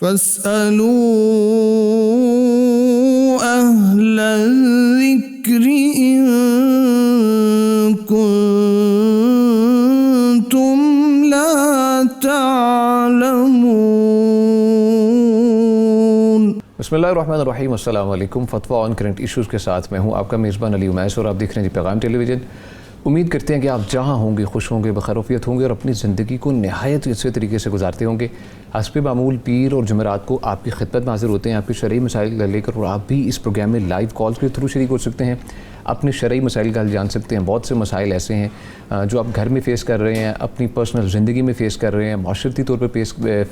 فاسألوا أهل الذكر إن كنتم لا تعلمون۔ بسم اللہ الرحمن الرحیم، السلام علیکم۔ فتویٰ آن کرنٹ ایشوز کے ساتھ میں ہوں آپ کا میزبان علی عمیس اور آپ دیکھ رہے ہیں پیغام ٹیلی ویژن۔ امید کرتے ہیں کہ آپ جہاں ہوں گے خوش ہوں گے، بخیریت ہوں گے اور اپنی زندگی کو نہایت اچھے طریقے سے گزارتے ہوں گے۔ حسب معمول پیر اور جمعرات کو آپ کی خدمت میں حاضر ہوتے ہیں آپ کے شرعی مسائل لے کر، اور آپ بھی اس پروگرام میں لائیو کالز کے تھرو شریک ہو سکتے ہیں، اپنے شرعی مسائل کا حل جان سکتے ہیں۔ بہت سے مسائل ایسے ہیں جو آپ گھر میں فیس کر رہے ہیں، اپنی پرسنل زندگی میں فیس کر رہے ہیں، معاشرتی طور پر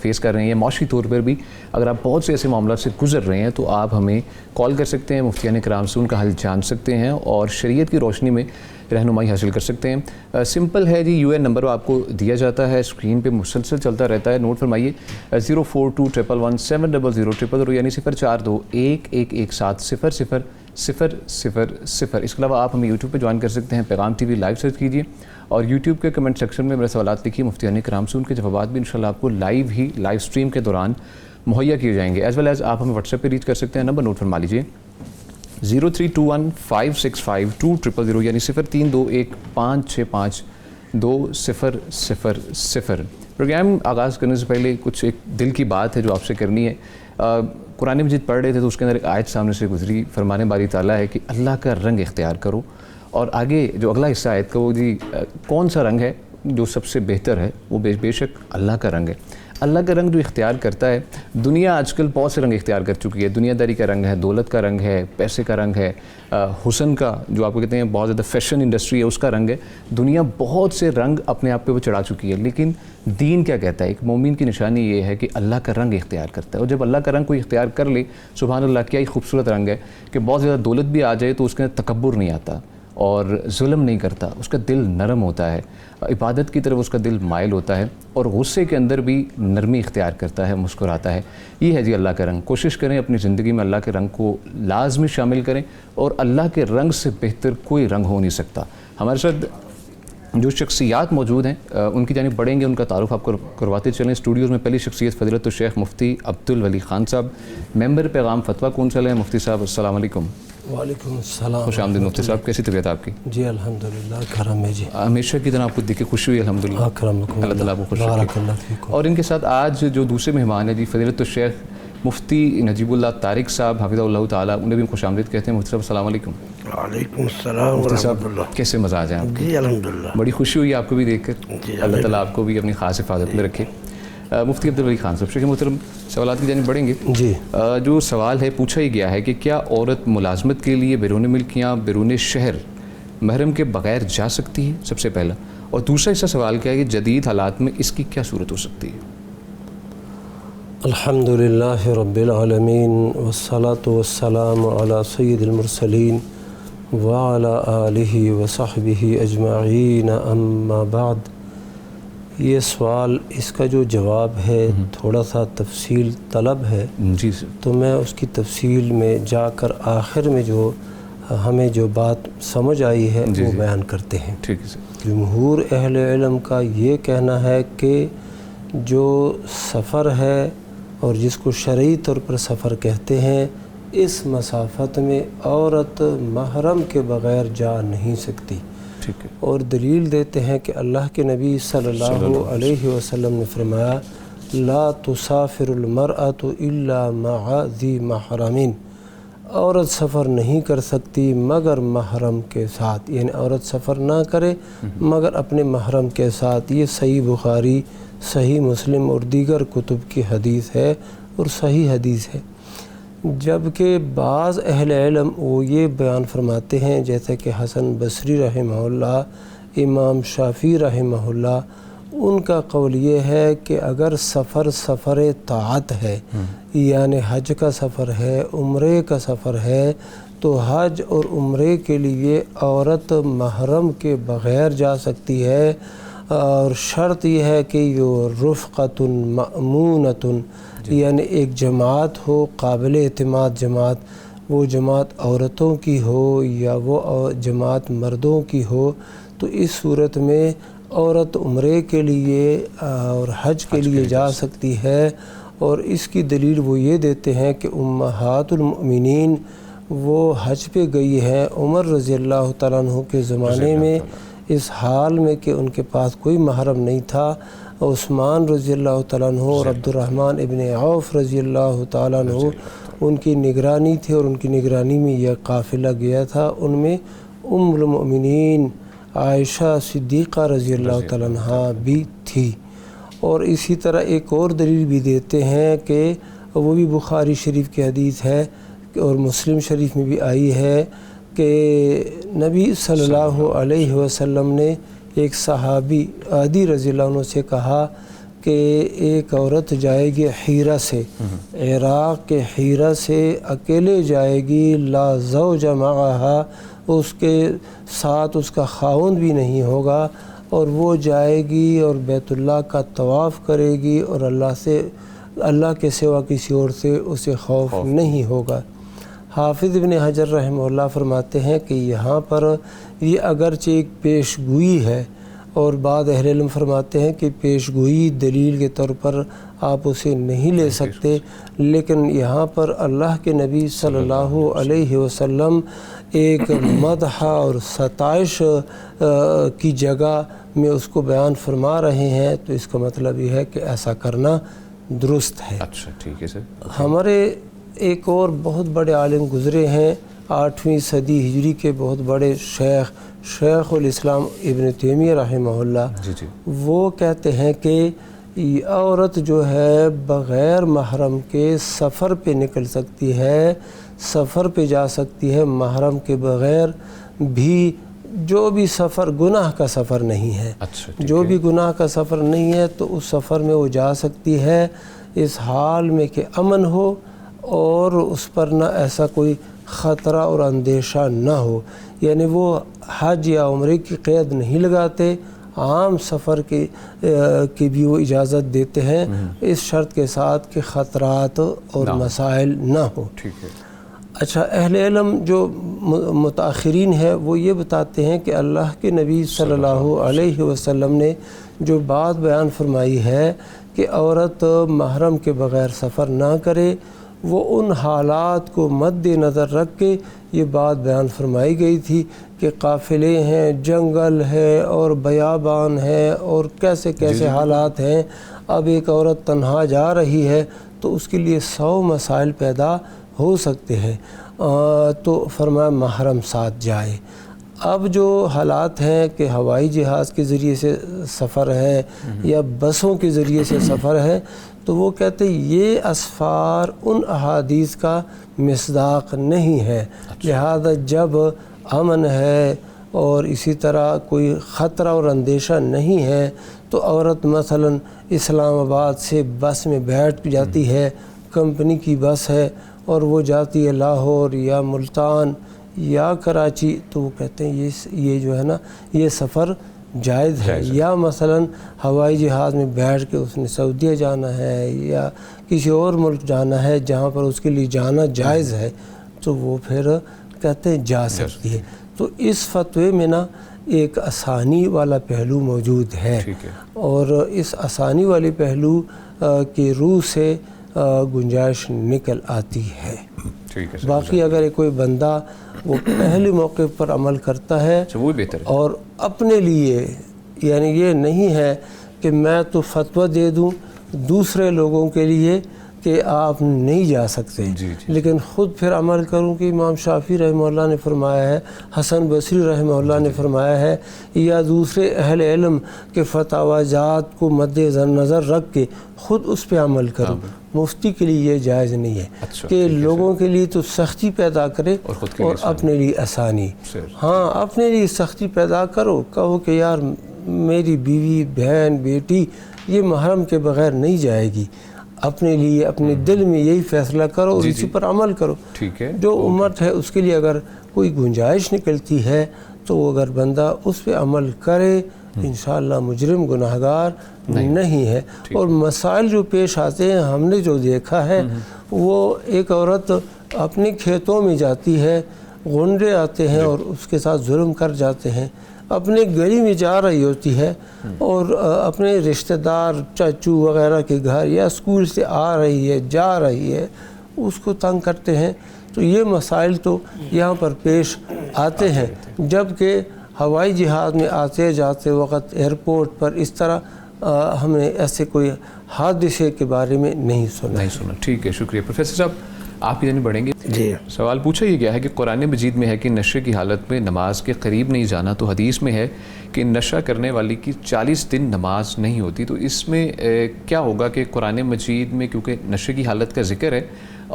فیس کر رہے ہیں، یا معاشی طور پر بھی اگر آپ بہت سے ایسے معاملات سے گزر رہے ہیں تو آپ ہمیں کال کر سکتے ہیں، مفتیان کرام سے ان کا حل جان سکتے ہیں اور شریعت کی روشنی میں رہنمائی حاصل کر سکتے ہیں۔ سمپل ہے جی، یو این نمبر آپ کو دیا جاتا ہے، اسکرین پہ مسلسل چلتا رہتا ہے، نوٹ فرمائیے 042111700000 یعنی 042117000000۔ اس کے علاوہ آپ ہمیں یوٹیوب پہ جوائن کر سکتے ہیں، پیغام ٹی وی لائیو سرچ کیجیے اور یوٹیوب کے کمنٹ سیکشن میں میرے سوالات لکھیے، مفتیان کرام سے ان کے جوابات بھی انشاءاللہ آپ کو لائیو اسٹریم کے دوران مہیا کیے جائیں گے۔ ایز ویل ایز آپ ہمیں واٹس ایپ پہ ریچ کر سکتے ہیں، نمبر نوٹ فرما لیجیے 0321565200 یعنی 0321565200۔ پروگرام آغاز کرنے سے پہلے کچھ ایک دل کی بات ہے جو آپ سے کرنی ہے۔ قرآن مجید پڑھ رہے تھے تو اس کے اندر ایک آیت سامنے سے گزری، فرمانے باری تعالیٰ ہے کہ اللہ کا رنگ اختیار کرو، اور آگے جو اگلا حصہ آیت کا وہ جی کون سا رنگ ہے جو سب سے بہتر ہے، وہ بے شک اللہ کا رنگ ہے۔ اللہ کا رنگ جو اختیار کرتا ہے، دنیا آج کل بہت سے رنگ اختیار کر چکی ہے، دنیا داری کا رنگ ہے، دولت کا رنگ ہے، پیسے کا رنگ ہے، حسن کا جو آپ کو کہتے ہیں بہت زیادہ فیشن انڈسٹری ہے اس کا رنگ ہے۔ دنیا بہت سے رنگ اپنے آپ پہ وہ چڑھا چکی ہے، لیکن دین کیا کہتا ہے؟ ایک مومن کی نشانی یہ ہے کہ اللہ کا رنگ اختیار کرتا ہے، اور جب اللہ کا رنگ کوئی اختیار کر لے، سبحان اللہ کیا ہی خوبصورت رنگ ہے کہ بہت زیادہ دولت بھی آ جائے تو اس کے اندر تکبر نہیں آتا اور ظلم نہیں کرتا، اس کا دل نرم ہوتا ہے، عبادت کی طرف اس کا دل مائل ہوتا ہے، اور غصے کے اندر بھی نرمی اختیار کرتا ہے، مسکراتا ہے۔ یہ ہے جی اللہ کا رنگ۔ کوشش کریں اپنی زندگی میں اللہ کے رنگ کو لازمی شامل کریں، اور اللہ کے رنگ سے بہتر کوئی رنگ ہو نہیں سکتا۔ ہمارے ساتھ جو شخصیات موجود ہیں ان کی جانب بڑھیں گے، ان کا تعارف آپ کو کرواتے چلیں۔ اسٹوڈیوز میں پہلی شخصیت فضیلت الشیخ مفتی عبدالولی خان صاحب، ممبر پیغام فتویٰ کونسل ہیں۔ مفتی صاحب السلام علیکم۔ وعلیکم السلام۔ خوش آمدید مفتی صاحب، کیسی طبیعت آپ کی؟ جی الحمدللہ، کرم ہے جی، ہمیشہ کی طرح آپ کو دیکھ کے خوشی ہوئی الحمدللہ۔ اللہ تعالیٰ آپ کو خوش رکھے۔ اور ان کے ساتھ آج جو دوسرے مہمان ہیں جی فضیلت الشیخ مفتی نجیب اللہ طارق صاحب حفظہ اللہ تعالیٰ، انہیں بھی خوش آمدید کہتے ہیں۔ مفتی صاحب السلام علیکم۔ وعلیکم السلام مفتی ورحمۃ صاحب اللہ۔ کیسے مزاج ہیں آپ کے؟ جی الحمدللہ، بڑی خوشی ہوئی آپ کو بھی دیکھ کر، جی اللہ تعالیٰ آپ کو بھی اپنی خاص حفاظت میں رکھے۔ مفتی عبدالولی خان صاحب، شیخ محترم سوالات کی جانب بڑھیں گے۔ جی جو سوال ہے پوچھا ہی گیا ہے کہ کیا عورت ملازمت کے لیے بیرون ملک یا بیرون شہر محرم کے بغیر جا سکتی ہے؟ سب سے پہلا، اور دوسرا حصہ سوال کیا ہے کہ جدید حالات میں اس کی کیا صورت ہو سکتی ہے؟ الحمدللہ رب العالمین، والصلاة والسلام علی سید المرسلین وعلی آلہ وصحبہ اجمعین، اما بعد۔ یہ سوال، اس کا جو جواب ہے تھوڑا سا تفصیل طلب ہے، جی سر۔ تو میں اس کی تفصیل میں جا کر آخر میں جو ہمیں جو بات سمجھ آئی ہے وہ بیان کرتے ہیں۔ ٹھیک ہے سر۔ جمہور اہل علم کا یہ کہنا ہے کہ جو سفر ہے اور جس کو شرعی طور پر سفر کہتے ہیں، اس مسافت میں عورت محرم کے بغیر جا نہیں سکتی، ٹھیک ہے۔ اور دلیل دیتے ہیں کہ اللہ کے نبی صلی اللہ علیہ وسلم نے فرمایا لا تسافر المرأة الا مع ذی محرم، عورت سفر نہیں کر سکتی مگر محرم کے ساتھ، یعنی عورت سفر نہ کرے مگر اپنے محرم کے ساتھ۔ یہ صحیح بخاری، صحیح مسلم اور دیگر کتب کی حدیث ہے اور صحیح حدیث ہے۔ جبکہ بعض اہل علم وہ یہ بیان فرماتے ہیں، جیسے کہ حسن بصری رحمہ اللہ، امام شافعی رحمہ اللہ، ان کا قول یہ ہے کہ اگر سفر طاعت ہے، یعنی حج کا سفر ہے، عمرے کا سفر ہے، تو حج اور عمرے کے لیے عورت محرم کے بغیر جا سکتی ہے، اور شرط یہ ہے کہ یہ رفقۃ مأمونۃ، یعنی ایک جماعت ہو، قابل اعتماد جماعت، وہ جماعت عورتوں کی ہو یا وہ جماعت مردوں کی ہو، تو اس صورت میں عورت عمرے کے لیے اور حج کے لیے جا سکتی ہے، اور اس کی دلیل وہ یہ دیتے ہیں کہ امہات المؤمنین وہ حج پہ گئی ہیں عمر رضی اللہ تعالیٰ عنہ کے زمانے میں اس حال میں کہ ان کے پاس کوئی محرم نہیں تھا. عثمان رضی اللہ تعالیٰ عنہ اور عبد الرحمن ابن عوف رضی اللہ تعالیٰ عنہ ان کی نگرانی تھی اور ان کی نگرانی میں یہ قافلہ گیا تھا. ان میں ام المؤمنین عائشہ صدیقہ رضی اللہ تعالیٰ عنہ بھی تھی. اور اسی طرح ایک اور دلیل بھی دیتے ہیں کہ وہ بھی بخاری شریف کی حدیث ہے اور مسلم شریف میں بھی آئی ہے کہ نبی صلی اللہ علیہ وسلم نے ایک صحابی عدی رضی اللہ عنہ سے کہا کہ ایک عورت جائے گی حیرہ سے، عراق کے حیرہ سے اکیلے جائے گی، لا زوج معہا، اس کے ساتھ اس کا خاوند بھی نہیں ہوگا، اور وہ جائے گی اور بیت اللہ کا طواف کرے گی اور اللہ کے سوا کسی اور سے اسے خوف نہیں ہوگا. حافظ ابن حجر رحمہ اللہ فرماتے ہیں کہ یہاں پر یہ اگرچہ ایک پیش گوئی ہے، اور بعض اہل علم فرماتے ہیں کہ پیش گوئی دلیل کے طور پر آپ اسے نہیں لے سکتے، لیکن یہاں پر اللہ کے نبی صلی اللہ علیہ وسلم ایک مدح اور ستائش کی جگہ میں اس کو بیان فرما رہے ہیں، تو اس کا مطلب یہ ہے کہ ایسا کرنا درست ہے. اچھا ٹھیک ہے سر. ہمارے ایک اور بہت بڑے عالم گزرے ہیں 8ویں صدی ہجری کے بہت بڑے شیخ الاسلام ابن تیمیہ رحمہ اللہ. وہ کہتے ہیں کہ یہ عورت جو ہے بغیر محرم کے سفر پہ نکل سکتی ہے، سفر پہ جا سکتی ہے محرم کے بغیر بھی، جو بھی سفر گناہ کا سفر نہیں ہے. جو بھی گناہ کا سفر نہیں ہے تو اس سفر میں وہ جا سکتی ہے، اس حال میں کہ امن ہو اور اس پر نہ ایسا کوئی خطرہ اور اندیشہ نہ ہو. یعنی وہ حج یا عمرے کی قید نہیں لگاتے، عام سفر کی بھی وہ اجازت دیتے ہیں، اس شرط کے ساتھ کہ خطرات اور مسائل نہ ہو. اچھا، اہل علم جو متاخرین ہے وہ یہ بتاتے ہیں کہ اللہ کے نبی صلی اللہ علیہ وسلم نے جو بات بیان فرمائی ہے کہ عورت محرم کے بغیر سفر نہ کرے، وہ ان حالات کو مد نظر رکھ کے یہ بات بیان فرمائی گئی تھی کہ قافلے ہیں، جنگل ہے اور بیابان ہے اور کیسے کیسے حالات ہیں. اب ایک عورت تنہا جا رہی ہے تو اس کے لیے 100 مسائل پیدا ہو سکتے ہیں، تو فرمایا محرم ساتھ جائے. اب جو حالات ہیں کہ ہوائی جہاز کے ذریعے سے سفر ہے یا بسوں کے ذریعے سے سفر ہے، تو وہ کہتے ہیں یہ اسفار ان احادیث کا مصداق نہیں ہے. لہذا جب امن ہے اور اسی طرح کوئی خطرہ اور اندیشہ نہیں ہے تو عورت مثلا اسلام آباد سے بس میں بیٹھ جاتی ہے، کمپنی کی بس ہے اور وہ جاتی ہے لاہور یا ملتان یا کراچی، تو وہ کہتے ہیں یہ جو ہے نا یہ سفر جائز ہے. یا مثلا ہوائی جہاز میں بیٹھ کے اس نے سعودیہ جانا ہے یا کسی اور ملک جانا ہے جہاں پر اس کے لیے جانا جائز ہے، تو وہ پھر کہتے ہیں جا سکتی ہے. تو اس فتوے میں نا ایک آسانی والا پہلو موجود ہے، اور اس آسانی والے پہلو کی روح سے گنجائش نکل آتی ہے. باقی اگر کوئی بندہ وہ پہلے موقع پر عمل کرتا ہے اور اپنے لیے، یعنی یہ نہیں ہے کہ میں تو فتویٰ دے دوں دوسرے لوگوں کے لیے کہ آپ نہیں جا سکتے، لیکن خود پھر عمل کروں کہ امام شافعی رحمہ اللہ نے فرمایا ہے، حسن بصری رحمہ اللہ نے فرمایا ہے، یا دوسرے اہل علم کے فتاوی جات کو مد نظر رکھ کے خود اس پہ عمل کروں. مفتی کے لیے یہ جائز نہیں ہے کہ لوگوں کے لیے تو سختی پیدا کرے اور اپنے لیے آسانی. ہاں، اپنے لیے سختی پیدا کرو، کہو کہ یار میری بیوی بہن بیٹی یہ محرم کے بغیر نہیں جائے گی، اپنے لیے اپنے دل میں یہی فیصلہ کرو اور اسی پر عمل کرو. جو امت ہے اس کے لیے اگر کوئی گنجائش نکلتی ہے تو وہ اگر بندہ اس پہ عمل کرے انشاءاللہ مجرم گناہگار نہیں ہے. اور مسائل جو پیش آتے ہیں ہم نے جو دیکھا ہے، وہ ایک عورت اپنے کھیتوں میں جاتی ہے، غنڈے آتے ہیں اور اس کے ساتھ ظلم کر جاتے ہیں. اپنے گلی میں جا رہی ہوتی ہے اور اپنے رشتہ دار چاچو وغیرہ کے گھر یا اسکول سے آ رہی ہے جا رہی ہے، اس کو تنگ کرتے ہیں، تو یہ مسائل تو یہاں پر پیش آتے ہیں. جبکہ ہوائی جہاز میں آتے جاتے وقت ایئرپورٹ پر اس طرح ہم نے ایسے کوئی حادثے کے بارے میں نہیں سنا. ٹھیک ہے، شکریہ. پروفیسر صاحب آپ کی جانب بڑھیں گے. جی، سوال پوچھا یہ گیا ہے کہ قرآن مجید میں ہے کہ نشے کی حالت میں نماز کے قریب نہیں جانا، تو حدیث میں ہے کہ نشہ کرنے والی کی 40 دن نماز نہیں ہوتی. تو اس میں کیا ہوگا کہ قرآن مجید میں کیونکہ نشے کی حالت کا ذکر ہے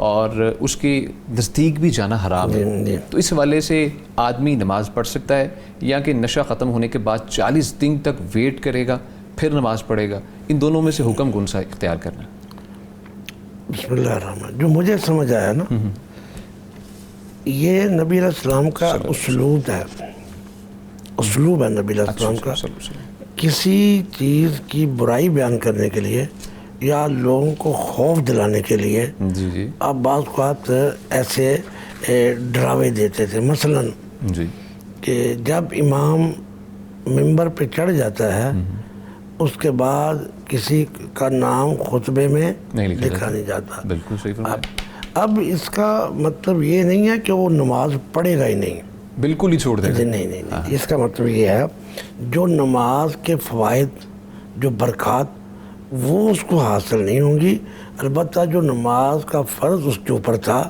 اور اس کے نزدیک بھی جانا حرام ہے، تو اس حوالے سے آدمی نماز پڑھ سکتا ہے یا کہ نشہ ختم ہونے کے بعد 40 دن تک ویٹ کرے گا پھر نماز پڑھے گا؟ ان دونوں میں سے حکم کون سا اختیار کرنا ہے؟ بسم اللہ الرحمن. جو مجھے سمجھ آیا نا، یہ نبی علیہ السلام کا اسلوب ہے، اسلوب ہے نبی علیہ السلام کا. کسی چیز کی برائی بیان کرنے کے لیے یا لوگوں کو خوف دلانے کے لیے آپ بعض اوقات ایسے ڈراوے دیتے تھے. مثلا کہ جب امام ممبر پہ چڑھ جاتا ہے اس کے بعد کسی کا نام خطبے میں لکھا نہیں جاتا. بالکل صحیح. اب اس کا مطلب یہ نہیں ہے کہ وہ نماز پڑھے گا ہی نہیں، بالکل ہی چھوڑ دے گا. نہیں. اس کا مطلب یہ ہے جو نماز کے فوائد، جو برکات، وہ اس کو حاصل نہیں ہوں گی. البتہ جو نماز کا فرض اس کے اوپر تھا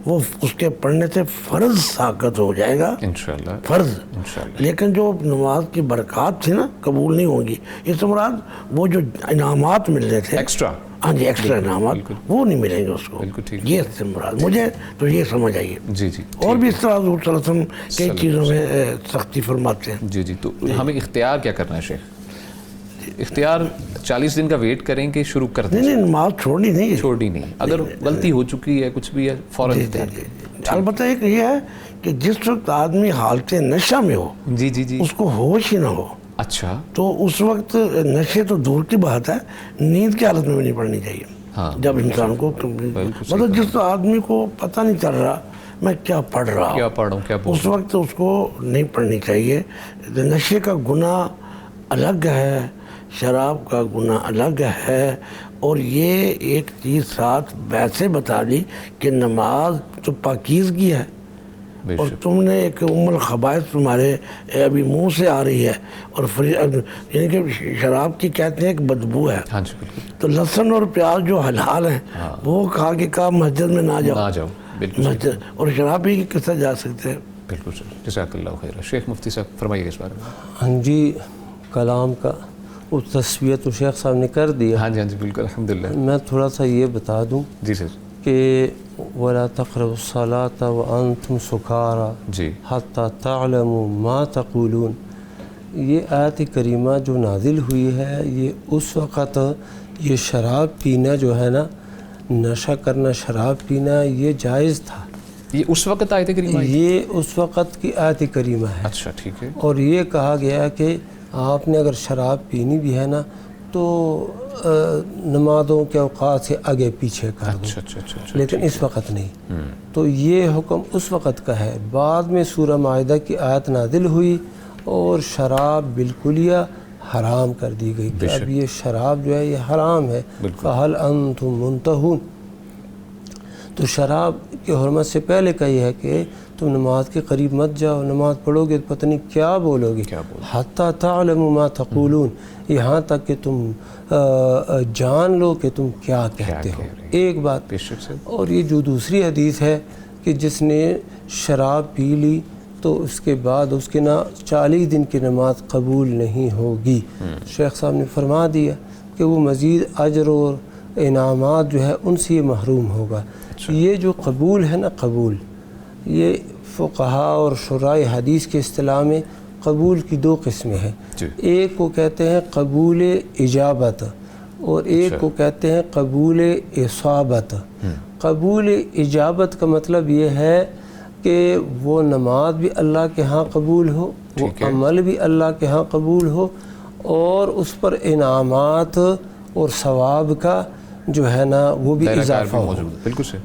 وہ اس کے پڑھنے سے فرض ساقط ہو جائے گا انشاءاللہ، فرض. انشاءاللہ. لیکن جو نماز کی برکات تھی نا قبول نہیں ہوں گی. اس سے مراد وہ جو انعامات مل رہے تھے ایکسٹرا، ہاں جی، ایکسٹرا انعامات، وہ نہیں ملیں گے اس کو. یہ اس سے مراد مجھے تو یہ سمجھ آئیے. جی. اور بھی اس طرح حضور صلی اللہ علیہ وسلم کئی چیزوں میں سختی فرماتے ہیں. جی. تو ہمیں اختیار کیا کرنا ہے شیخ؟ اختیار 40 دن کا ویٹ کریں کہ شروع کر دیں؟ نہیں، نماز چھوڑنی نہیں. اگر غلطی ہو چکی ہے کچھ بھی ہے فوراً اختیار. البتہ ایک یہ ہے کہ جس وقت آدمی حالت نشہ میں ہو، جی اس کو ہوش ہی نہ ہو، اچھا، تو اس وقت نشے تو دور کی بات ہے، نیند کی حالت میں بھی نہیں پڑھنی چاہیے. جب انسان کو مطلب جس آدمی کو پتہ نہیں چل رہا میں کیا پڑھ رہا ہوں، اس وقت اس کو نہیں پڑھنی چاہیے. نشے کا گناہ الگ ہے، شراب کا گناہ الگ ہے. اور یہ ایک چیز ساتھ ویسے بتا دی کہ نماز تو پاکیزگی ہے، اور تم نے ایک ام الخبائث تمہارے ابھی منہ سے آ رہی ہے، اور یعنی کہ شراب کی کہتے ہیں ایک بدبو ہے. تو لہسن اور پیاز جو حلال ہیں وہ کھا کے کہا مسجد میں نہ جاؤ. مسجد اور شراب بھی کس طرح جا سکتے ہیں؟ بالکل. جزاک اللہ خیر. شیخ مفتی صاحب فرمائیے اس بارے میں. ہاں جی، کلام کا وہ تصویہ تو شیخ صاحب نے کر دیا. ہاں جی بالکل، الحمدللہ. میں تھوڑا سا یہ بتا دوں جی سر کہ وَلَا تَقْرَبُوا الصَّلَاةَ وَأَنْتُمْ سُكَارَىٰ حَتَّىٰ تَعْلَمُوا مَا تَقُولُونَ. یہ آیت کریمہ جو نازل ہوئی ہے یہ اس وقت یہ شراب پینا جو ہے نا، نشہ کرنا، شراب پینا یہ جائز تھا. یہ اس وقت آیت کریمہ، یہ اس وقت کی آیت کریمہ ہے. اچھا ٹھیک ہے. اور یہ کہا گیا کہ آپ نے اگر شراب پینی بھی ہے نا تو نمازوں کے اوقات سے آگے پیچھے کر دو. اچھا. لیکن اس وقت نہیں. تو یہ حکم اس وقت کا ہے. بعد میں سورہ مائدہ کی آیت نازل ہوئی اور شراب بالکلیہ حرام کر دی گئی کہ اب یہ شراب جو ہے یہ حرام ہے. فَهَلْ أَنْتُمْ مُنْتَهُونَ. تو شراب کی حرمت سے پہلے کا یہ ہے کہ تم نماز کے قریب مت جاؤ، نماز پڑھو گے پتہ نہیں کیا بولو گے. حَتَّىٰ تَعْلَمُوا مَا تَقُولُونَ، یہاں تک کہ تم جان لو کہ تم کیا کہتے ہو. ایک بات. اور یہ جو دوسری حدیث ہے کہ جس نے شراب پی لی تو اس کے بعد اس کے 40 دن کی نماز قبول نہیں ہوگی. شیخ صاحب نے فرما دیا کہ وہ مزید اجر اور انعامات جو ہے ان سے یہ محروم ہوگا. یہ جو قبول ہے نا، قبول، یہ فقہاء اور شرائع حدیث کے اصطلاح میں قبول کی 2 قسمیں ہیں. ایک کو کہتے ہیں قبول اجابت اور ایک کو کہتے ہیں قبول اصابت. قبول اجابت کا مطلب یہ ہے کہ وہ نماز بھی اللہ کے ہاں قبول ہو، وہ عمل بھی اللہ کے ہاں قبول ہو، اور اس پر انعامات اور ثواب کا جو ہے نا وہ بھی اضافہ ہو.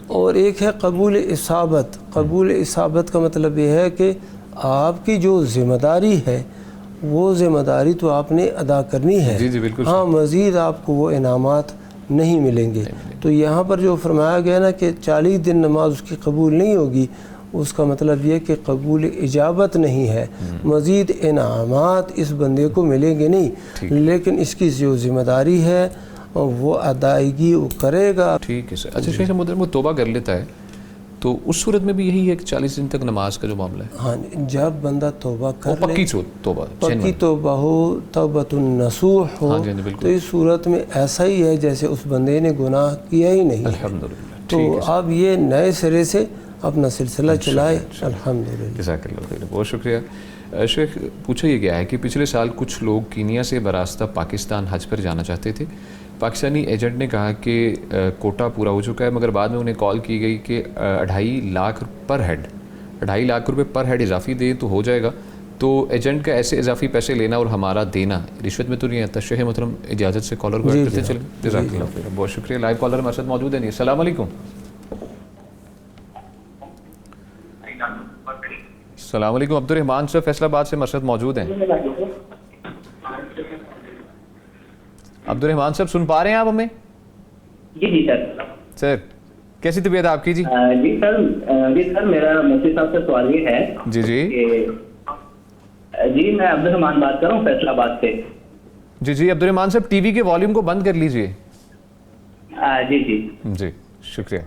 اور ایک ہے قبول اصابت. قبول اصابت کا مطلب یہ ہے کہ آپ کی جو ذمہ داری ہے وہ ذمہ داری تو آپ نے ادا کرنی ہے. جی بالکل. ہاں مزید آپ کو وہ انعامات نہیں ملیں گے. تو یہاں پر جو فرمایا گیا نا کہ 40 دن نماز اس کی قبول نہیں ہوگی، اس کا مطلب یہ کہ قبول اجابت نہیں ہے. مزید انعامات اس بندے کو ملیں گے نہیں، لیکن اس کی جو ذمہ داری ہے وہ ادائیگی وہ کرے گا. ٹھیک ہے سر. اچھا شیخ محترم وہ توبہ کر لیتا ہے تو اس صورت میں بھی یہی ہے کہ 40 دن تک نماز کا جو معاملہ ہے؟ ہاں جب بندہ توبہ کر لے، پکی توبہ، پکی توبہ ہو، توبۃ النصوح ہو، تو اس صورت میں ایسا ہی ہے جیسے اس بندے نے گناہ کیا ہی نہیں. الحمدللہ. تو اب یہ نئے سرے سے اپنا سلسلہ چلائے. الحمدللہ. جزاک اللہ خیر. بہت شکریہ. شیخ پوچھا یہ گیا ہے کہ پچھلے سال کچھ لوگ کینیا سے براستہ پاکستان حج پر جانا چاہتے تھے. پاکستانی ایجنٹ نے کہا کہ کوٹا پورا ہو چکا ہے، مگر بعد میں انہیں کال کی گئی کہ 2.5 لاکھ پر ہیڈ 2.5 لاکھ روپے پر ہیڈ اضافی دے تو ہو جائے گا. تو ایجنٹ کا ایسے اضافی پیسے لینا اور ہمارا دینا رشوت میں تو نہیں آتا. شیخ محترم اجازت سے کالر کو ایڈ کرتے چلیں. جزاک اللہ خیر. بہت شکریہ. لائیو کالر ہمارے ساتھ موجود ہیں. السلام علیکم. السلام علیکم. عبدالرحمان صاحب فیصل آباد سے ہمارے ساتھ موجود ہیں. عبدالرحمان صاحب سن پا رہے ہیں آپ ہمیں؟ جی سر. سر کیسی طبیعت آپ کی؟ جی سر میرا مفتی صاحب سے سوال یہ ہے. جی میں عبدالرحمان بات کر رہا ہوں فیصل آباد سے. جی عبدالرحمان صاحب ٹی وی کے والیوم کو بند کر لیجئے. جی شکریہ.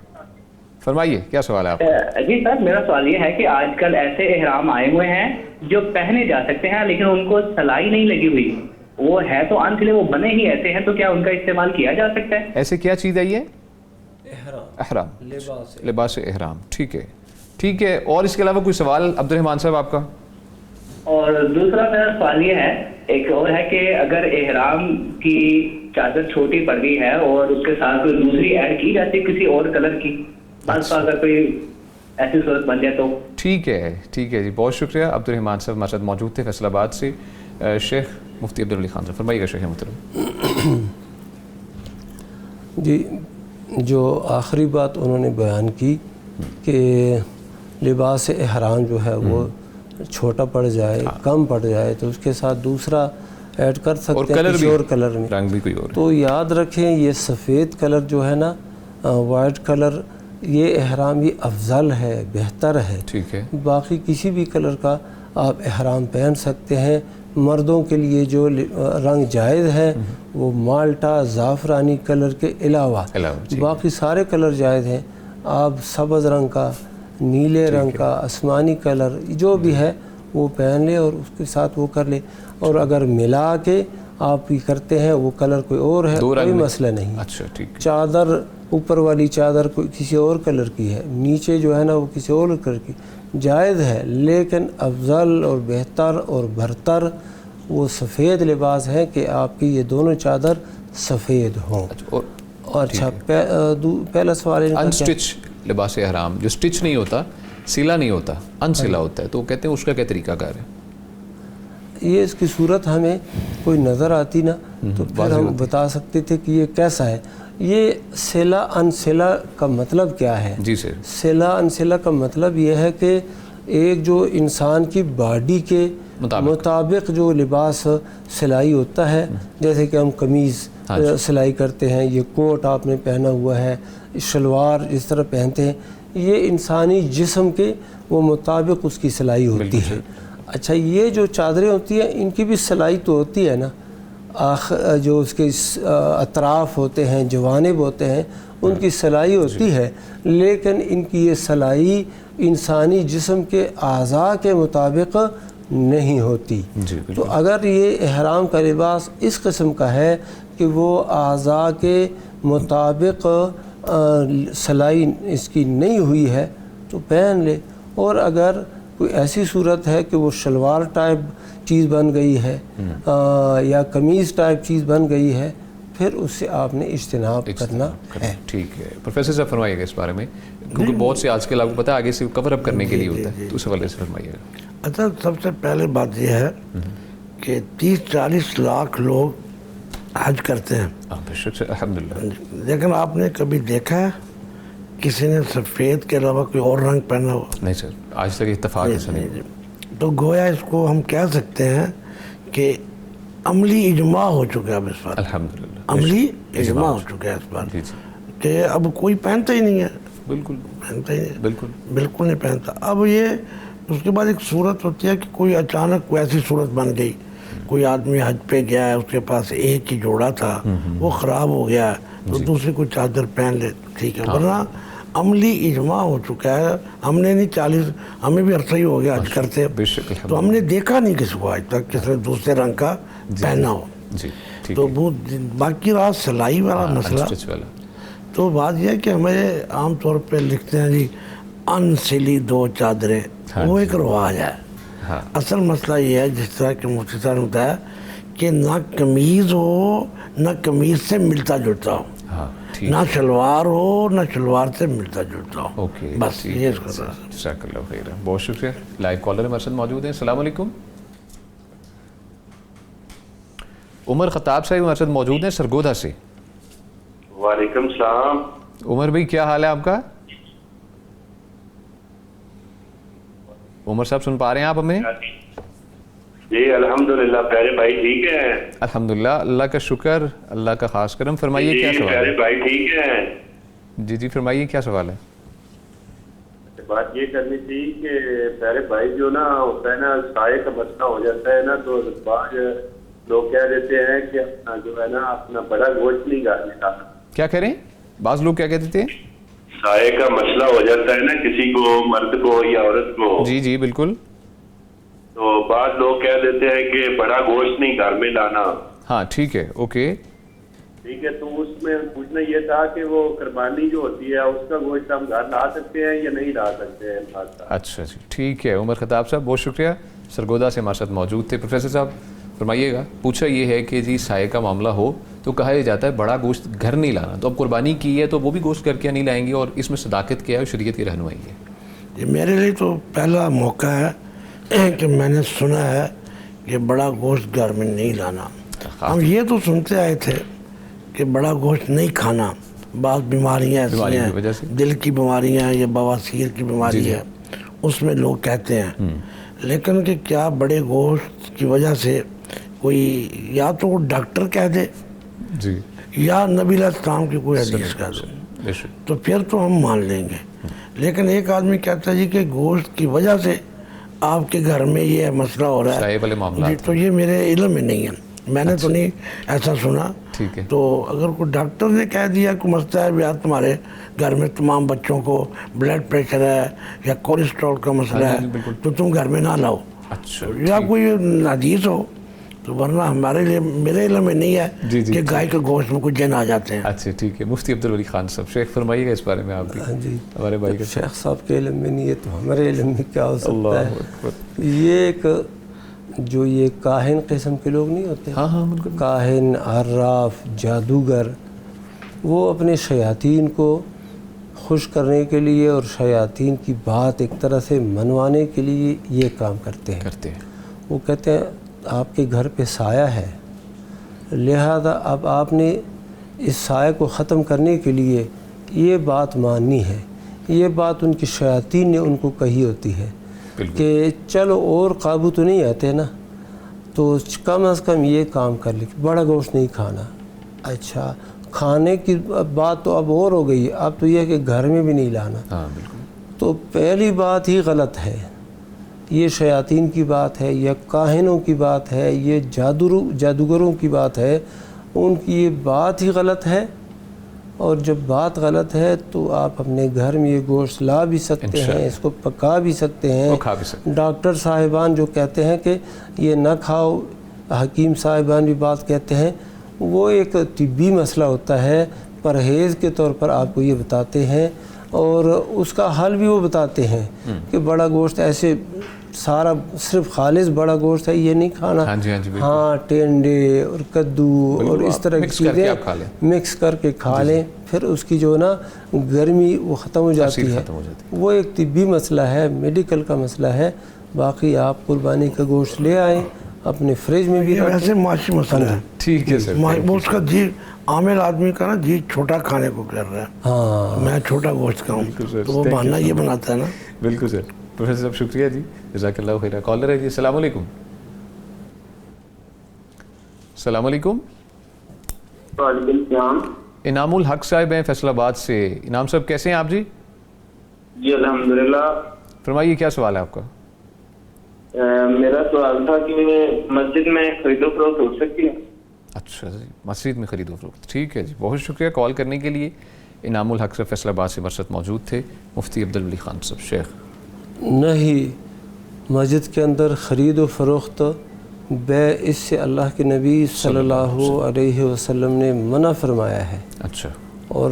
فرمائیے کیا سوال ہے آپ کا؟ جی سر میرا سوال یہ ہے کہ آج کل ایسے احرام آئے ہوئے ہیں جو پہنے جا سکتے ہیں لیکن ان کو سلائی نہیں لگی ہوئی، وہ ہے تو ان سلے، وہ بنے ہی ایسے ہیں، تو کیا ان کا استعمال کیا جا سکتا ہے؟ ایسے کیا چیز ہے یہ؟ احرام، لباس احرام. ٹھیک ہے. اور اس کے علاوہ کوئی سوال عبدالرحمان صاحب آپ کا؟ اور دوسرا میرا سوال یہ ہے، ایک اور ہے کہ اگر احرام کی چادر چھوٹی پڑ گئی ہے اور اس کے ساتھ کوئی دوسری ایڈ کی جاتی ہے کسی اور کلر کی، بس اگر کوئی ایسی صورت بن جائے تو؟ ٹھیک ہے جی. بہت شکریہ. عبدالرحمان صاحب ہمارے ساتھ موجود تھے فیصل آباد سے. شیخ مفتی عبدالعلی خان صاحب فرمائیے گا. شیخ محترم جی جو آخری بات انہوں نے بیان کی کہ لباس احرام جو ہے وہ چھوٹا پڑ جائے، کم پڑ جائے تو اس کے ساتھ دوسرا ایڈ کر سکتے ہیں کسی اور کلر میں. رنگ بھی کوئی اور. تو یاد رکھیں یہ سفید کلر جو ہے نا، وائٹ کلر، یہ احرام یہ افضل ہے، بہتر ہے. ٹھیک ہے. باقی کسی بھی کلر کا آپ احرام پہن سکتے ہیں. مردوں کے لیے جو رنگ جائز ہے وہ مالٹا زعفرانی کلر کے علاوہ باقی سارے کلر جائز ہیں. آپ سبز رنگ کا، نیلے رنگ کا، آسمانی کلر جو بھی ہے وہ پہن لیں اور اس کے ساتھ وہ کر لیں. اور اگر ملا کے آپ یہ کرتے ہیں وہ کلر کوئی اور ہے کوئی مسئلہ نہیں. اچھا ٹھیک. چادر اوپر والی چادر کوئی کسی اور کلر کی ہے، نیچے جو ہے نا وہ کسی اور کلر کی، جائز ہے. لیکن افضل اور بہتر اور برتر وہ سفید لباس ہے کہ آپ کی یہ دونوں چادر سفید ہوں. اچھا پہلا سوال انسٹچ لباس احرام جو سٹچ نہیں ہوتا، سلا نہیں ہوتا، انسلا ہوتا ہے، تو کہتے ہیں اس کا کیا طریقہ کار ہے؟ یہ اس کی صورت ہمیں کوئی نظر آتی نا تو پھر ہم بتا سکتے تھے کہ یہ کیسا ہے. یہ سلا انسلا کا مطلب کیا ہے؟ جی سر. سلا انسلا کا مطلب یہ ہے کہ ایک جو انسان کی باڈی کے مطابق جو لباس سلائی ہوتا ہے، جیسے کہ ہم قمیض سلائی کرتے ہیں، یہ کوٹ آپ نے پہنا ہوا ہے، شلوار اس طرح پہنتے ہیں، یہ انسانی جسم کے وہ مطابق اس کی سلائی ہوتی ہے. اچھا یہ جو چادریں ہوتی ہیں ان کی بھی سلائی تو ہوتی ہے نا، جو اس کے اطراف ہوتے ہیں، جوانب ہوتے ہیں، ان کی سلائی ہوتی ہے، لیکن ان کی یہ سلائی انسانی جسم کے اعضاء کے مطابق نہیں ہوتی. تو اگر یہ احرام کا لباس اس قسم کا ہے کہ وہ اعضاء کے مطابق سلائی اس کی نہیں ہوئی ہے تو پہن لے. اور اگر کوئی ایسی صورت ہے کہ وہ شلوار ٹائپ چیز بن گئی ہے یا قمیض ٹائپ چیز بن گئی ہے، پھر اس سے آپ نے اجتناب کرنا ہے. ٹھیک ہے. پروفیسر صاحب فرمائیے گا اس بارے میں، کیونکہ بہت سے آج کل آپ کو پتہ ہے آگے سے کور اپ کرنے کے لیے ہوتا ہے، تو اس حوالے سے فرمائیے گا. اچھا سب سے پہلے بات یہ ہے کہ 30-40 لاکھ لوگ حج کرتے ہیں. الحمدللہ. لیکن آپ نے کبھی دیکھا ہے کسی نے سفید کے علاوہ کوئی اور رنگ پہنا ہوا؟ نہیں سر، آج تک اتفاق ایسا نہیں. تو گویا اس کو ہم کہہ سکتے ہیں کہ عملی اجماع ہو چکا ہے اب اس پر، الحمدللہ عملی اجماع ہو چکا ہے اس پر جی جی کہ اب کوئی پہنتا ہی نہیں ہے، بالکل پہنتا ہی نہیں، بالکل بالکل نہیں پہنتا۔ اب یہ اس کے بعد ایک صورت ہوتی ہے کہ کوئی اچانک کوئی ایسی صورت بن گئی، کوئی آدمی حج پہ گیا ہے، اس کے پاس ایک ہی جوڑا تھا، وہ خراب ہو گیا تو دوسری کوئی چادر پہن لے ٹھیک ہے، ورنہ عملی اجماع ہو چکا ہے۔ ہم نے نہیں 40 ہمیں بھی عرصہ ہی ہو گیا حج کرتے، بے شک تو ہم نے دیکھا نہیں کسی کو آج تک کس نے دوسرے رنگ کا پہنا ہو۔ جی ٹھیک تو وہ باقی رہا سلائی والا مسئلہ، اسٹچ والا تو بات یہ ہے کہ ہمیں عام طور پہ لکھتے ہیں جی ان سلی 2 چادریں، وہ ایک رواج ہے۔ ہاں اصل مسئلہ یہ ہے جس طرح کہ مفتی صاحب نے بتایا کہ نہ قمیض ہو نہ قمیض سے ملتا جلتا ہو، ہاں ٹھیک نہ شلوار ہو نہ شلوار سے ملتا جلتا ہو، اوکے بس یہ اس کا تھا۔ جزاک اللہ خیر، بہت شکریہ۔ لائیو کالر ہمارے ساتھ موجود ہیں، السلام علیکم۔ عمر خطاب صاحب ہمارے ساتھ موجود ہیں سرگودا سے۔ وعلیکم السلام۔ عمر بھائی کیا حال ہے آپ کا؟ عمر صاحب سن پا رہے ہیں آپ ہمیں؟ جی الحمدللہ، پیارے بھائی ٹھیک ہیں؟ الحمدللہ، اللہ کا شکر، اللہ کا خاص کرم۔ فرمائیے کیا جی سوال پیارے ہے؟ بھائی ٹھیک ہیں؟ جی جی فرمائیے کیا سوال ہے؟ بات یہ کرنی تھی کہ پیارے بھائی جو نا ہوتا ہے نا سائے کا مسئلہ ہو جاتا ہے نا، تو بعض لوگ کہہ دیتے ہیں کہ اپنا جو ہے نا اپنا بڑا گوشت نہیں کھانا۔ کیا کہہ رہے ہیں؟ بعض لوگ کیا کہتے تھے؟ سائے کا مسئلہ ہو جاتا ہے نا کسی کو، مرد کو یا عورت کو، جی جی بالکل، تو بعض لوگ کہہ دیتے ہیں کہ بڑا گوشت نہیں گھر میں لانا۔ ہاں ٹھیک ہے، اوکے ٹھیک ہے، تو اس میں پوچھنا یہ تھا کہ وہ قربانی جو ہوتی ہے اس کا گوشت ہم گھر لا سکتے ہیں یا نہیں لا سکتے ہیں؟ اچھا جی ٹھیک ہے۔ عمر خطاب صاحب بہت شکریہ، سرگودا سے ہمارے ساتھ موجود تھے۔ پروفیسر صاحب فرمائیے گا، پوچھا یہ ہے کہ جی سائے کا معاملہ ہو تو کہا یہ جاتا ہے بڑا گوشت گھر نہیں لانا، تو اب قربانی کی ہے تو وہ بھی گوشت گھر کیا نہیں لائیں گے، اور اس میں صداقت کیا ہے، شریعت کی رہنمائی ہے؟ یہ میرے لیے تو پہلا موقع ہے کہ میں نے سنا ہے کہ بڑا گوشت گھر میں نہیں لانا۔ ہم یہ تو سنتے آئے تھے کہ بڑا گوشت نہیں کھانا، بعض بیماریاں ایسی ہیں، دل کی بیماریاں یا بواسیر کی بیماری ہے، اس میں لوگ کہتے ہیں، لیکن کہ کیا بڑے گوشت کی وجہ سے کوئی یا تو وہ ڈاکٹر کہہ دے جی یا نبی علیہ السلام کی کوئی حدیث کہہ دے تو پھر تو ہم مان لیں گے، لیکن ایک آدمی کہتا ہے جی کہ گوشت کی وجہ سے آپ کے گھر میں یہ مسئلہ ہو رہا ہے، جی تو یہ میرے علم میں نہیں ہے، میں نے تو نہیں ایسا سنا۔ تو اگر کوئی ڈاکٹر نے کہہ دیا کہ مسئلہ ہے یا تمہارے گھر میں تمام بچوں کو بلڈ پریشر ہے یا کولیسٹرول کا مسئلہ ہے تو تم گھر میں نہ لاؤ، یا کوئی حدیث ہو، تو ورنہ ہمارے لیے میرے علم میں نہیں ہے کہ گائے کے گوشت میں کچھ جن آ جاتے ہیں۔ اچھا ٹھیک ہے، مفتی عبدالولی خان صاحب شیخ فرمائیے گا اس بارے میں آپ بھی۔ جی ہمارے بھائی کا شیخ صاحب کے علم میں نہیں ہے تو ہمارے علم میں کیا ہو سکتا ہے؟ یہ ایک جو یہ کاہن قسم کے لوگ نہیں ہوتے، ہاں ہاں بالکل، کاہن، عراف، جادوگر، وہ اپنے شیاطین کو خوش کرنے کے لیے اور شیاطین کی بات ایک طرح سے منوانے کے لیے یہ کام کرتے ہیں۔ وہ کہتے ہیں آپ کے گھر پہ سایہ ہے، لہذا اب آپ نے اس سایہ کو ختم کرنے کے لیے یہ بات ماننی ہے، یہ بات ان کی شیاطین نے ان کو کہی ہوتی ہے کہ چلو اور قابو تو نہیں آتے نا، تو کم از کم یہ کام کر لے، بڑا گوشت نہیں کھانا۔ اچھا کھانے کی بات تو اب اور ہو گئی، اب تو یہ ہے کہ گھر میں بھی نہیں لانا۔ ہاں بالکل، تو پہلی بات ہی غلط ہے، یہ شیاطین کی بات ہے، یہ کاہنوں کی بات ہے، یہ جادوگروں کی بات ہے، ان کی یہ بات ہی غلط ہے۔ اور جب بات غلط ہے تو آپ اپنے گھر میں یہ گوشت لا بھی سکتے ہیں، اس کو پکا بھی سکتے ہیں۔ ڈاکٹر صاحبان جو کہتے ہیں کہ یہ نہ کھاؤ، حکیم صاحبان بھی بات کہتے ہیں، وہ ایک طبی مسئلہ ہوتا ہے، پرہیز کے طور پر آپ کو یہ بتاتے ہیں، اور اس کا حل بھی وہ بتاتے ہیں کہ بڑا گوشت ایسے سارا صرف خالص بڑا گوشت ہے یہ نہیں کھانا، ہاں ٹینڈے اور کدو اور اس طرح کی چیزیں مکس کر کے کھا لیں، پھر اس کی جو نا گرمی وہ ختم ہو جاتی ہے۔ وہ ایک طبی مسئلہ ہے، میڈیکل کا مسئلہ ہے۔ باقی آپ قربانی کا گوشت لے آئیں، اپنے فریج میں بھی ویسے معاشی مسئلہ ہے، ٹھیک ہے سر، وہ اس کا جی عامل آدمی کا نا جی چھوٹا کھانے کو کر رہا ہے، ہاں میں چھوٹا گوشت کھاؤں تو وہ بہانہ یہ بناتا ہے نا۔ بالکل سر، پروفیسر صاحب شکریہ جی، جزاک اللہ خیر۔ کالر ہے جی، السلام علیکم۔ السلام علیکم. وعلیکم السلام. انعام الحق صاحب ہیں فیصل آباد سے. انعام صاحب کیسے ہیں آپ جی؟ جی الحمدللہ. فرمائیے کیا سوال ہے آپ کا؟ میرا سوال تھا کہ مسجد میں خرید و فروخت ہو سکتی ہے؟ اچھا جی, مسجد میں خرید و فروخت, ٹھیک ہے جی, بہت شکریہ کال کرنے کے لیے. انعام الحق صاحب فیصل آباد سے مرسد موجود تھے. مفتی عبدالولی خان صاحب. شیخ نہیں, مسجد کے اندر خرید و فروخت بے اس سے اللہ کے نبی صلی اللہ علیہ وسلم نے منع فرمایا ہے. اچھا, اور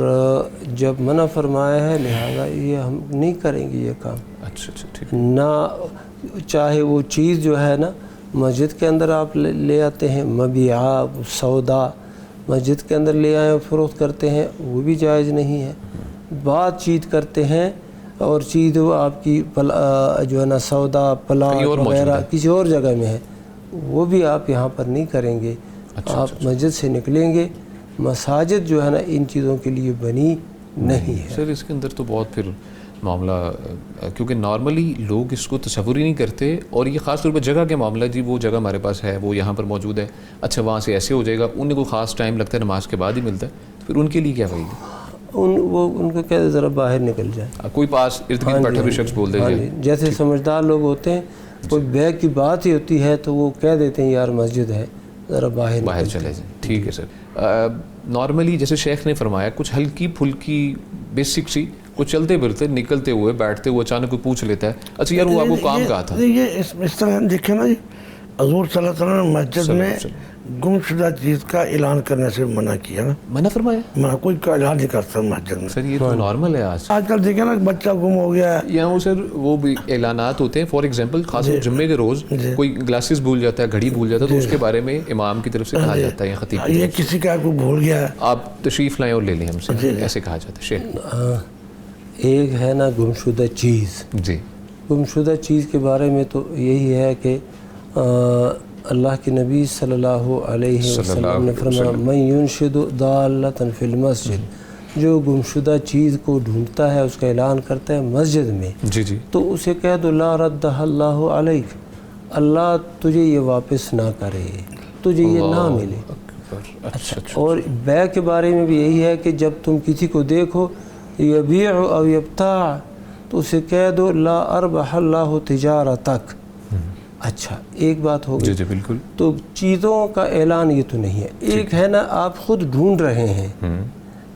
جب منع فرمایا ہے لہذا یہ ہم نہیں کریں گے یہ کام. اچھا اچھا ٹھیک. نہ چاہے وہ چیز جو ہے نا مسجد کے اندر آپ لے آتے ہیں, مبیعہ سودا مسجد کے اندر لے آئے فروخت کرتے ہیں, وہ بھی جائز نہیں ہے. بات چیت کرتے ہیں اور چیز وہ آپ کی جو ہے نا سودا پلاٹ وغیرہ کسی اور جگہ میں ہے, وہ بھی آپ یہاں پر نہیں کریں گے. آپ مسجد سے نکلیں گے. مساجد جو ہے نا ان چیزوں کے لیے بنی نہیں ہے. سر اس کے اندر تو بہت پھر معاملہ, کیونکہ نارملی لوگ اس کو تصور ہی نہیں کرتے, اور یہ خاص طور پر جگہ کے معاملہ, جی وہ جگہ ہمارے پاس ہے, وہ یہاں پر موجود ہے, اچھا وہاں سے ایسے ہو جائے گا, انہیں کوئی خاص ٹائم لگتا ہے نماز کے بعد ہی ملتا ہے, تو پھر ان کے لیے کیا وعید ہے؟ ان کو کہتے ذرا باہر نکل جائے, کوئی پاس ارد گرد بیٹھا بھی شخص بول دے. جیسے سمجھدار لوگ ہوتے ہیں, کوئی بیگ کی بات ہی ہوتی ہے تو وہ کہہ دیتے ہیں یار مسجد ہے ذرا باہر چلے جائیں. ٹھیک ہے سر. نارملی جیسے شیخ نے فرمایا کچھ ہلکی پھلکی بیسک سی, کچھ چلتے پھرتے نکلتے ہوئے بیٹھتے ہوئے اچانک کوئی پوچھ لیتا ہے, اچھا یار وہ آپ کو کام کہا تھا. یہ اس طرح دیکھیں نا جی, حضور صلی اللہ علیہ وسلم نے مسجد میں گم شدہ چیز کا اعلان کرنے سے منع کیا نا. منع فرمایا؟ منع, کوئی کا اعلان نہیں کرتا مسجد میں. سر یہ تو نارمل ہے آج کل دیکھیں نا بچہ گم ہو گیا ہے, یا وہ سر وہ بھی اعلانات ہوتے ہیں. فار ایگزامپل خاص طور جمعے کے روز کوئی گلاسز بھول جاتا ہے, گھڑی بھول جاتا ہے, تو اس کے بارے میں امام کی طرف سے کہا جاتا ہے یا خطیب یہ کسی کا کو بھول گیا ہے, آپ تشریف لائیں اور لے لیں ہم سے, ایسے کہا جاتا ہے. شیخ ایک ہے نا گمشدہ چیز. جی, گمشدہ چیز کے بارے میں تو یہی ہے کہ اللہ کے نبی صلی اللہ علیہ وسلم نے فرمایا من ینشد ضالۃ فی المسجد, جو گمشدہ چیز کو ڈھونڈتا ہے اس کا اعلان کرتا ہے مسجد میں, جی جی, تو اسے کہہ دو لا ردہ اللہ علیک, اللہ تجھے یہ واپس نہ کرے, تجھے یہ نہ ملے. اچھا. اور بیع کے بارے میں بھی یہی ہے کہ جب تم کسی کو دیکھو یبیع او یبتاع, تو اسے کہہ دو لا اربح اللہ تجارتک. اچھا ایک بات ہوگی. جی جی بالکل. تو چیزوں کا اعلان یہ تو نہیں ہے. ایک ہے نا آپ خود ڈھونڈ رہے ہیں,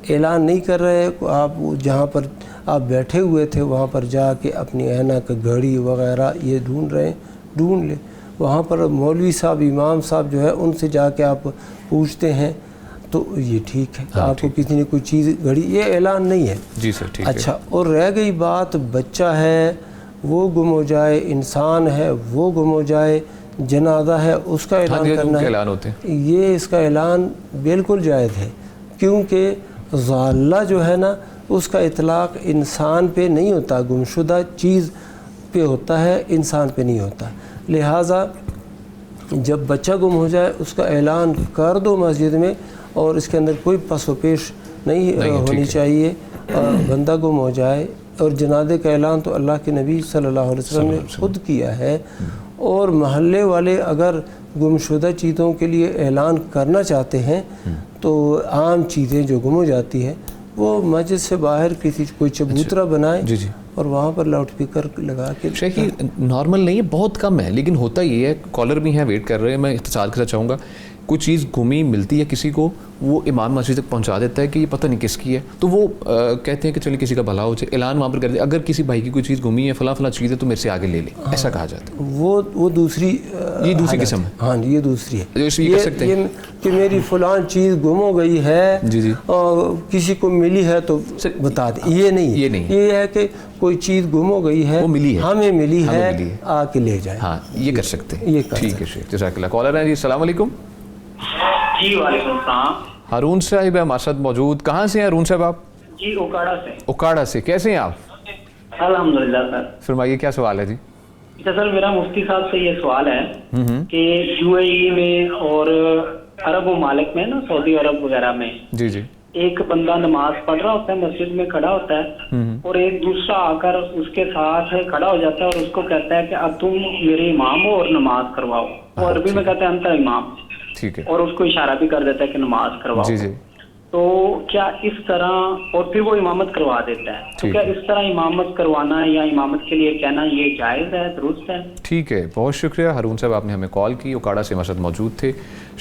اعلان نہیں کر رہے, آپ جہاں پر آپ بیٹھے ہوئے تھے وہاں پر جا کے اپنی اینک گھڑی وغیرہ یہ ڈھونڈ رہے ہیں, ڈھونڈ لیں. وہاں پر مولوی صاحب امام صاحب جو ہے ان سے جا کے آپ پوچھتے ہیں تو یہ ٹھیک ہے. آپ کو کسی نے کوئی چیز گھڑی, یہ اعلان نہیں ہے. جی سر ٹھیک ہے. اچھا, اور رہ گئی بات بچہ ہے وہ گم ہو جائے, انسان ہے وہ گم ہو جائے, جنازہ ہے اس کا اعلان کرنا ہے, یہ اس کا اعلان بالکل جائز ہے, کیونکہ ضالہ جو ہے نا اس کا اطلاق انسان پہ نہیں ہوتا, گمشدہ چیز پہ ہوتا ہے, انسان پہ نہیں ہوتا. لہٰذا جب بچہ گم ہو جائے اس کا اعلان کر دو مسجد میں, اور اس کے اندر کوئی پس و پیش نہیں ہونی چاہیے. بندہ گم ہو جائے, اور جنازے کا اعلان تو اللہ کے نبی صلی اللہ علیہ وسلم نے خود کیا ہے. اور محلے والے اگر گمشدہ چیزوں کے لیے اعلان کرنا چاہتے ہیں تو عام چیزیں جو گم ہو جاتی ہیں وہ مسجد سے باہر کسی کوئی چبوترا بنائے اور وہاں پر لاؤڈ اسپیکر لگا کے. شیخ یہ نارمل نہیں ہے, بہت کم ہے, لیکن ہوتا یہ ہے, کالر بھی ہیں ویٹ کر رہے ہیں, میں اختصار کرنا چاہوں گا. کوئی چیز گمی ملتی ہے کسی کو, وہ امام مسجد تک پہنچا دیتا ہے کہ یہ پتہ نہیں کس کی ہے, تو وہ کہتے ہیں کہ چلیے کسی کا بھلا ہو جائے, اعلان وہاں پر کر دے اگر کسی بھائی کی کوئی چیز گمی ہے فلاں فلاں چیز ہے تو میرے سے آگے لے لے, ایسا کہا جاتا ہے. وہ دوسری, یہ دوسری قسم ہے. ہاں جی, یہ دوسری ہے. یہ کر سکتے ہیں کہ میری فلاں چیز گم ہو گئی ہے, جی اور کسی کو ملی ہے تو بتا دیں. یہ نہیں, یہ ہے کہ کوئی چیز گم ہو گئی ہے, ہمیں ملی ہے, آ کے لے جائے. ہاں یہ کر سکتے ہیں. یہ ٹھیک ہے شیخ, جزاک اللہ. کالر ہیں جی, السلام علیکم. جی وعلیکم السلام. ہارون صاحب ہے ہمارے ساتھ موجود. کہاں سے ہیں ہارون صاحب آپ؟ جی اوکاڑا سے. اوکاڑا سے. کیسے ہیں آپ؟ الحمدللہ سر. فرمائیے کیا سوال ہے جی؟ سر میرا مفتی صاحب سے یہ سوال ہے کہ یو اے ای میں اور عرب ممالک میں نا, سعودی عرب وغیرہ میں, جی جی, ایک بندہ نماز پڑھ رہا ہوتا ہے, مسجد میں کھڑا ہوتا ہے, اور ایک دوسرا آ کر اس کے ساتھ کھڑا ہو جاتا ہے اور اس کو کہتا ہے کہ اب تم میرے امام ہو اور نماز کرواؤ. اور عربی میں کہتے ہیں انت امام. ٹھیک ہے، اور اس کو اشارہ بھی کر دیتا ہے کہ نماز کرواؤ. جی جی، تو کیا اس طرح، اور پھر وہ امامت کروا دیتا ہے، تو کیا اس طرح امامت کروانا یا امامت کے لیے کہنا یہ جائز ہے، درست ہے؟ ٹھیک ہے، بہت شکریہ ہارون صاحب، آپ نے ہمیں کال کی، اوکاڑا سے ہمارے ساتھ موجود تھے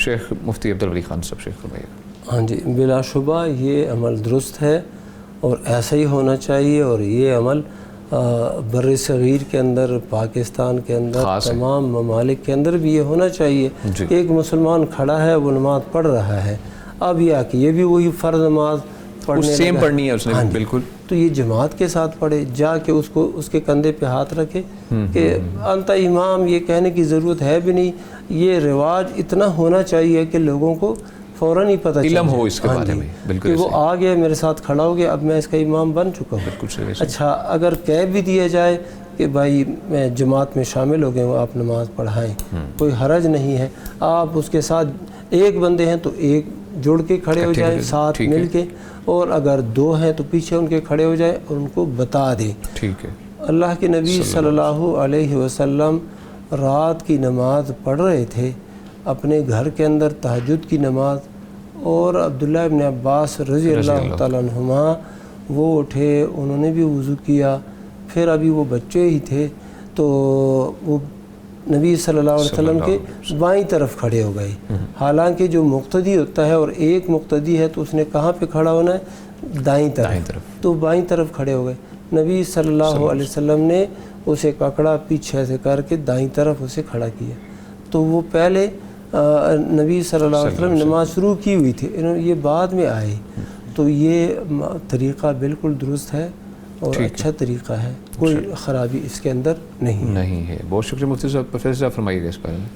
شیخ مفتی عبدالولی خان صاحب. شیخ فرمائیے. ہاں جی، بلا شبہ یہ عمل درست ہے اور ایسا ہی ہونا چاہیے، اور یہ عمل بر صغیر کے اندر، پاکستان کے اندر، تمام ممالک کے اندر بھی یہ ہونا چاہیے. ایک مسلمان کھڑا ہے، وہ نماز پڑھ رہا ہے، اب یہ بھی وہی فرض نماز پڑھنی ہے اس نے، بالکل، تو یہ جماعت کے ساتھ پڑھے، جا کے اس کے کندھے پہ ہاتھ رکھے کہ انت امام، یہ کہنے کی ضرورت ہے بھی نہیں. یہ رواج اتنا ہونا چاہیے کہ لوگوں کو فوراً ہی پتہ علم ہو اس کے بارے میں، بالکل، کہ وہ آ گیا میرے ساتھ کھڑا ہو گیا، اب میں اس کا امام بن چکا ہوں. بالکل صحیح. اچھا، اگر کہہ بھی دیا جائے کہ بھائی میں جماعت میں شامل ہو گئے ہوں، آپ نماز پڑھائیں، کوئی حرج نہیں ہے. آپ اس کے ساتھ ایک بندے ہیں تو ایک جڑ کے کھڑے ہو جائیں ساتھ مل کے، اور اگر دو ہیں تو پیچھے ان کے کھڑے ہو جائیں اور ان کو بتا دیں. ٹھیک ہے. اللہ کے نبی صلی اللہ علیہ وسلم رات کی نماز پڑھ رہے تھے اپنے گھر کے اندر، تہجد کی نماز، اور عبداللہ ابن عباس رضی اللہ تعالیٰ عنہما وہ اٹھے، انہوں نے بھی وضو کیا. پھر ابھی وہ بچے ہی تھے تو وہ نبی صلی اللہ علیہ وسلم کے بائیں طرف کھڑے ہو گئے. حالانکہ جو مقتدی ہوتا ہے اور ایک مقتدی ہے تو اس نے کہاں پہ کھڑا ہونا ہے؟ دائیں طرف. تو بائیں طرف کھڑے ہو گئے. نبی صلی اللہ علیہ وسلم نے اسے پکڑا، پیچھے سے کر کے دائیں طرف اسے کھڑا کیا. تو وہ پہلے نبی صلی اللہ علیہ وسلم نماز شروع کی ہوئی تھی، یہ بعد میں آئے. تو یہ طریقہ بالکل درست ہے اور اچھا طریقہ ہے، کوئی خرابی اس کے اندر نہیں ہے. بہت شکریہ مفتی صاحب. پروفیسر صاحب فرمائیے گا اس بارے میں.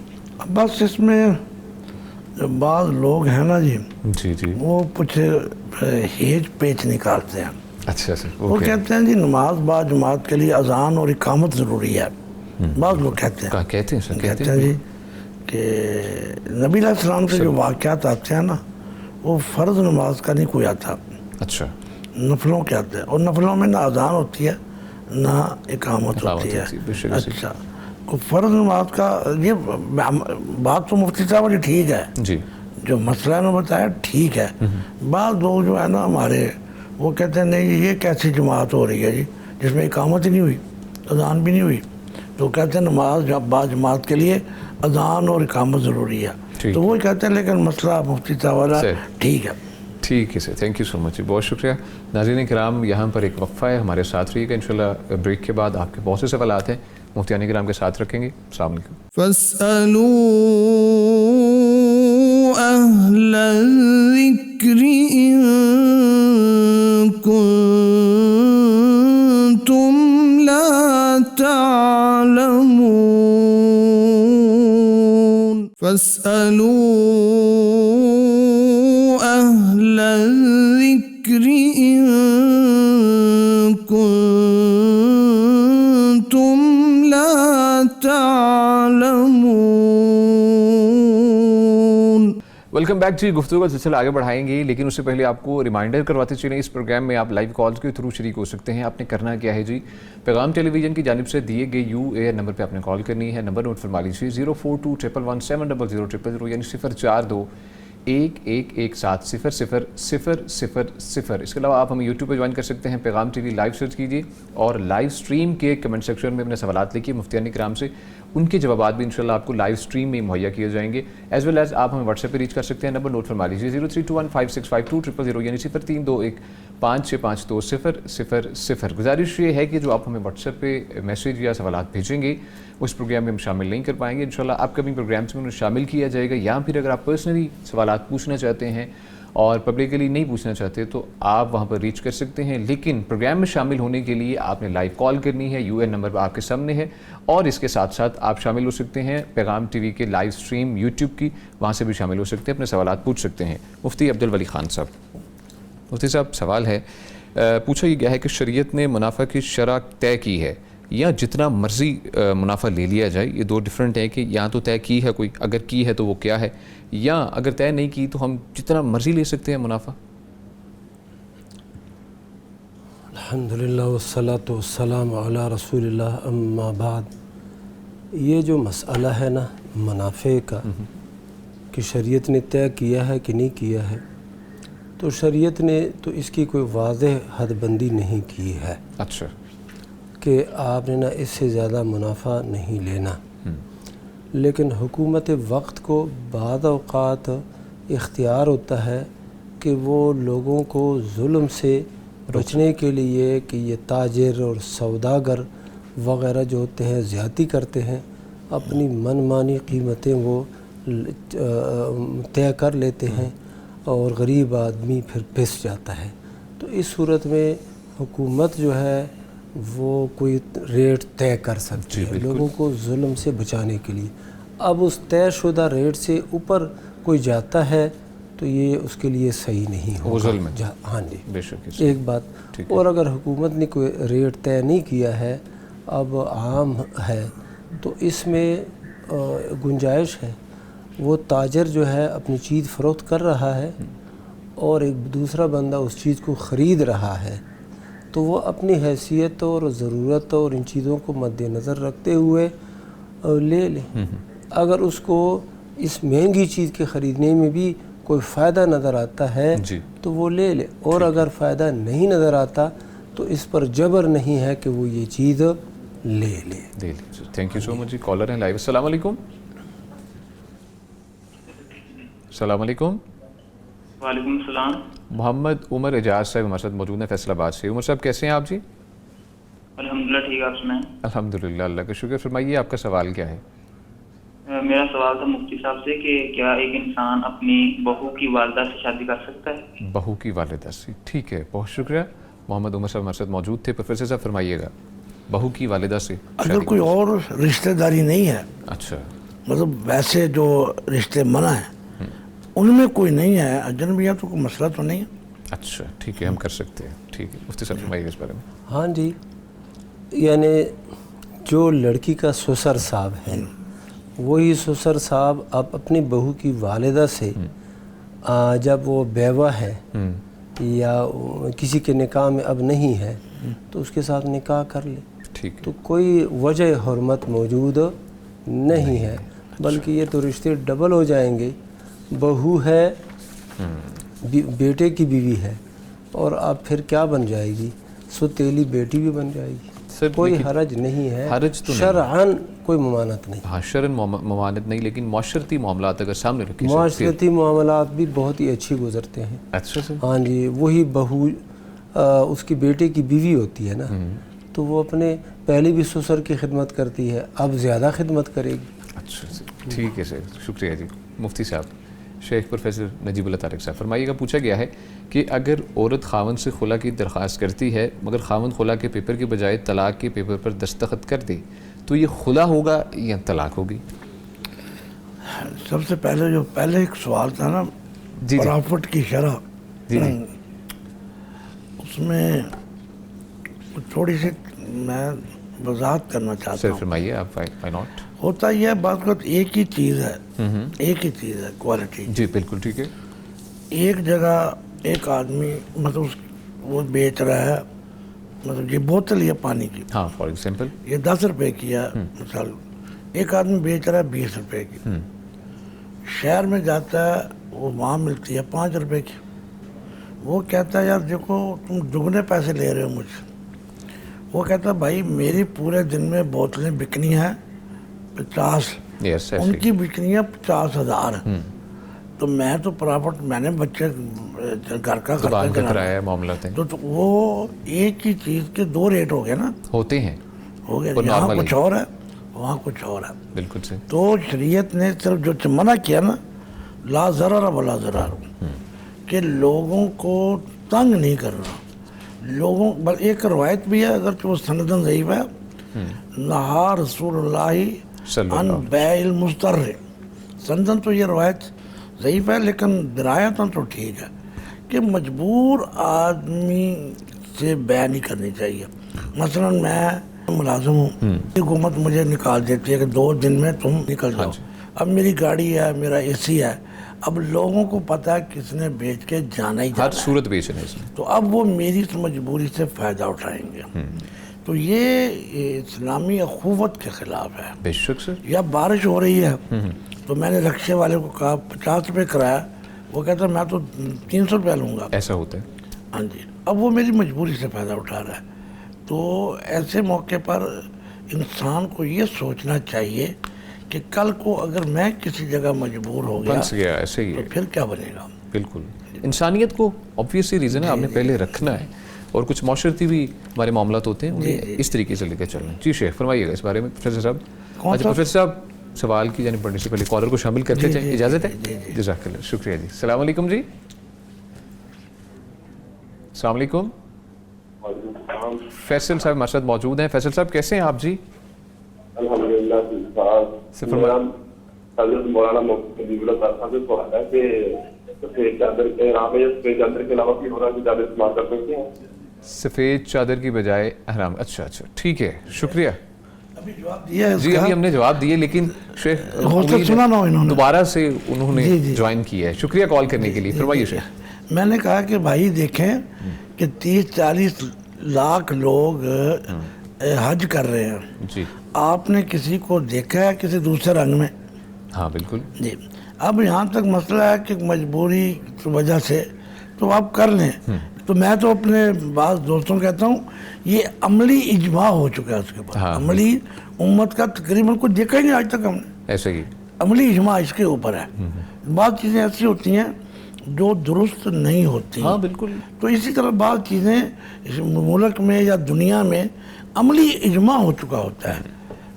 بس اس میں بعض لوگ ہیں نا جی، جی، وہ کچھ ہیج پیچ نکالتے ہیں. اچھا سر، وہ کہتے ہیں جی نماز با جماعت کے لیے اذان اور اقامت ضروری ہے. بعض لوگ کہتے ہیں جی کہ نبی علیہ السلام کے جو واقعات آتے ہیں نا، وہ فرض نماز کا نہیں کوئی آتا. اچھا، نفلوں کے آتے ہیں، اور نفلوں میں نہ اذان ہوتی ہے نہ اقامت ہوتی ہے. اچھا، فرض نماز کا یہ بات تو مفتی صاحب جی ٹھیک ہے جی، جو مسئلہ نے بتایا ٹھیک ہے. بعض لوگ جو ہے نا ہمارے، وہ کہتے ہیں نہیں یہ کیسی جماعت ہو رہی ہے جی جس میں اقامت ہی نہیں ہوئی، اذان بھی نہیں ہوئی. تو کہتے ہیں نماز با جماعت کے لیے اذان اور اقامت ضروری ہے. تو وہ کہتے ہیں لیکن مسئلہ مفتی صاحب والا ٹھیک ہے. ٹھیک ہے سر، تھینک یو سو مچ، بہت شکریہ. ناظرین کرام، یہاں پر ایک وقفہ ہے، ہمارے ساتھ رہیے گا. انشاءاللہ بریک کے بعد آپ کے بہت سے سوالات ہیں، مفتیان کرام کے ساتھ رکھیں گے. السلام علیکم. فاسألوا أهل الذكر إن كنتم لا تعلمون. فاسألوا أهل الذكر إن كنتم لا تعلمون. ویلکم بیک جی. گفتگو کا سلسلہ آگے بڑھائیں گے، لیکن اس سے پہلے آپ کو ریمائنڈر کرواتے چلیں اس پروگرام میں آپ لائیو کالز کے تھرو شریک ہو سکتے ہیں. آپ نے کرنا کیا ہے جی، پیغام ٹیلی ویژن کی جانب سے دیے گئے UAR نمبر پہ آپ نے کال کرنی ہے. نمبر نوٹ فرما لیجیے 0421170000 یعنی 04211700000. اس کے علاوہ آپ ہمیں یوٹیوب پہ جوائن کر سکتے ہیں، پیغام ٹی وی لائیو سرچ کیجیے اور لائیو سٹریم کے کمنٹ سیکشن میں اپنے سوالات لکھیے مفتیان کرام سے. ان کے جوابات بھی انشاءاللہ آپ کو لائیو سٹریم میں مہیا کیے جائیں گے. ایز ویل ایز آپ ہمیں واٹس ایپ پہ ریچ کر سکتے ہیں. نمبر نوٹ فرما لیجیے 0321565200 یعنی 0321565000. گزارش یہ ہے کہ جو آپ ہمیں واٹس ایپ پہ میسیج یا سوالات بھیجیں گے وہ اس پروگرام میں ہم شامل نہیں کر پائیں گے. انشاءاللہ اپ کمنگ پروگرامس میں انہیں شامل کیا جائے گا. یا پھر اگر آپ پرسنلی سوالات پوچھنا چاہتے ہیں اور پبلکلی نہیں پوچھنا چاہتے تو آپ وہاں پر ریچ کر سکتے ہیں. لیکن پروگرام میں شامل ہونے کے لیے آپ نے لائیو کال کرنی ہے. UAR نمبر آپ کے سامنے ہے، اور اس کے ساتھ ساتھ آپ شامل ہو سکتے ہیں پیغام ٹی وی کے لائیو سٹریم یوٹیوب کی، وہاں سے بھی شامل ہو سکتے ہیں، اپنے سوالات پوچھ سکتے ہیں. مفتی عبدالولی خان صاحب. مفتی صاحب سوال ہے، پوچھا یہ گیا ہے کہ شریعت نے منافع کی شرح طے کی ہے یا جتنا مرضی منافع لے لیا جائے؟ یہ دو ڈیفرنٹ ہیں کہ یا تو طے کی ہے کوئی، اگر کی ہے تو وہ کیا ہے، یا اگر طے نہیں کی تو ہم جتنا مرضی لے سکتے ہیں منافع. الحمدللہ والصلاة والسلام علی رسول اللہ، اما بعد. یہ جو مسئلہ ہے نا منافع کا، کہ شریعت نے طے کیا ہے کہ نہیں کیا ہے، تو شریعت نے تو اس کی کوئی واضح حد بندی نہیں کی ہے اچھا کہ آپ نے نا اس سے زیادہ منافع نہیں لینا، لیکن حکومت وقت کو بعض اوقات اختیار ہوتا ہے کہ وہ لوگوں کو ظلم سے بچنے کے لیے کہ یہ تاجر اور سوداگر وغیرہ جو ہوتے ہیں زیادتی کرتے ہیں، اپنی من مانی قیمتیں وہ طے کر لیتے ہیں اور غریب آدمی پھر پس جاتا ہے۔ تو اس صورت میں حکومت جو ہے وہ کوئی ریٹ طے کر سکتی ہے لوگوں کو ظلم سے بچانے کے لیے۔ اب اس طے شدہ ریٹ سے اوپر کوئی جاتا ہے تو یہ اس کے لیے صحیح نہیں ہوگا، وہ ظلم ہے۔ ہاں جی، بے شک ایک بات۔ اور اگر حکومت نے کوئی ریٹ طے نہیں کیا ہے، اب عام ہے، تو اس میں گنجائش ہے، وہ تاجر جو ہے اپنی چیز فروخت کر رہا ہے اور ایک دوسرا بندہ اس چیز کو خرید رہا ہے، تو وہ اپنی حیثیت اور ضرورت اور ان چیزوں کو مد نظر رکھتے ہوئے لے لے۔ اگر اس کو اس مہنگی چیز کے خریدنے میں بھی کوئی فائدہ نظر آتا ہے تو وہ لے لے، اور اگر فائدہ نہیں نظر آتا تو اس پر جبر نہیں ہے کہ وہ یہ چیز لے لے۔ تھینک یو سو مچ جی۔ کالر ہیں لائیو۔ السلام علیکم۔ السلام علیکم۔ وعلیکم السلام۔ محمد عمر اعجاز صاحب ہمارے ساتھ موجود ہیں فیصل آباد سے۔ عمر صاحب کیسے ہیں آپ جی؟ الحمدللہ ٹھیک، آپ سنائیں؟ الحمدللہ، اللہ کا شکر۔ فرمائیے آپ کا سوال کیا ہے؟ میرا سوال تھا مفتی صاحب سے کہ کیا ایک انسان اپنی بہو کی والدہ سے شادی کر سکتا ہے؟ بہو کی والدہ سے، ٹھیک ہے، بہت شکریہ۔ محمد عمر صاحب ہمارے ساتھ موجود تھے۔ پروفیسر صاحب فرمائیے گا، بہو کی والدہ سے اگر کوئی اور رشتہ داری نہیں ہے، اچھا مطلب ویسے جو رشتے منع ہیں ان میں کوئی نہیں ہے، اجنبیہ تو کوئی مسئلہ تو نہیں ہے۔ اچھا ٹھیک ہے، ہم کر سکتے ہیں، ٹھیک ہے۔ مفتی صاحب فرمائیے اس بارے میں۔ ہاں جی، یعنی جو لڑکی کا سسر صاحب ہے، وہی سسر صاحب اب اپنی بہو کی والدہ سے جب وہ بیوہ ہے یا کسی کے نکاح میں اب نہیں ہے تو اس کے ساتھ نکاح کر لے، ٹھیک، تو کوئی وجہ حرمت موجود نہیں ہے، بلکہ یہ تو رشتے ڈبل ہو جائیں گے۔ بہو ہے، بیٹے کی بیوی ہے، اور اب پھر کیا بن جائے گی؟ سوتیلی بیٹی بھی بن جائے گی۔ کوئی حرج نہیں ہے، شرعاً کوئی ممانعت نہیں۔ ہاں شرعاً ممانعت نہیں، لیکن معاشرتی معاملات اگر سامنے رکھے، معاشرتی معاملات بھی بہت ہی اچھی گزرتے ہیں۔ اچھا سے، ہاں جی، وہی بہو اس کی بیٹے کی بیوی ہوتی ہے نا، تو وہ اپنے پہلے بھی سسر کی خدمت کرتی ہے، اب زیادہ خدمت کرے گی۔ اچھا سے، ٹھیک ہے سر، شکریہ جی۔ مفتی صاحب شیخ پروفیسر نجیب اللہ طارق صاحب فرمائیے گا، پوچھا گیا ہے کہ اگر عورت خاوند سے خلا کی درخواست کرتی ہے مگر خاوند خلا کے پیپر کے بجائے طلاق کے پیپر پر دستخط کر دے تو یہ خلا ہوگا یا طلاق ہوگی؟ سب سے پہلے جو ایک سوال تھا نا، پراپرٹ کی شرح، اس میں تھوڑی سی میں وضاحت کرنا چاہتا سر ہوں۔ فرمائیے آپ، وائی ناٹ۔ ہوتا یہ بات کا ایک ہی چیز ہے، ایک ہی چیز ہے، کوالٹی۔ جی بالکل ٹھیک ہے۔ ایک جگہ ایک آدمی مطلب وہ بیچ رہا ہے، مطلب یہ بوتل ہے پانی کی، ہاں فار ایگزامپل یہ 10 روپے کی ہے مثال، ایک آدمی بیچ رہا ہے 20 روپے کی، شہر میں جاتا ہے وہ وہاں ملتی ہے 5 روپے کی، وہ کہتا ہے یار دیکھو تم دگنے پیسے لے رہے ہو مجھ سے، وہ کہتا ہے بھائی میری پورے دن میں بوتلیں بکنی ہیں 50، ان کی بکنی ہے 50,000، تو میں تو پراپرٹ، میں نے بچے گھر کا خرچہ کرایا ہے، معاملات ہیں، تو وہ ایک ہی چیز کے 2 ریٹ ہو گئے نا، ہوتے ہیں، ہو گئے، یہاں کچھ اور ہے وہاں کچھ اور ہے، بالکل سے۔ تو شریعت نے صرف جو منع کیا نا، لا ضرر ولا ضرار، کہ لوگوں کو تنگ نہیں کر رہا لوگوں، بل ایک روایت بھی ہے اگر وہ سندن ضعیف ہے، نہا رسول اللہ عن بیع المضطر، سندن تو یہ روایت ضعیف ہے لیکن درایتاً تو ٹھیک ہے کہ مجبور آدمی سے بیع نہیں کرنی چاہیے۔ مثلا میں ملازم ہوں، حکومت مجھے نکال دیتی ہے کہ 2 دن میں تم نکل جاؤ، اب میری گاڑی ہے، میرا اے سی ہے، اب لوگوں کو پتہ ہے کس نے بیچ کے جانا ہی جانا ہے، ہر صورت بیچنا ہے اس میں، تو اب وہ میری مجبوری سے فائدہ اٹھائیں گے، تو یہ اسلامی اخوت کے خلاف ہے۔ بے شک سر، یا بارش ہو رہی ہے تو میں نے رکشے والے کو کہا 50 روپے کرایہ, وہ کہتا میں تو 300 روپیہ لوں گا. ایسا ہوتا ہے. ہاں جی, اب وہ میری مجبوری سے فائدہ اٹھا رہا ہے. تو ایسے موقع پر انسان کو یہ سوچنا چاہیے کہ کل کو اگر میں کسی جگہ مجبور ہو گیا ایسے ہی تو پھر کیا بنے گا. بالکل, انسانیت کو آبویسلی ریزن ہے آپ نے پہلے رکھنا ہے, اور کچھ معاشرتی بھی ہمارے معاملات ہوتے ہیں انہیں اس طریقے سے لے کے چلنا. جی شیخ فرمائیے گا اس بارے میں پروفیسر صاحب. اچھا پروفیسر صاحب, سوال کی جانب پڑھنے سے پہلے کالر کو شامل کرتے جائیں, اجازت ہے؟ جزاک اللہ, شکریہ جی. السلام علیکم جی. السلام علیکم. فیصل صاحب ہمارے ساتھ موجود ہیں. فیصل صاحب کیسے ہیں آپ جی؟ الحمدللہ. حضرت مولانا مفتی حبیب اللہ صاحب سے سوال ہے کہ سفید چادر کے احرام میں سفید چادر کے علاوہ بھی ہو رہا ہے کہ چادر استعمال کر سکتے ہیں؟ سفید چادر کی بجائے احرام, اچھا ٹھیک ہے, شکریہ. ابھی جواب دیا ہے جی ابھی ہم نے جواب دیے, لیکن شیخ سنا نہ انہوں نے دوبارہ سے انہوں نے جوائن کیا ہے. شکریہ کال کرنے کے لیے. فرمائیے شیخ. میں نے کہا کہ بھائی دیکھیں کہ 30-40 لاکھ لوگ حج کر رہے ہیں جی, آپ نے کسی کو دیکھا ہے کسی دوسرے رنگ میں؟ ہاں بالکل جی. اب یہاں تک مسئلہ ہے کہ مجبوری کی وجہ سے تو آپ کر لیں. تو میں تو اپنے بعض دوستوں کہتا ہوں یہ عملی اجماع ہو چکا ہے اس کے بعد. عملی امت کا تقریباً کچھ دیکھا ہی نہیں آج تک ہم نے. ایسے ہی عملی اجماع اس کے اوپر ہے. بعض چیزیں ایسی ہوتی ہیں جو درست نہیں ہوتی. ہاں بالکل. تو اسی طرح بعض چیزیں اس ملک میں یا دنیا میں عملی اجماع ہو چکا ہوتا ہے,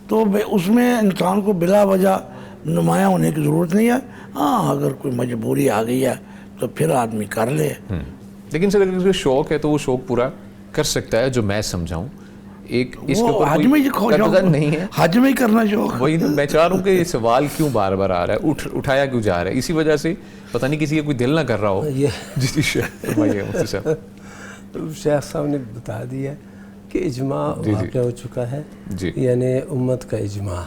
تو اس میں انسان کو بلا وجہ نمایاں ہونے کی ضرورت نہیں ہے. ہاں اگر کوئی مجبوری آ گئی ہے تو پھر آدمی کر لے. لیکن سر اگر شوق ہے تو وہ شوق پورا کر سکتا ہے, جو میں سمجھاؤں. ایک اس کے اوپر حج میں نہیں ہے, حج میں ہی کرنا شوق. وہی میں چاہ رہا ہوں کہ یہ سوال کیوں بار بار آ رہا ہے, اٹھایا کیوں جا رہا ہے, اسی وجہ سے پتہ نہیں کسی کا کوئی دل نہ کر رہا ہو. جی شیخ فرمائیے مفتی صاحب. شیخ صاحب نے بتا دیا کہ اجماع واقع ہو چکا ہے, یعنی امت کا اجماع,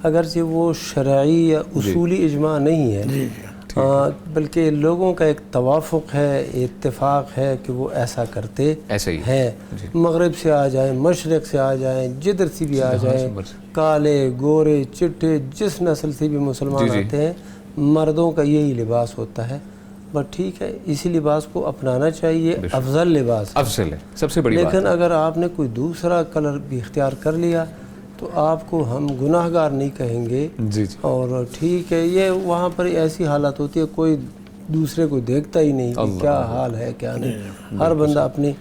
اگرچہ وہ شرعی یا اصولی اجماع نہیں ہے, بلکہ لوگوں کا ایک توافق ہے, اتفاق ہے کہ وہ ایسا کرتے ہیں. مغرب سے آ جائیں, مشرق سے آ جائیں, جدھر سے بھی آ جائیں, کالے گورے چٹے جس نسل سے بھی مسلمان آتے ہیں, مردوں کا یہی لباس ہوتا ہے. بس ٹھیک ہے, اسی لباس کو اپنانا چاہیے, افضل لباس افضل ہے, سب سے بڑی بات. لیکن اگر آپ نے کوئی دوسرا کلر بھی اختیار کر لیا تو آپ کو ہم گناہ گار نہیں کہیں گے. اور ٹھیک ہے, یہ وہاں پر ایسی حالت ہوتی ہے کوئی دوسرے کو دیکھتا ہی نہیں کہ کیا حال ہے کیا نہیں. ہر بندہ اپنی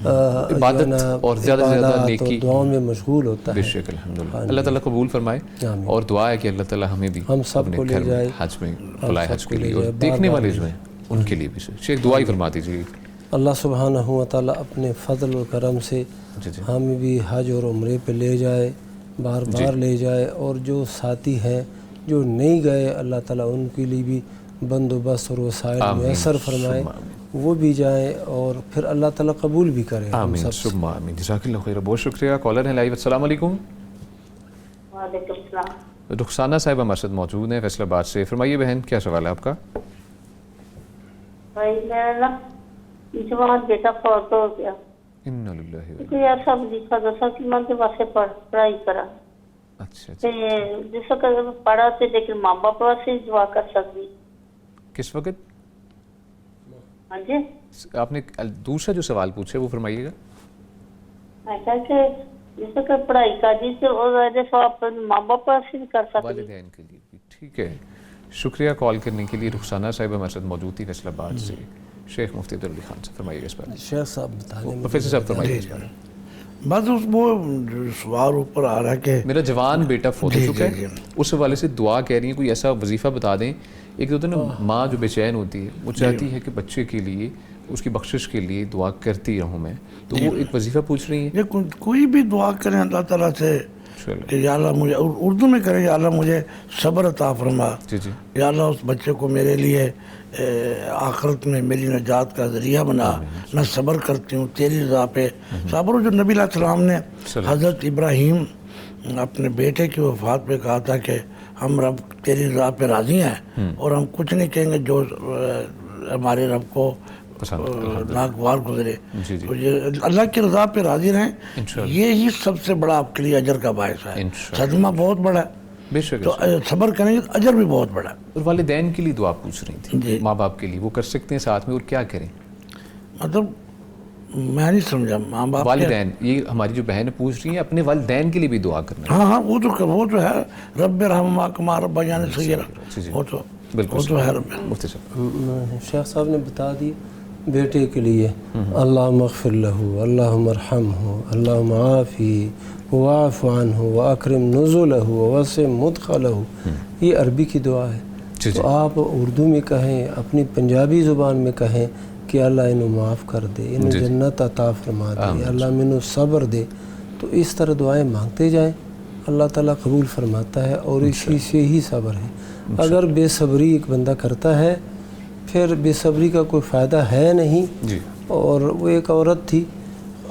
عبادت اور زیادہ سے زیادہ نیکی دعاؤں میں مشغول ہوتا ہے. بے شک الحمدللہ. اللہ تعالیٰ قبول فرمائے, اور دعا ہے کہ اللہ تعالیٰ ہمیں بھی ہم سب کو لے جائے حج میں, بلائے حج کے لیے, اور دیکھنے والے جو ہیں ان کے لیے بھی. شیخ دعا ہی فرما دیجیے. اللہ سبحانہ و تعالیٰ اپنے فضل و کرم سے ہمیں بھی حج اور عمرے پہ لے جائے, بار بار لے جائے, اور جو ساتھی ہیں جو نہیں گئے اللہ تعالیٰ ان کے لیے بھی بندوبست اور وسائل میسر فرمائے, وہ بھی جائیں اور پھر اللہ تعالیٰ قبول بھی کرے. آمین ثم آمین. جزاک اللہ خیر. بہت شکریہ. کالر ہیں لائیو. السلام علیکم. وعلیکم السلام. رخسانہ صاحب ہمارے ساتھ موجود ہیں فیصل آباد سے. فرمائیے بہن, کیا سوال ہے آپ کا؟ بھائی میرا نا جوان بیٹا فوت ہو گیا. انا للہ. تو یار سب لکھا دسا کہ میں کے واسطے پڑھائی کرا. اچھا جس وقت پڑھا تے لیکن ماں باپ واسطے دعا کر سکتی. کس وقت؟ ہاں جی, آپ نے دوسرا جو سوال پوچھا وہ فرمائیے گا. ایسا کہ جس وقت پڑھائی کری تو آپ ماں باپ واسطے بھی کر سکتی. والدین کے لیے بھی. ٹھیک ہے, شکریہ کال کرنے کے لیے. رخسانہ صاحب ہمارے ساتھ موجود تھی فیصل آباد سے. شیخ مفتی عبدالعلی خان سے فرمائیے اس بارے. شیخ صاحب بتائیں. پروفیسر صاحب فرمائیے اس بارے. بس وہ سوال اوپر آ رہا ہے کہ میرا جوان بیٹا فوت ہو چکا ہے, اس حوالے سے دعا کہہ رہی ہیں, کوئی ایسا وظیفہ بتا دیں. ایک ہوتا ہے نا ماں جو بے چین ہوتی ہے, وہ چاہتی ہے کہ بچے کے لیے اس کی بخشش کے لیے دعا کرتی رہوں میں, تو وہ ایک وظیفہ پوچھ رہی ہیں. کوئی بھی دعا کریں اللہ تعالیٰ سے کہ یا اللہ مجھے, اردو میں کریں یا اللہ مجھے صبر عطا فرما, یا اللہ اس بچے کو میرے لیے آخرت میں میری نجات کا ذریعہ بنا, میں صبر کرتی ہوں تیری رضا پہ. صبر جو نبی علیہ السلام نے حضرت ابراہیم اپنے بیٹے کی وفات پہ کہا تھا کہ ہم رب تیری رضا پہ راضی ہیں اور ہم کچھ نہیں کہیں گے جو ہمارے رب کو ناگوار گزرے. تو یہ اللہ کی رضا پہ راضی رہیں, یہی سب سے بڑا آپ کے لیے اجر کا باعث ہے. صدمہ بہت بڑا ہے, بے شک تو صبر کریں گے تو اجر بھی بہت بڑا ہے. اور والدین کے لیے دعا پوچھ رہی تھی جی. ماں باپ کے لیے وہ کر سکتے ہیں ساتھ میں اور کیا کریں؟ مطلب میں نہیں سمجھا ماں باپ والدین یہ ہماری جو بہن پوچھ رہی ہیں اپنے والدین کے لیے بھی دعا کرنا. ہاں وہ تو ہے رب رحمہ کما رب جان صغیرہ وہ تو ہے رب. مفتی صاحب شیخ صاحب نے بتا دی بیٹے کے لیے اللہم اغفر لہو اللہم ارحمہ اللہم عافی واعف عنہ واکرم نزلہ ووسع مدخلہ. یہ عربی کی دعا ہے. تو آپ اردو میں کہیں اپنی پنجابی زبان میں کہیں کہ اللہ انہوں معاف کر دے انہوں جنت عطا فرما دے اللہ منو صبر دے. تو اس طرح دعائیں مانگتے جائیں اللہ تعالیٰ قبول فرماتا ہے اور اسی سے ہی صبر ہے. اگر بے صبری ایک بندہ کرتا ہے پھر بے صبری کا کوئی فائدہ ہے نہیں. اور وہ ایک عورت تھی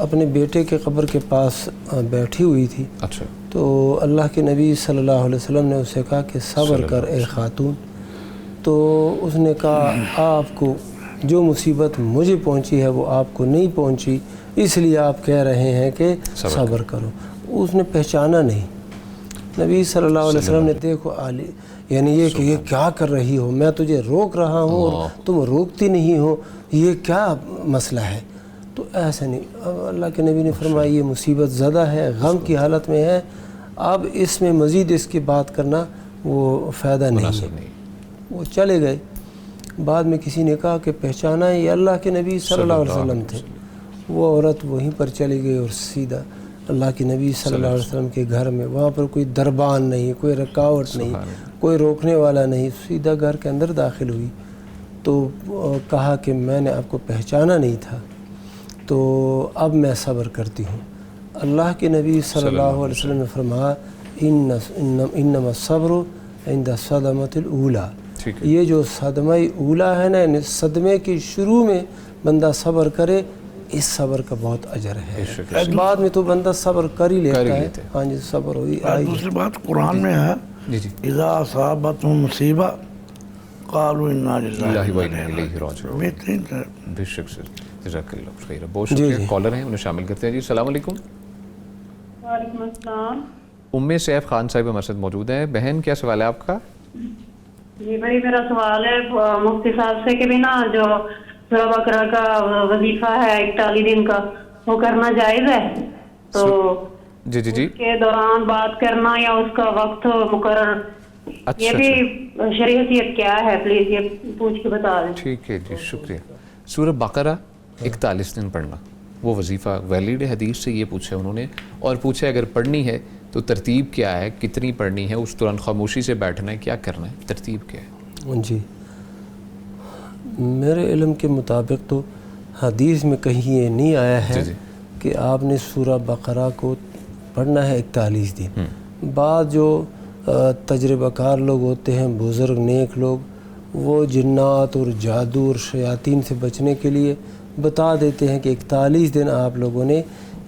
اپنے بیٹے کے قبر کے پاس بیٹھی ہوئی تھی. اچھا. تو اللہ کے نبی صلی اللہ علیہ وسلم نے اسے کہا کہ صبر کر اے خاتون. تو اس نے کہا آپ کو جو مصیبت مجھے پہنچی ہے وہ آپ کو نہیں پہنچی اس لیے آپ کہہ رہے ہیں کہ صبر کرو. اس نے پہچانا نہیں. نبی صلی اللہ علیہ وسلم نے دیکھو یعنی یہ کہ یہ کیا کر رہی ہو میں تجھے روک رہا ہوں اور تم روکتی نہیں ہو یہ کیا مسئلہ ہے. تو ایسا نہیں اللہ کے نبی نے فرمایا یہ مصیبت زدہ ہے غم کی حالت میں ہے اب اس میں مزید اس کی بات کرنا وہ فائدہ نہیں ہے. وہ چلے گئے. بعد میں کسی نے کہا کہ پہچانا ہے یہ اللہ کے نبی صلی اللہ علیہ وسلم تھے. وہ عورت وہیں پر چلی گئی اور سیدھا اللہ کے نبی صلی اللہ علیہ وسلم کے گھر میں وہاں پر کوئی دربان نہیں کوئی رکاوٹ نہیں کوئی روکنے والا نہیں سیدھا گھر کے اندر داخل ہوئی. تو کہا کہ میں نے آپ کو پہچانا نہیں تھا تو اب میں صبر کرتی ہوں. اللہ کے نبی صلی اللہ علیہ وسلم نے فرمایا انما الصبر عند الصدمۃ الاولیٰ. یہ جو صدمہ اولیٰ ہے نا یعنی صدمے کی شروع میں بندہ صبر کرے اس صبر کا بہت اجر ہے. بعد میں تو بندہ صبر کر ہی لیتا ہے. ہاں جی صبر ہوئی. دوسری بات قرآن میں ہے اذا اصابتهم مصیبہ قالوا انا للہ و انا الیہ راجعون. بہترین ہے. بے شک سر جزاک اللہ خیر. بہت شکریہ. کالر ہیں انہیں شامل کرتے ہیں. جی السلام علیکم. وعلیکم السلام. ام سیف خان صاحب ہمارے ساتھ موجود ہیں. بہن کیا سوال ہے آپ کا؟ جی بھائی میرا سوال ہے مفتی صاحب سے کہ بھی نا جو سورہ بقرہ کا وظیفہ ہے 41 دن کا وہ کرنا جائز ہے تو جی اس کے دوران بات کرنا یا اس کا وقت مقرر یہ بھی شریعت کیا ہے پلیز یہ پوچھ کے بتا دیں. ٹھیک ہے جی شکریہ. سورہ بقرہ 41 دن پڑھنا وہ وظیفہ ویلڈ حدیث سے یہ پوچھا انہوں نے اور پوچھا اگر پڑھنی ہے تو ترتیب کیا ہے کتنی پڑھنی ہے اس دوران خاموشی سے بیٹھنا ہے کیا کرنا ہے ترتیب کیا ہے؟ جی میرے علم کے مطابق تو حدیث میں کہیں یہ نہیں آیا ہے کہ آپ نے سورہ بقرہ کو پڑھنا ہے 41 دن. بعض جو تجربہ کار لوگ ہوتے ہیں بزرگ نیک لوگ وہ جنات اور جادو اور شیاطین سے بچنے کے لیے بتا دیتے ہیں کہ 41 دن آپ لوگوں نے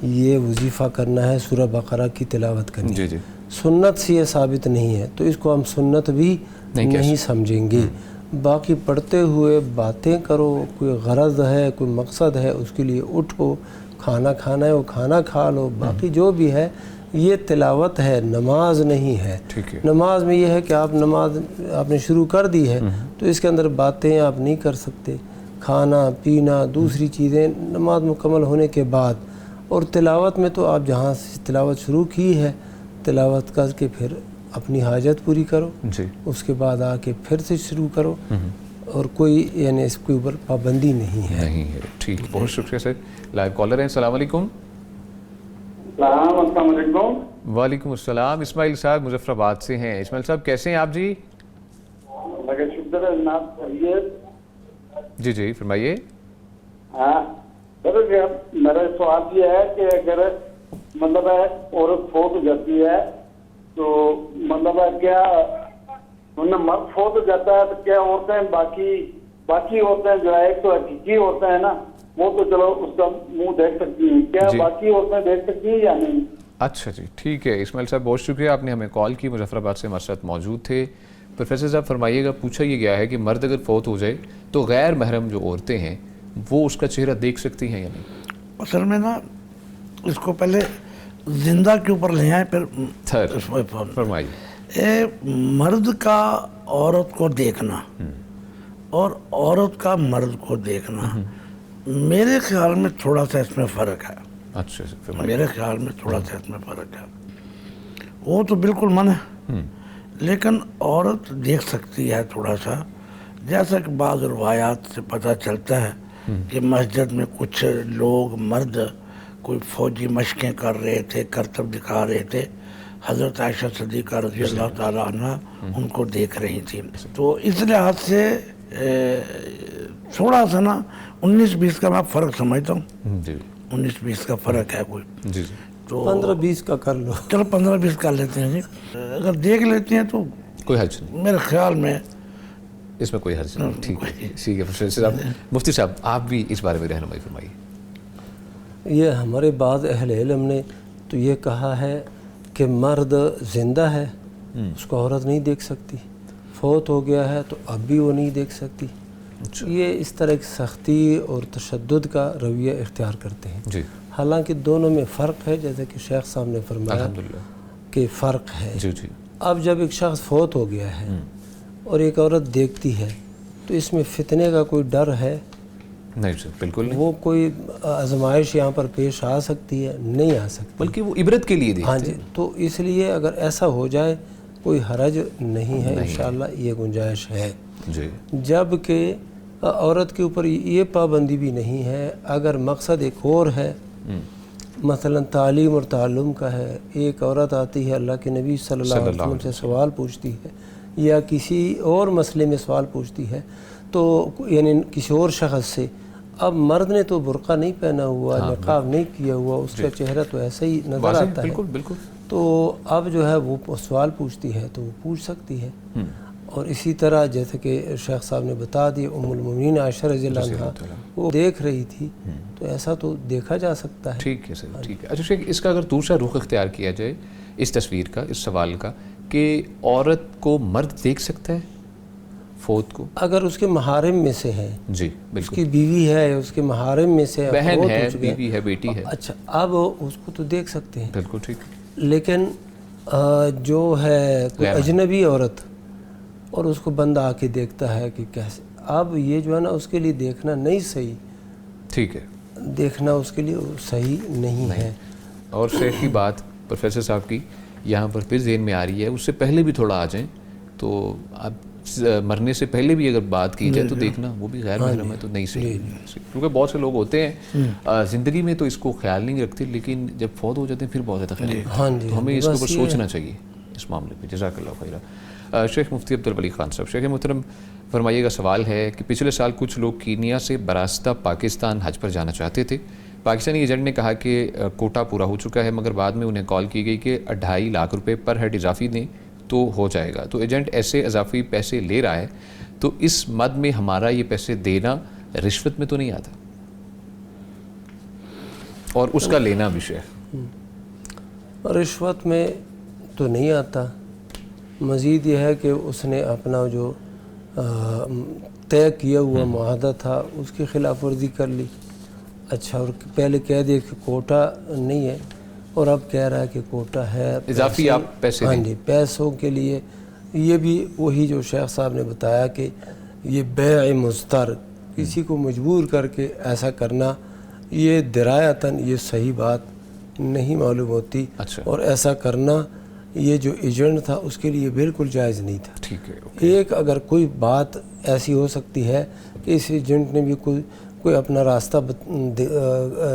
یہ وظیفہ کرنا ہے سورہ بقرہ کی تلاوت کرنی ہے. سنت سے یہ ثابت نہیں ہے تو اس کو ہم سنت بھی نہیں سمجھیں گے. باقی پڑھتے ہوئے باتیں کرو کوئی غرض ہے کوئی مقصد ہے اس کے لیے اٹھو کھانا کھانا ہے وہ کھانا کھا لو باقی جو بھی ہے یہ تلاوت ہے نماز نہیں ہے. نماز میں یہ ہے کہ آپ نماز آپ نے شروع کر دی ہے تو اس کے اندر باتیں آپ نہیں کر سکتے کھانا پینا دوسری چیزیں نماز مکمل ہونے کے بعد. اور تلاوت میں تو آپ جہاں سے تلاوت شروع کی ہے تلاوت کر کے پھر اپنی حاجت پوری کرو اس کے بعد آ کے پھر سے شروع کرو اور کوئی یعنی اس کے اوپر پابندی نہیں ہے. ٹھیک بہت شکریہ سر. لائیو کالر ہیں. السلام علیکم. السلام علیکم. وعلیکم السلام. اسماعیل صاحب مظفر آباد سے ہیں. اسماعیل صاحب کیسے ہیں آپ جی؟ شکر ہے جناب. جی جی فرمائیے. ہاں میرا سوال یہ ہے کہ اگر مطلب ہے عورت فوت ہو جاتی ہے تو مطلب ہے کیا مرد فوت ہو جاتا ہے تو کیا عورتیں باقی عورتیں جو ہے ایک تو حقیقی عورتیں ہیں نا وہ تو چلو اس کا منہ دیکھ سکتی ہیں کیا باقی عورتیں دیکھ سکتی ہیں یا نہیں؟ اچھا جی ٹھیک ہے. اسماعیل صاحب بہت شکریہ آپ نے ہمیں کال کی. مظفر آباد سے ہمارے ساتھ موجود تھے. پروفیسر صاحب فرمائیے گا پوچھا یہ گیا ہے کہ مرد اگر فوت ہو جائے تو غیر محرم جو عورتیں ہیں وہ اس کا چہرہ دیکھ سکتی ہیں یا نہیں؟ اصل میں نا اس کو پہلے زندہ کے اوپر لے آئیں پھر فرمائیے. مرد کا عورت کو دیکھنا اور عورت کا مرد کو دیکھنا میرے خیال میں تھوڑا سا اس میں فرق ہے. اچھا میرے خیال میں تھوڑا سا اس میں فرق ہے. وہ تو بالکل منع ہے لیکن عورت دیکھ سکتی ہے تھوڑا سا. جیسا کہ بعض روایات سے پتہ چلتا ہے کہ مسجد میں کچھ لوگ مرد کوئی فوجی مشقیں کر رہے تھے, کرتب دکھا رہے تھے, حضرت عائشہ صدیقہ رضی اللہ تعالیٰ عنہ ان کو دیکھ رہی تھی. تو اس لحاظ سے تھوڑا سا نا 19-20 کا میں فرق سمجھتا ہوں. 19-20 کا فرق ہے کوئی. تو 15-20 کا کر لو. چلو 15-20 کر لیتے ہیں جی. اگر دیکھ لیتے ہیں تو کوئی حرج نہیں میرے خیال میں, اس میں کوئی حرج نہیں. ٹھیک ہے ٹھیک ہے. پروفیسر صاحب, مفتی صاحب آپ بھی اس بارے میں رہنمائی فرمائیے. یہ ہمارے بعض اہل علم نے تو یہ کہا ہے کہ مرد زندہ ہے اس کو عورت نہیں دیکھ سکتی, فوت ہو گیا ہے تو اب بھی وہ نہیں دیکھ سکتی. یہ اس طرح کی سختی اور تشدد کا رویہ اختیار کرتے ہیں. حالانکہ دونوں میں فرق ہے, جیسے کہ شیخ صاحب نے فرمایا کہ فرق ہے. اب جب ایک شخص فوت ہو گیا ہے اور ایک عورت دیکھتی ہے تو اس میں فتنے کا کوئی ڈر ہے؟ نہیں سر, بالکل نہیں. وہ کوئی آزمائش یہاں پر پیش آ سکتی ہے؟ نہیں آ سکتی, بلکہ وہ عبرت کے لیے دیکھتے ہیں. ہاں جی, تو اس لیے اگر ایسا ہو جائے کوئی حرج نہیں ہے, انشاءاللہ یہ گنجائش ہے. جب کہ عورت کے اوپر یہ پابندی بھی نہیں ہے. اگر مقصد ایک اور ہے, مثلا تعلیم اور تعلم کا ہے, ایک عورت آتی ہے اللہ کے نبی صلی اللہ علیہ وسلم سے سوال پوچھتی ہے یا کسی اور مسئلے میں سوال پوچھتی ہے, تو یعنی کسی اور شخص سے, اب مرد نے تو برقع نہیں پہنا ہوا, نقاب نہیں کیا ہوا, اس کا چہرہ تو ایسا ہی نظر آتا ہے. بالکل. تو اب جو ہے وہ سوال پوچھتی ہے تو وہ پوچھ سکتی ہے. اور اسی طرح جیسے کہ شیخ صاحب نے بتا دی, ام المومنین عائشہ رضی اللہ عنہا وہ دیکھ رہی تھی, تو ایسا تو دیکھا جا سکتا ہے. ٹھیک ہے سر, ٹھیک ہے. اچھا شیخ, اس کا اگر دوسرا رخ اختیار کیا جائے اس تصویر کا, اس سوال کا, کہ عورت کو مرد دیکھ سکتا ہے فوت کو اگر اس کے محارم میں سے ہے؟ جی بالکل. اس کی بیوی ہے, اس کے محارم میں سے بہن ہے, بیوی ہے, بیٹی ہے. اچھا, اب اس کو تو دیکھ سکتے ہیں. بالکل ٹھیک. لیکن جو ہے کوئی اجنبی عورت اور اس کو بندہ آ کے دیکھتا ہے کہ کیسے, اب یہ جو ہے نا اس کے لیے دیکھنا نہیں صحیح. ٹھیک ہے, دیکھنا اس کے لیے صحیح نہیں ہے. اور شیخ کی بات پروفیسر صاحب کی یہاں پر پھر ذہن میں آ رہی ہے, اس سے پہلے بھی تھوڑا آ جائیں تو اب مرنے سے پہلے بھی اگر بات کی جائے تو دیکھنا وہ بھی غیر محرم ہے تو نہیں صحیح. کیونکہ بہت سے لوگ ہوتے ہیں زندگی میں تو اس کو خیال نہیں رکھتے, لیکن جب فوت ہو جاتے ہیں پھر بہت زیادہ خیال رکھتے ہیں. تو ہمیں اس کے اوپر سوچنا چاہیے اس معاملے پہ. جزاک اللہ خیرہ. شیخ مفتی عبدالولی خان صاحب, شیخ محترم فرمائیے گا, سوال ہے کہ پچھلے سال کچھ لوگ کینیا سے براستہ پاکستان حج پر جانا چاہتے تھے. پاکستانی ایجنٹ نے کہا کہ کوٹا پورا ہو چکا ہے, مگر بعد میں انہیں کال کی گئی کہ 2.5 لاکھ روپے پر ہیڈ اضافی دیں تو ہو جائے گا. تو ایجنٹ ایسے اضافی پیسے لے رہا ہے, تو اس مد میں ہمارا یہ پیسے دینا رشوت میں تو نہیں آتا, اور اس کا لینا بھی شیخ رشوت میں تو نہیں آتا. مزید یہ ہے کہ اس نے اپنا جو طے کیا ہوا معاہدہ تھا اس کی خلاف ورزی کر لی. اچھا, اور پہلے کہہ دیا کہ کوٹا نہیں ہے اور اب کہہ رہا ہے کہ کوٹا ہے, اضافی آپ پیسے ہاں جی, پیسوں کے لیے. یہ بھی وہی جو شیخ صاحب نے بتایا کہ یہ بیع مضطر, کسی کو مجبور کر کے ایسا کرنا, یہ درایتاً یہ صحیح بات نہیں معلوم ہوتی. اور ایسا کرنا یہ جو ایجنٹ تھا اس کے لیے بالکل جائز نہیں تھا. ٹھیک ہے. ایک اگر کوئی بات ایسی ہو سکتی ہے کہ اس ایجنٹ نے بھی کوئی اپنا راستہ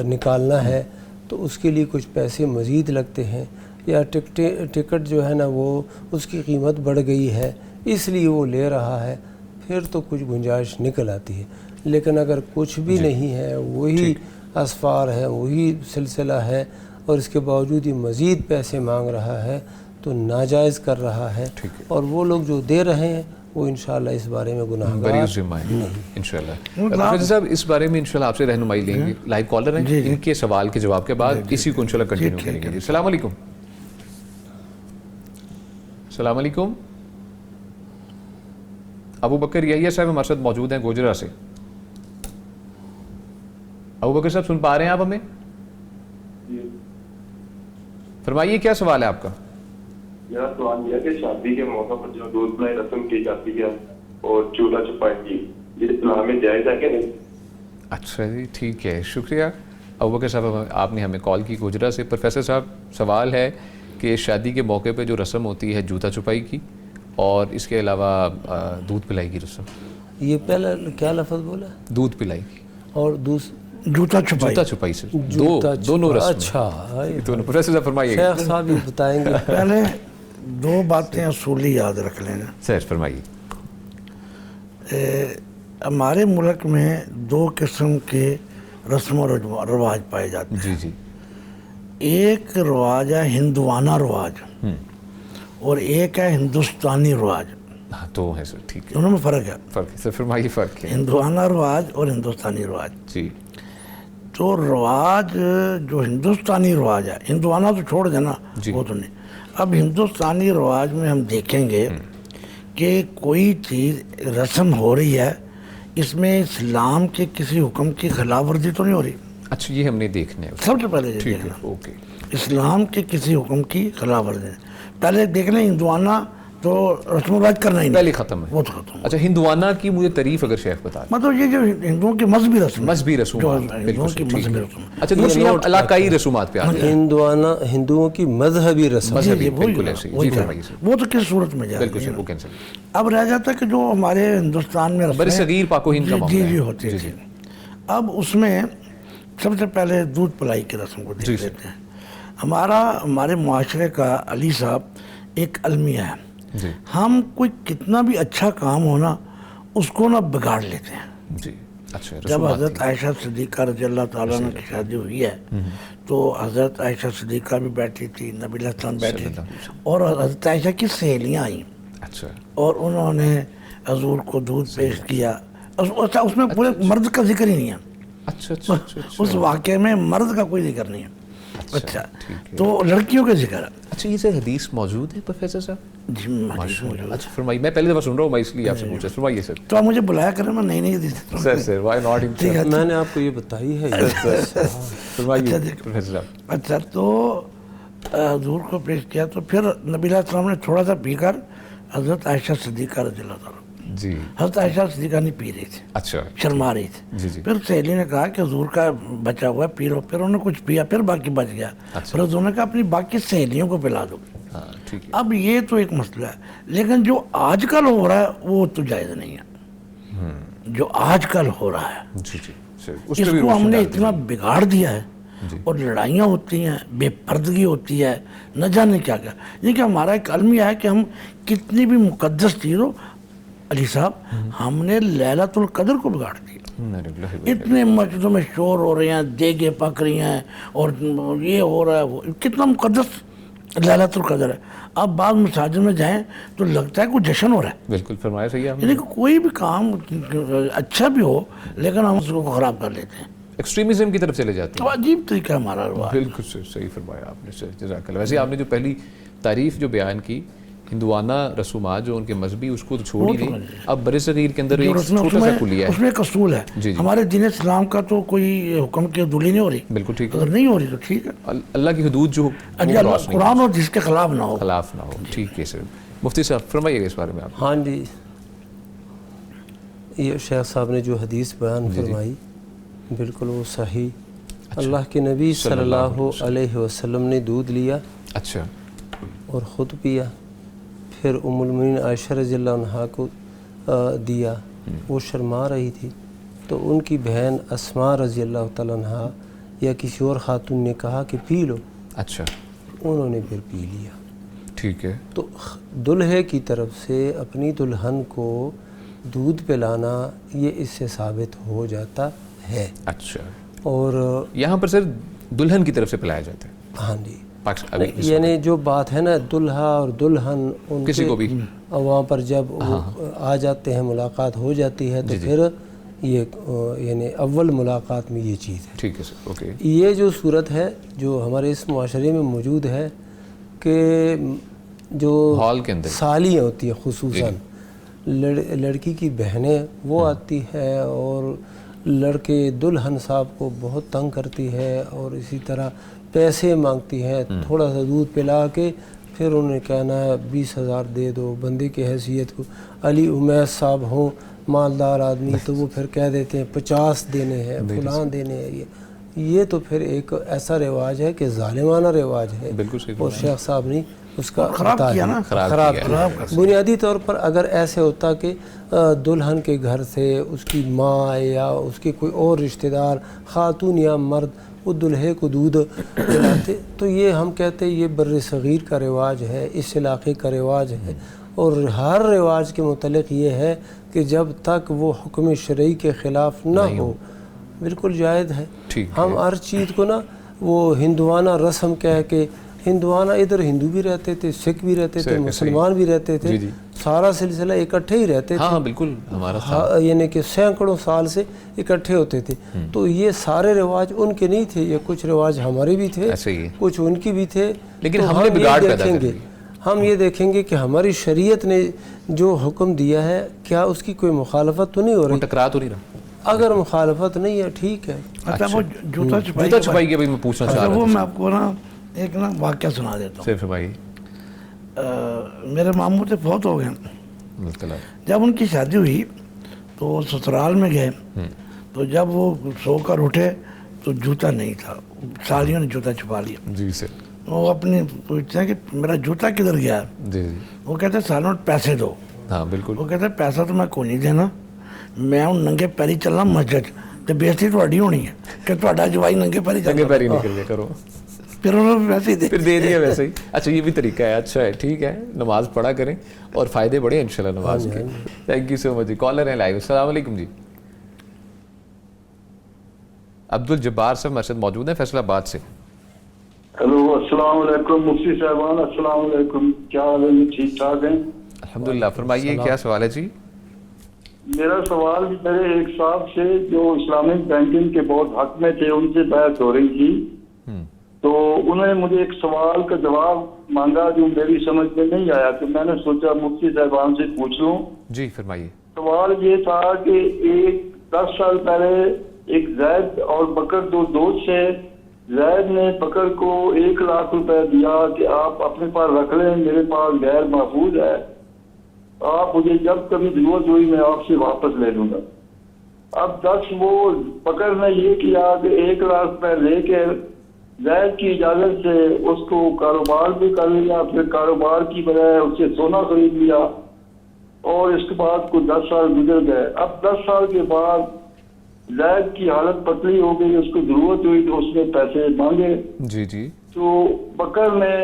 نکالنا ہے تو اس کے لیے کچھ پیسے مزید لگتے ہیں, یا ٹکٹ جو ہے نا وہ اس کی قیمت بڑھ گئی ہے اس لیے وہ لے رہا ہے, پھر تو کچھ گنجائش نکل آتی ہے. لیکن اگر کچھ بھی نہیں ہے, وہی اسفار ہے, وہی سلسلہ ہے, اور اس کے باوجود یہ مزید پیسے مانگ رہا ہے تو ناجائز کر رہا ہے. اور وہ لوگ جو دے رہے ہیں وہ انشاءاللہ اس بارے میں گناہگار نہیں. انشاءاللہ پروفیسر صاحب اس بارے میں انشاءاللہ آپ سے رہنمائی لیں گے. لائیو کالر ہیں, ان کے سوال کے جواب کے بعد اسی کو انشاءاللہ کنٹینیو کریں گے. السلام علیکم. السلام علیکم. ابو بکر یحییٰ صاحب ہمارے ساتھ موجود ہیں گوجرا سے. ابو بکر صاحب سن پا رہے ہیں آپ ہمیں؟ فرمائیے کیا سوال ہے آپ کا. میرا سوال یہ ہے کہ شادی کے موقع پر جو دودھ پلائی رسم کی جاتی ہے اور چولہا چھپائی کی، یہ اسلام میں جائز ہے کہ نہیں؟ اچھا جی ٹھیک ہے، شکریہ ابوبکر صاحب، آپ نے ہمیں کال کی گجرا سے۔ پروفیسر صاحب سوال ہے کہ شادی کے موقع پہ جو رسم ہوتی ہے جوتا چھپائی کی اور اس کے علاوہ دودھ پلائی کی رسم، یہ پہلا کیا لفظ بولا؟ دودھ پلائی کی اور جوتا چھپائی سے دونوں رسم۔ اچھا پروفیسر صاحب فرمائیے۔ شیخ صاحب بھی بتائیں گے۔ پہلے دو باتیں اصولی یاد رکھ لینا سر، فرمائیے۔ ہمارے ملک میں دو قسم کے رسم و رواج پائے جاتے ہیں۔ جی جی۔ ایک رواج ہے ہندوانہ رواج اور ایک ہے ہندوستانی رواج۔ ہاں تو ہے سر، ٹھیک ہے، دونوں میں فرق ہے۔ فرق ہے سر، فرمائیے فرق ہے۔ ہندوانہ رواج اور ہندوستانی رواج۔ جی۔ تو رواج جو ہندوستانی رواج ہے، ہندوانہ تو چھوڑ دینا، وہ تو نہیں۔ اب ہندوستانی رواج میں ہم دیکھیں گے کہ کوئی چیز رسم ہو رہی ہے، اس میں اسلام کے کسی حکم کی خلاف ورزی تو نہیں ہو رہی۔ اچھا یہ ہم نے دیکھنا ہے سب سے پہلے یہ دیکھنا، اسلام کے کسی حکم کی خلاف ورزی۔ پہلے دیکھ لیں ہندوانہ تو رسم و رواج کرنا ہی نہیں، پہلے ختم ہے، وہ تو ختم۔ اچھا ہندوانہ کی مجھے تعریف اگر شیخ بتا دیں۔ مطلب یہ جو ہندوؤں کی مذہبی رسم، ہندوؤں کی مذہبی رسومات، اچھا دوسری ہم علاقائی رسومات پہ آتے ہیں۔ ہندوؤں کی مذہبی رسم، بالکل ایسے ہی، وہ تو کس صورت میں جائے گی؟ اب رہ جاتا ہے کہ جو ہمارے ہندوستان میں برصغیر پاک و ہند کا معاملہ جی ہوتی ہے۔ اب اس میں سب سے پہلے دودھ پلائی کی رسم کو دیکھ لیتے ہیں۔ ہمارے معاشرے کا علی صاحب ایک المیہ ہے، ہم کوئی کتنا بھی اچھا کام ہونا اس کو نہ بگاڑ لیتے ہیں۔ جب حضرت عائشہ صدیقہ رضی اللہ تعالیٰ عنہ کی شادی ہوئی ہے تو حضرت عائشہ صدیقہ بھی بیٹھی تھی، نبی علیہ السلام بیٹھے تھے، اور حضرت عائشہ کی سہیلیاں آئیں اور انہوں نے حضور کو دودھ پیش کیا۔ اس میں پورے مرد کا ذکر ہی نہیں ہے، اس واقعے میں مرد کا کوئی ذکر نہیں ہے۔ اچھا تو لڑکیوں کا ذکر ہے۔ اچھا یہ سر حدیث موجود ہے پروفیسر صاحب؟ جی موجود ہے۔ اچھا فرمائیے، میں پہلی دفعہ سن رہا ہوں، میں اس لیے آپ سے پوچھا، فرمائیے سر۔ تو آپ مجھے بلایا کریں، میں نئی نئی حدیث سر سر وائی ناٹ، میں نے آپ کو یہ بتائی ہے۔ فرمائیے پروفیسر صاحب۔ اچھا تو حضور کو پیش کیا تو پھر نبی علیہ السلام نے تھوڑا سا پی کر حضرت عائشہ صدیقہ رضی اللہ تعالیٰ، جی حضرت عائشہ صدیقہ نہیں پی رہی تھی، اچھا شرما رہی تھی۔ پھر سہیلی نے کہا کہ حضور کا بچا ہوا ہے، پی لو۔ پھر انہوں نے کچھ پیا، پھر باقی بچ گیا، پھر حضور نے کہا اپنی باقی سہیلیوں کو پلا دو۔ اب یہ تو ایک مسئلہ ہے، لیکن جو آج کل ہو رہا ہے وہ تو جائز نہیں ہے۔ جو آج کل ہو رہا ہے اس کو ہم نے اتنا بگاڑ دیا ہے، اور لڑائیاں ہوتی ہیں، بے پردگی ہوتی ہے، نہ جانے کیا کیا۔ یہ کہ ہمارا ایک المیہ ہے کہ ہم کتنی بھی مقدس چیز ہو، علی صاحب ہم نے لیلۃ القدر کو بگاڑ دیا۔ اتنے مسجدوں میں شور ہو رہے ہیں، دیگیں پک رہی ہیں، اور یہ ہو رہا ہے، وہ کتنا مقدس لیلۃ القدر ہے۔ اب بعض مساجد میں جائیں تو لگتا ہے کوئی جشن ہو رہا ہے۔ بالکل فرمایا صحیح ہے، یعنی کہ کوئی بھی کام اچھا بھی ہو لیکن ہم اس کو خراب کر لیتے ہیں، ایکسٹریمزم کی طرف چلے جاتے ہیں۔ تو عجیب طریقہ ہمارا رواج۔ بالکل صحیح فرمایا آپ نے سر، جزاک اللہ۔ ویسے آپ نے جو پہلی تعریف جو بیان کی ہندوانہ رسومات جو ان کے مذہبی، اس کو تو چھوڑ ہی نہیں، اب برصغیر کے اندر ایک چھوٹا سا کلیہ ہے، اس میں ایک اصول ہے ہمارے دین اسلام کا، تو کوئی حکم کی عدولی نہیں ہو رہی۔ بالکل ٹھیک ہے، اگر نہیں ہو رہی تو ٹھیک ہے، اللہ کی حدود جو قرآن اور جس کے خلاف نہ ہو، ٹھیک ہے سر۔ مفتی صاحب فرمائیے گا اس بارے میں آپ۔ ہاں جی، یہ شیخ صاحب نے جو حدیث بیان فرمائی بالکل وہ صحیح۔ اللہ کے نبی صلی اللہ علیہ وسلم نے دودھ لیا، اچھا، اور خود پیا، پھر ام المؤمنین عائشہ رضی اللہ عنہا کو دیا۔ وہ شرما رہی تھی تو ان کی بہن اسماء رضی اللہ تعالیٰ عنہا یا کسی اور خاتون نے کہا کہ پی لو، اچھا، انہوں نے پھر پی لیا۔ ٹھیک ہے، تو دلہے کی طرف سے اپنی دلہن کو دودھ پلانا یہ اس سے ثابت ہو جاتا ہے۔ اچھا، اور یہاں پر سر دلہن کی طرف سے پلایا جاتا ہے؟ ہاں جی، یعنی جو بات ہے نا دلہا اور دلہن، ان کسی کو بھی وہاں پر جب آ جاتے ہیں، ملاقات ہو جاتی ہے، تو پھر یہ یعنی اول ملاقات میں یہ چیز ہے۔ ٹھیک ہے سر، اوکے۔ یہ جو صورت ہے جو ہمارے اس معاشرے میں موجود ہے کہ جو ہال کے اندر سالیاں ہوتی ہیں، خصوصاً لڑکی کی بہنیں وہ آتی ہے اور لڑکے دلہن صاحب کو بہت تنگ کرتی ہے، اور اسی طرح پیسے مانگتی ہے، تھوڑا سا دودھ پلا کے پھر انہوں نے کہنا ہے 20,000 دے دو بندے کی حیثیت کو. علی امیس صاحب ہوں مالدار آدمی تو وہ پھر کہہ دیتے ہیں 50 دینے ہیں فلان دینے ہیں. یہ تو پھر ایک ایسا رواج ہے کہ ظالمانہ رواج ہے. اور شیخ صاحب نے اس کا خراب کیا. بنیادی طور پر اگر ایسے ہوتا کہ دلہن کے گھر سے اس کی ماں یا اس کے کوئی اور رشتہ دار خاتون یا مرد وہ دلہے کو دودھ پلاتے تو یہ ہم کہتے یہ بر صغیر کا رواج ہے, اس علاقے کا رواج ہے. اور ہر رواج کے متعلق یہ ہے کہ جب تک وہ حکم شرعی کے خلاف نہ ہو بالکل جائز ہے. ہم ہر چیز کو نا وہ ہندوانہ رسم کہہ کے, ہندوانہ ادھر ہندو بھی رہتے تھے, سکھ بھی رہتے تھے, مسلمان بھی رہتے تھے, سارا سلسلہ اکٹھے ہی رہتے تھے. بالکل یعنی کہ سینکڑوں سال سے اکٹھے ہوتے تھے. تو یہ سارے رواج ان کے نہیں تھے, یہ کچھ رواج ہمارے بھی تھے, کچھ ان کی بھی تھے. لیکن ہم نے بگاڑ پیدا کر دیا. ہم یہ دیکھیں گے کہ ہماری شریعت نے جو حکم دیا ہے کیا اس کی کوئی مخالفت تو نہیں ہو رہی, ٹکرا تو نہیں رہا. اگر مخالفت نہیں ہے ٹھیک ہے. اچھا وہ جوتا چھپائی کے میں پوچھنا چاہ رہا ہوں. وہ میں آپ کو نا ایک نا واقعہ سنا دیتا ہوں. صرف بھائی میرے ماموں سے فوت ہو گئے. جب ان کی شادی ہوئی تو سسرال میں گئے تو جب وہ سو کر اٹھے تو جوتا نہیں تھا, سالیوں نے جوتا چھپا لیا. جی سر. وہ اپنی پوچھتے ہیں کہ میرا جوتا کدھر گیا. وہ کہتے ہیں سالوں پیسے دو. ہاں بالکل. وہ کہتے ہیں پیسہ تو میں کوئی نہیں دینا, میں ہوں ننگے پیری چلنا مسجد تو بےزتی تہاڈی ہونی ہے کہ تہاڈا جوائی ننگے پیری نکل گیا کرو. پھر انہوں نے ویسے ہی دے دیا ویسے ہی. اچھا یہ بھی طریقہ ہے. اچھا ہے, ٹھیک ہے, نماز پڑھا کریں اور فائدے بڑھے انشاءاللہ نماز کے. تھینک یو سو مچ جی. کالر ہیں لائیو. السلام علیکم جی. عبد الجبار صاحب مرشد موجود ہیں فیصل آباد سے. ہیلو السلام علیکم مفتی صاحبان. السلام علیکم, کیا حال ہے؟ ٹھیک ٹھاک ہیں الحمدللہ. فرمائیے کیا سوال ہے جی. میرا سوال میرے ایک صاحب سے جو اسلامک بینکنگ کے بہت حق میں تھے ان سے بحث ہو رہی تھی, تو انہوں نے مجھے ایک سوال کا جواب مانگا جو میری سمجھ میں نہیں آیا, تو میں نے سوچا مفتی صاحبان سے پوچھ لوں. جی فرمائیے. سوال یہ تھا کہ 10 سال پہلے ایک زید اور بکر دو دوست سے, زید نے بکر کو 1 لاکھ روپے دیا کہ آپ اپنے پاس رکھ لیں, میرے پاس غیر محفوظ ہے, آپ مجھے جب کبھی ضرورت ہوئی میں آپ سے واپس لے لوں گا. اب وہ بکر نے یہ کیا کہ 1 لاکھ روپے لے کے زید کی اجازت سے اس کو کاروبار بھی کر لیا, پھر کاروبار کی بجائے اس سے سونا خرید لیا, اور اس کے بعد کچھ 10 سال گزر گئے. اب 10 سال کے بعد زید کی حالت پتلی ہو گئی, اس کو ضرورت ہوئی تو اس نے پیسے مانگے. جی جی. تو بکر نے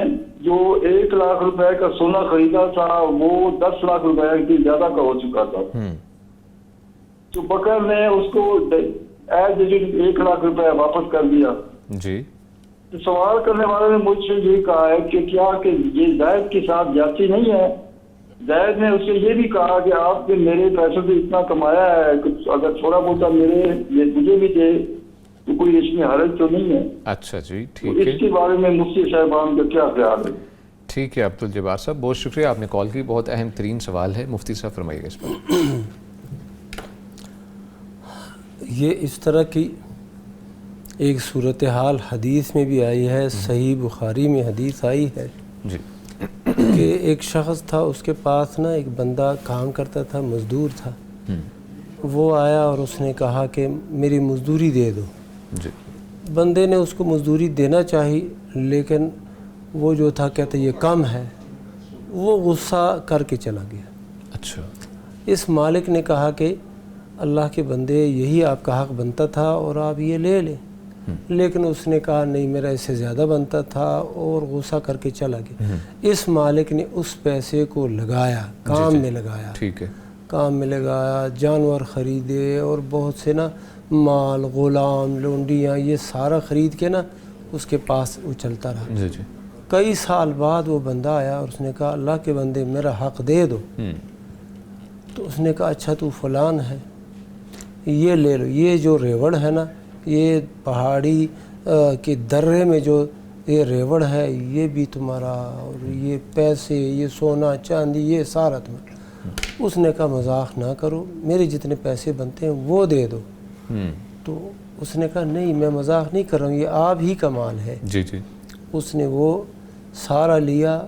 جو 1 لاکھ روپے کا سونا خریدا تھا وہ 10 لاکھ روپے کی زیادہ کا ہو چکا تھا. تو بکر نے اس کو ایز 1 لاکھ روپے واپس کر دیا. جی. تو سوال کرنے والے نے مجھ سے یہ کہا ہے کہ کیا کہ یہ زید کے ساتھ جاتی نہیں ہے. زید نے اس سے یہ بھی کہا کہ آپ نے میرے پیسوں سے اتنا کمایا ہے, اگر تھوڑا بہت مجھے بھی دے تو کوئی اس میں حرج تو نہیں ہے. اچھا جی ٹھیک ہے. اس کے بارے میں مفتی صاحبان کا کیا خیال ہے؟ ٹھیک ہے عبد الجبار صاحب, بہت شکریہ آپ نے کال کی. بہت اہم ترین سوال ہے, مفتی صاحب فرمائیے گا اس پر. یہ اس طرح کی ایک صورتحال حدیث میں بھی آئی ہے, صحیح بخاری میں حدیث آئی ہے جی کہ ایک شخص تھا, اس کے پاس نا ایک بندہ کام کرتا تھا, مزدور تھا. وہ آیا اور اس نے کہا کہ میری مزدوری دے دو. جی. بندے نے اس کو مزدوری دینا چاہی, لیکن وہ جو تھا کہتے یہ کم ہے, وہ غصہ کر کے چلا گیا. اچھا. اس مالک نے کہا کہ اللہ کے بندے یہی آپ کا حق بنتا تھا اور آپ یہ لے لیں, لیکن اس نے کہا نہیں میرا اس سے زیادہ بنتا تھا اور غصہ کر کے چلا گیا. اس مالک نے اس پیسے کو لگایا, کام میں لگایا. ٹھیک ہے. کام میں لگایا, جانور خریدے اور بہت سے نا مال, غلام, لونڈیاں, یہ سارا خرید کے نا اس کے پاس وہ چلتا رہا. جی جی. کئی سال بعد وہ بندہ آیا اور اس نے کہا اللہ کے بندے میرا حق دے دو. تو اس نے کہا اچھا تو فلان ہے, یہ لے لو, یہ جو ریوڑ ہے نا, یہ پہاڑی کے درے میں جو یہ ریوڑ ہے یہ بھی تمہارا, اور یہ پیسے, یہ سونا چاندی, یہ سارا تمہارا. اس نے کہا مذاق نہ کرو, میرے جتنے پیسے بنتے ہیں وہ دے دو. تو اس نے کہا نہیں میں مذاق نہیں کر رہا ہوں, یہ آپ ہی کا مال ہے. جی جی. اس نے وہ سارا لیا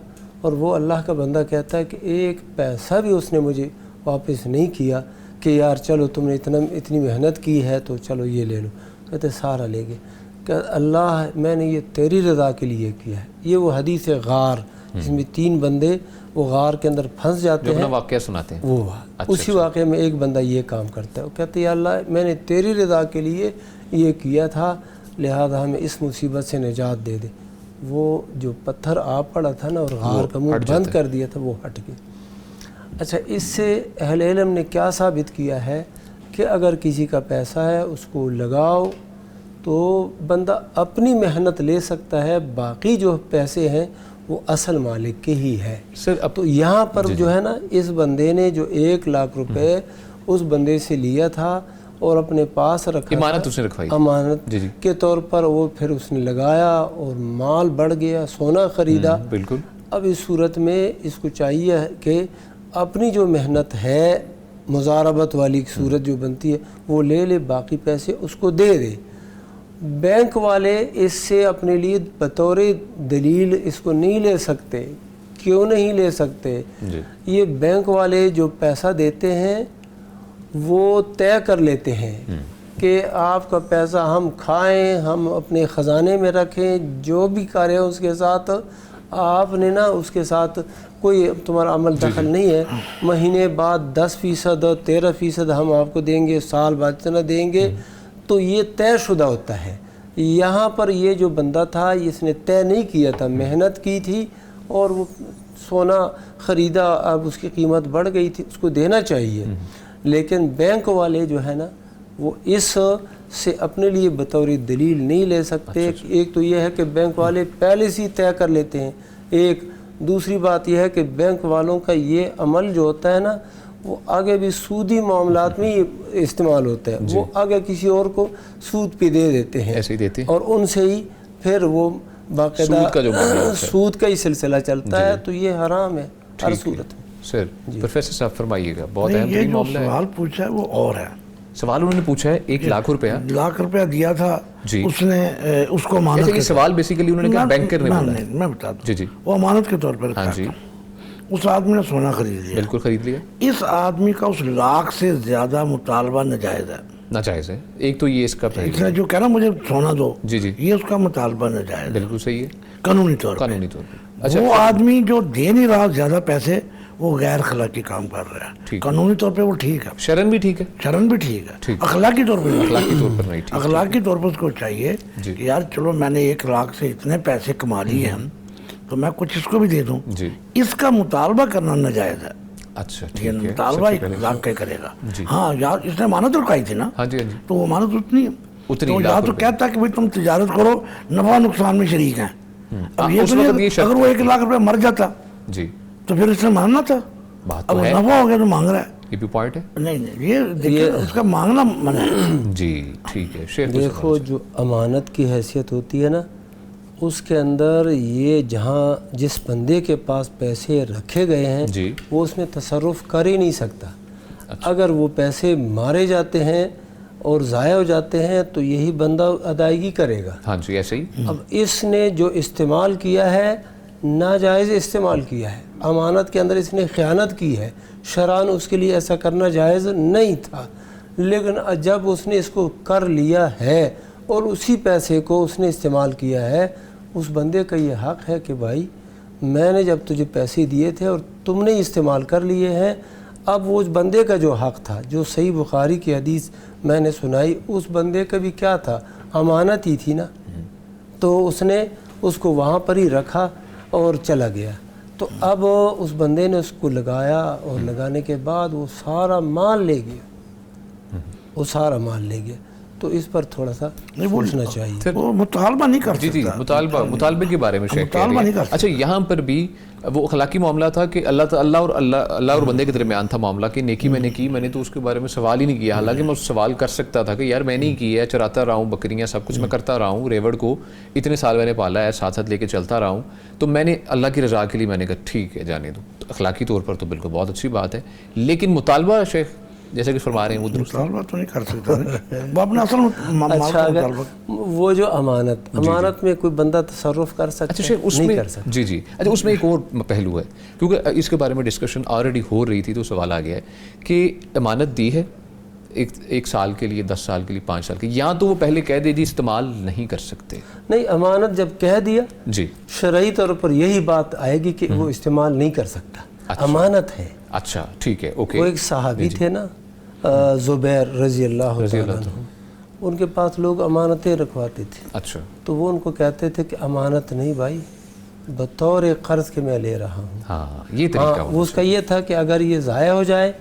اور وہ اللہ کا بندہ کہتا ہے کہ ایک پیسہ بھی اس نے مجھے واپس نہیں کیا کہ یار چلو تم نے اتنی محنت کی ہے تو چلو یہ لے لو، کہتے سارا لے گئے کہ اللہ میں نے یہ تیری رضا کے لیے کیا ہے۔ یہ وہ حدیث غار جس میں 3 بندے وہ غار کے اندر پھنس جاتے ہیں، جو اپنا واقعہ سناتے ہیں، وہ اسی واقعے میں ایک بندہ یہ کام کرتا ہے، وہ کہتے ہیں یا اللہ میں نے تیری رضا کے لیے یہ کیا تھا، لہذا ہمیں اس مصیبت سے نجات دے دے۔ وہ جو پتھر آ پڑا تھا نا اور غار کا منہ بند کر دیا تھا وہ ہٹ گیا۔ اچھا، اس سے اہل علم نے کیا ثابت کیا ہے کہ اگر کسی کا پیسہ ہے اس کو لگاؤ تو بندہ اپنی محنت لے سکتا ہے، باقی جو پیسے ہیں وہ اصل مالک کے ہی ہے۔ تو یہاں پر جو ہے نا اس بندے نے جو 1 لاکھ روپے اس بندے سے لیا تھا اور اپنے پاس رکھا، امانت اس نے رکھوائی، امانت کے طور پر، وہ پھر اس نے لگایا اور مال بڑھ گیا، سونا خریدا۔ بالکل۔ اب اس صورت میں اس کو چاہیے کہ اپنی جو محنت ہے مضاربت والی صورت جو بنتی ہے وہ لے لے، باقی پیسے اس کو دے دے۔ بینک والے اس سے اپنے لیے بطور دلیل اس کو نہیں لے سکتے۔ کیوں نہیں لے سکتے؟ یہ بینک والے جو پیسہ دیتے ہیں وہ طے کر لیتے ہیں کہ آپ کا پیسہ ہم کھائیں، ہم اپنے خزانے میں رکھیں، جو بھی کریں اس کے ساتھ آپ نے نا اس کے ساتھ کوئی تمہارا عمل دخل نہیں ہے۔ مہینے بعد 10% 13% ہم آپ کو دیں گے، سال بعد اتنا دیں گے، تو یہ طے شدہ ہوتا ہے۔ یہاں پر یہ جو بندہ تھا اس نے طے نہیں کیا تھا، محنت کی تھی اور وہ سونا خریدا، اب اس کی قیمت بڑھ گئی تھی، اس کو دینا چاہیے۔ لیکن بینک والے جو ہے نا وہ اس سے اپنے لیے بطور دلیل نہیں لے سکتے۔ ایک تو یہ ہے کہ بینک والے پہلے سے طے کر لیتے ہیں، ایک دوسری بات یہ ہے کہ بینک والوں کا یہ عمل جو ہوتا ہے نا وہ آگے بھی سودی معاملات میں استعمال ہوتا ہے، وہ آگے کسی اور کو سود پہ دے دیتے ہیں، ایسے ہی دیتے ہیں، اور ان سے ہی پھر وہ باقاعدہ سود کا ہی سلسلہ چلتا ہے، تو یہ حرام ہے ہر صورت میں۔ سر پروفیسر صاحب فرمائیے گا، بہت اہم یہ جو سوال پوچھا ہے وہ اور ہے۔ سوال انہوں نے پوچھا ہے 1 لاکھ روپیہ دیا تھا اس نے، اس کو امانت کے سوال بیسیکلی انہوں نے کہا بینکر نے بولا، میں بتاتا ہوں، وہ امانت کے طور پر رکھا تھا۔ اس آدمی نے سونا خرید لیا، بالکل خرید لیا۔ اس آدمی کا اس لاکھ سے زیادہ مطالبہ ناجائز ہے، ناجائز ہے۔ ایک تو یہ اس کا جو کہہ رہا مجھے سونا دو، یہ اس کا مطالبہ ناجائز ہے، بالکل صحیح ہے قانونی طور پر۔ وہ آدمی جو دے نہیں رہا زیادہ پیسے وہ غیر اخلاقی کام کر رہا ہے، قانونی طور پہ وہ ٹھیک ہے، شرن بھی ٹھیک ہے، شرن بھی ٹھیک ہے، اخلاقی طور پر نہیں، اخلاقی طور پر اس کو چاہیے کہ یار چلو میں نے 1 لاکھ سے اتنے پیسے کما لیے ہیں تو میں کچھ اس کو بھی دے دوں۔ اس کا مطالبہ کرنا ناجائز ہے۔ اچھا، یہ مطالبہ 1 لاکھ کا کرے گا۔ ہاں یار اس نے امانت رکھائی تھی نا، تو وہ امانت اتنی تو یا تو کہتا کہ تم تجارت کرو، نفع نقصان میں شریک ہیں۔ اب یہ اگر وہ 1 لاکھ روپے مر جاتا تو پھر اس نے مانگنا تھا، اب نفع ہو گیا تو مانگ رہا ہے، یہ بھی پوائنٹ ہے۔ نہیں یہ دیکھیں اس کا مانگنا منع ہے۔ جی ٹھیک ہے۔ دیکھو جو امانت کی حیثیت ہوتی ہے نا اس کے اندر یہ جہاں جس بندے کے پاس پیسے رکھے گئے ہیں وہ اس میں تصرف کر ہی نہیں سکتا۔ اگر وہ پیسے مارے جاتے ہیں اور ضائع ہو جاتے ہیں تو یہی بندہ ادائیگی کرے گا۔ ہاں جی ایسے ہی۔ اب اس نے جو استعمال کیا ہے ناجائز استعمال کیا ہے، امانت کے اندر اس نے خیانت کی ہے، شرعاً اس کے لیے ایسا کرنا جائز نہیں تھا، لیکن جب اس نے اس کو کر لیا ہے اور اسی پیسے کو اس نے استعمال کیا ہے، اس بندے کا یہ حق ہے کہ بھائی میں نے جب تجھے پیسے دیے تھے اور تم نے استعمال کر لیے ہیں، اب وہ اس بندے کا جو حق تھا، جو صحیح بخاری کی حدیث میں نے سنائی، اس بندے کا بھی کیا تھا، امانت ہی تھی نا، تو اس نے اس کو وہاں پر ہی رکھا اور چلا گیا۔ تو اب اس بندے نے اس کو لگایا اور لگانے کے بعد وہ سارا مال لے گیا، وہ سارا مال لے گیا، تو اس پر تھوڑا سا سوچنا چاہیے۔ وہ مطالبہ نہیں کر سکتا۔ مطالبے کے بارے میں شیخ کہہ رہے ہیں۔ اچھا یہاں پر بھی وہ اخلاقی معاملہ تھا کہ اللہ اور بندے کے درمیان تھا معاملہ کہ نیکی میں نے کی، میں نے تو اس کے بارے میں سوال ہی نہیں کیا، حالانکہ میں سوال کر سکتا تھا کہ یار میں نہیں کی ہے، چراتا رہا ہوں بکریاں، سب کچھ میں کرتا رہا ہوں، ریوڑ کو اتنے سال میں نے پالا ہے، ساتھ ساتھ لے کے چلتا رہا ہوں، تو میں نے اللہ کی رضا کے لیے میں نے کہا ٹھیک ہے جانے دو، اخلاقی طور پر تو بالکل بہت اچھی بات ہے، لیکن مطالبہ شیخ جیسا کہ فرما رہے ہیں وہ درست مطالبہ تو نہیں کر سکتا وہ اپنا اصل اچھا اگر وہ جو امانت میں کوئی بندہ تصرف کر سکتا ہے نہیں کر سکتا. جی اچھا اس میں ایک اور پہلو ہے کیونکہ اس کے بارے میں ڈسکشن آلریڈی ہو رہی تھی تو سوال آ گیا ہے کہ امانت دی ہے ایک سال کے لیے 10 سال کے لیے 5 سال کے لیے, یا تو وہ پہلے کہہ دے جی استعمال نہیں کر سکتے. نہیں, امانت جب کہہ دیا جی شرعی طور پر یہی بات آئے گی کہ وہ استعمال نہیں کر سکتا. امانت ہے. اچھا ٹھیک ہے اوکے. وہ ایک صحابی تھے نا زبیر رضی اللہ عنہ, ان کے پاس لوگ امانتیں رکھواتے تھے. اچھا تو وہ ان کو کہتے تھے کہ امانت نہیں بھائی, بطور قرض کے میں لے رہا ہوں. ہاں یہ طریقہ وہ اس کا یہ تھا کہ اگر یہ ضائع ہو جائے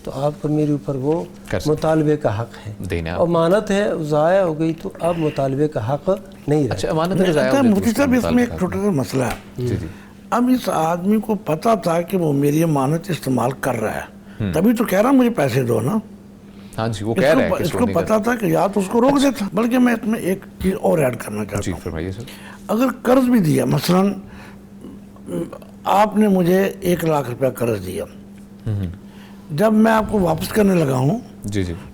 تو آپ کو میرے اوپر وہ مطالبے کا حق ہے دینا. امانت ہے ضائع ہو گئی تو اب مطالبے کا حق نہیں رہا. اچھا امانت ہے ضائع ہو گئی. مفتی صاحب اس میں ایک چھوٹا سا مسئلہ ہے. اب اس آدمی کو پتا تھا کہ وہ میری امانت استعمال کر رہا ہے, تبھی تو کہہ رہا مجھے پیسے دو نا. ہاں جی وہ کہہ رہا ہے اس کو پتا تھا کہ یا تو اس کو روک دیتا. بلکہ میں اس میں ایک چیز اور ایڈ کرنا چاہتا ہوں. فرمائیے سر. اگر قرض بھی دیا, مثلاً آپ نے مجھے 1 لاکھ روپیہ قرض دیا, جب میں آپ کو واپس کرنے لگا ہوں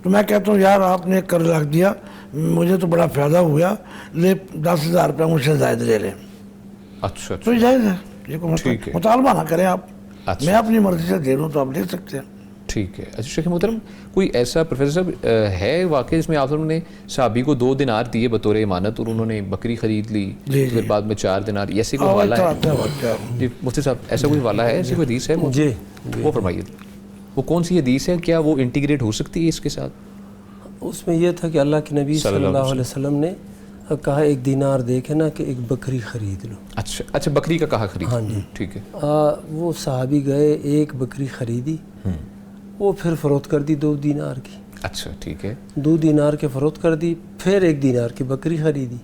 تو میں کہتا ہوں یار آپ نے 1 لاکھ دیا, مجھے تو بڑا فائدہ ہوا, لے 10,000 روپیہ مجھ سے زائد لے لیں. اچھا تو جائز ہے, یہ مطالبہ نہ کریں آپ. میں اپنی مرضی سے دے دوں تو آپ لے سکتے ہیں. ٹھیک ہے. اچھا شیخ محترم کوئی ایسا پروفیسر صاحب ہے واقعہ جس میں آپ نے صحابی کو 2 دینار دیے بطور امانت اور انہوں نے بکری خرید لی, پھر بعد میں 4 دینار, ایسے کوئی حوالہ ہے؟ جی مفتی صاحب ایسا کوئی حوالہ ہے, ایسی کوئی حدیث ہے؟ جی وہ فرمائیے وہ کون سی حدیث ہے, کیا وہ انٹیگریٹ ہو سکتی ہے اس کے ساتھ؟ اس میں یہ تھا کہ اللہ کے نبی صلی اللہ علیہ وسلم نے کہا 1 دینار دے کے نا کہ 1 بکری خرید لو. اچھا بکری کا کہا خرید. ہاں جی ٹھیک ہے. وہ صحابی گئے, 1 بکری خریدی, وہ پھر فروخت کر دی 2 دینار کی. اچھا ٹھیک ہے. 2 دینار کے فروخت کر دی, پھر 1 دینار کی بکری خریدی.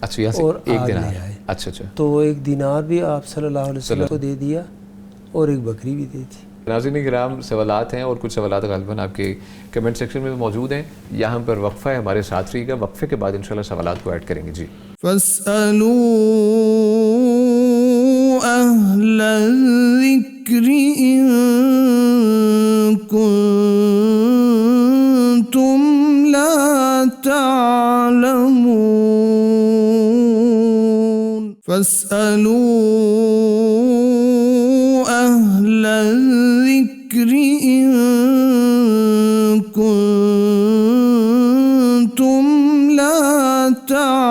اچھا یہاں سے 1 دینار آئے. اچھا تو وہ 1 دینار بھی آپ صلی اللہ علیہ وسلم کو دے دیا اور 1 بکری بھی دے دی. ناظرین کرام سوالات ہیں اور کچھ سوالات غالباً آپ کے کمنٹ سیکشن میں موجود ہیں. یہاں پر وقفہ ہے, ہمارے ساتھ رہیے گا. وقفے کے بعد انشاءاللہ سوالات کو ایڈ کریں گے. جی فَاسْأَلُوا أَهْلَ الذِّكْرِ إِن كُنتُمْ لَا تَعْلَمُونَ فَاسْأَلُوا أَهْلَ الذِّكْرِ إِن كُنتُمْ لَا تَعْلَمُونَ.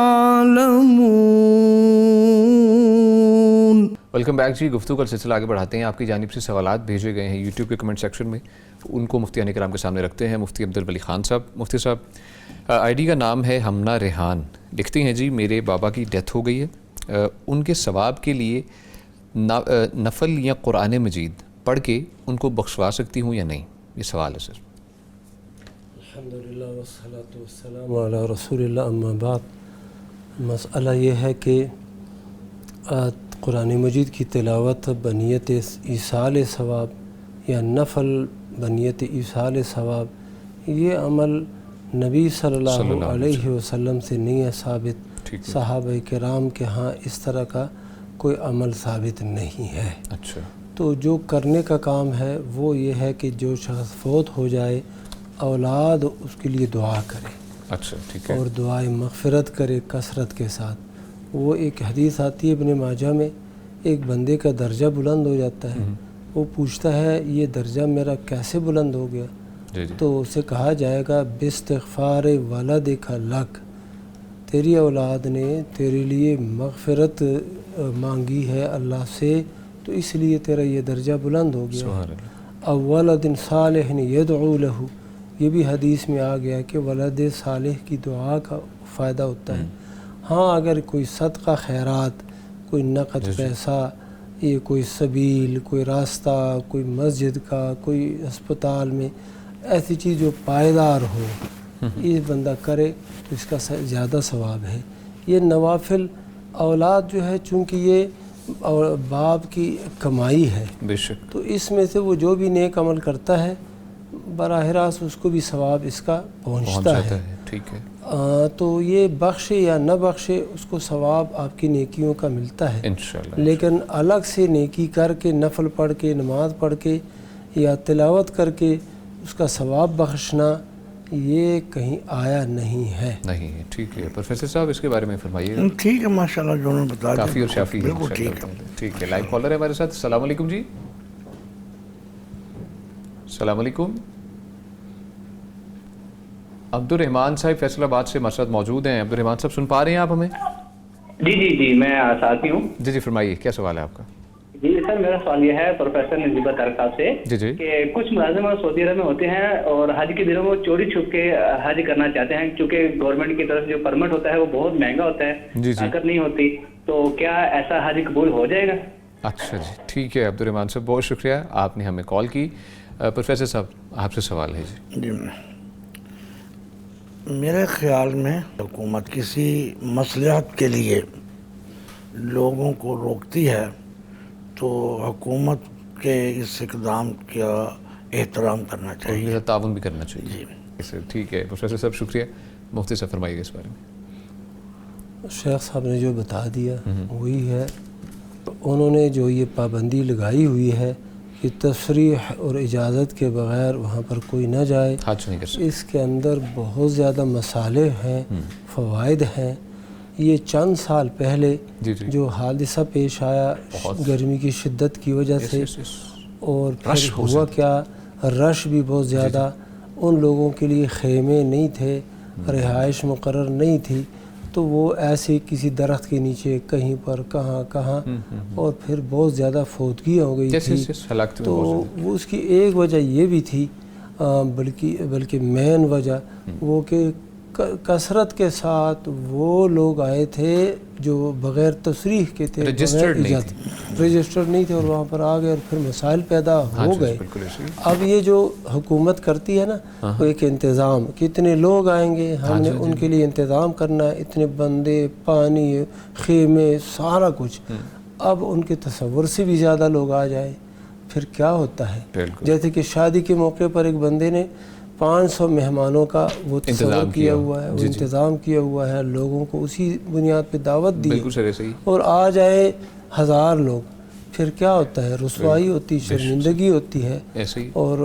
ویلکم بیک جی. گفتگو کا سلسلہ آگے بڑھاتے ہیں. آپ کی جانب سے سوالات بھیجے گئے ہیں یوٹیوب کے کمنٹ سیکشن میں, ان کو مفتیان کرام کے سامنے رکھتے ہیں. مفتی عبدالولی خان صاحب. مفتی صاحب آئی ڈی کا نام ہے ہمنا ریحان, لکھتی ہیں جی میرے بابا کی ڈیتھ ہو گئی ہے, ان کے ثواب کے لیے نفل یا قرآن مجید پڑھ کے ان کو بخشوا سکتی ہوں یا نہیں, یہ سوال ہے سر. الحمدللہ والصلاۃ والسلام علی رسول اللہ, اما بعد. مسئلہ یہ ہے کہ قرآن مجید کی تلاوت بنیت ایصال ثواب یا نفل بنیت ایصال ثواب, یہ عمل نبی صلی اللہ علیہ وسلم سے نہیں ہے ثابت. صحابہ کرام کے ہاں اس طرح کا کوئی عمل ثابت نہیں ہے. اچھا. تو جو کرنے کا کام ہے وہ یہ ہے کہ جو شخص فوت ہو جائے اولاد اس کے لیے دعا کرے. اچھا ٹھیک ہے. اور دعائے مغفرت کرے کثرت کے ساتھ. وہ ایک حدیث آتی ہے ابن ماجہ میں, ایک بندے کا درجہ بلند ہو جاتا ہے, وہ پوچھتا ہے یہ درجہ میرا کیسے بلند ہو گیا؟ تو اسے کہا جائے گا باستغفار والدک لک, تیری اولاد نے تیرے لیے مغفرت مانگی ہے اللہ سے تو اس لیے تیرا یہ درجہ بلند ہو گیا. او ولد صالح یدعو لہ, یہ بھی حدیث میں آ گیا کہ ولد صالح کی دعا کا فائدہ ہوتا ہے. ہاں اگر کوئی صدقہ خیرات, کوئی نقد پیسہ, یہ کوئی سبیل, کوئی راستہ, کوئی مسجد کا, کوئی ہسپتال میں ایسی چیز جو پائیدار ہو, یہ بندہ کرے تو اس کا زیادہ ثواب ہے. یہ نوافل اولاد جو ہے چونکہ یہ باپ کی کمائی ہے بے شک, تو اس میں سے وہ جو بھی نیک عمل کرتا ہے براہ راست اس کو بھی ثواب اس کا پہنچتا ہے. ٹھیک ہے. تو یہ بخشے یا نہ بخشے اس کو ثواب آپ کی نیکیوں کا ملتا ہے انشاءاللہ. لیکن الگ سے نیکی کر کے نفل پڑھ کے نماز پڑھ کے یا تلاوت کر کے اس کا ثواب بخشنا یہ کہیں آیا نہیں ہے. نہیں ہے. ٹھیک ہے پروفیسر صاحب اس کے بارے میں فرمائیے. ٹھیک ہے ماشاءاللہ جو انہوں نے بتا دیا کافی اور شافی ہے. بالکل ٹھیک ہے. ٹھیک ہے. لائیو کالر ہے ہمارے ساتھ. السلام علیکم جی. السلام علیکم. عبد الرحمان صاحب فیصل آباد سے ہمارے ساتھ موجود ہیں. عبد الرحمان صاحب سن پا رہے ہیں آپ ہمیں؟ جی میں ساتھی ہوں. جی فرمائیے کیا سوال ہے آپ کا؟ جی سر میرا سوال یہ ہے پروفیسر نجیبہ طارق صاحب سے کہ کچھ ملازم سعودی عرب میں ہوتے ہیں اور حج کے دنوں میں چوری چھپ کے حج کرنا چاہتے ہیں کیونکہ گورنمنٹ کی طرف جو پرمٹ ہوتا ہے وہ بہت مہنگا ہوتا ہے, طاقت نہیں ہوتی, تو کیا ایسا حج قبول ہو جائے گا؟ اچھا جی ٹھیک ہے. عبد الرحمان صاحب بہت شکریہ آپ نے ہمیں کال کی. پروفیسر صاحب آپ سے سوال ہے. جی میرے خیال میں حکومت کسی مصلحت کے لیے لوگوں کو روکتی ہے تو حکومت کے اس اقدام کا احترام کرنا چاہیے, تعاون بھی کرنا چاہیے. جی ٹھیک ہے پروفیسر صاحب شکریہ. مفتی صاحب فرمائیے اس بارے میں. شیخ صاحب نے جو بتا دیا وہی ہے. انہوں نے جو یہ پابندی لگائی ہوئی ہے کہ تصریح اور اجازت کے بغیر وہاں پر کوئی نہ جائے, اس کے اندر بہت زیادہ مصالح ہیں, فوائد ہیں. یہ چند سال پہلے جو حادثہ پیش آیا گرمی کی شدت کی وجہ سے اور پھر ہوا کیا رش بھی بہت زیادہ, ان لوگوں کے لیے خیمے نہیں تھے, رہائش مقرر نہیں تھی, تو وہ ایسے کسی درخت کے نیچے کہیں پر کہاں اور پھر بہت زیادہ فوتگی ہو گئی تھی. تو وہ اس کی ایک وجہ یہ بھی تھی بلکہ مین وجہ وہ کہ کثرت کے ساتھ وہ لوگ آئے تھے جو بغیر تصریح کے تھے, رجسٹر نہیں تھے, اور وہاں پر آ گئے اور پھر مسائل پیدا ہو گئے. اب یہ جو حکومت کرتی ہے نا وہ ایک انتظام, کتنے لوگ آئیں گے, ہم نے ان کے لیے انتظام کرنا ہے, اتنے بندے, پانی, خیمے, سارا کچھ. اب ان کے تصور سے بھی زیادہ لوگ آ جائیں پھر کیا ہوتا ہے. جیسے کہ شادی کے موقع پر ایک بندے نے 500 مہمانوں کا وہ تصور کیا ہوا ہے, وہ انتظام کیا ہوا ہے, لوگوں کو اسی بنیاد پہ دعوت دی اور آ جائے 1000 لوگ, پھر کیا ہوتا ہے, رسوائی ہوتی, شرمندگی ہوتی ہے, اور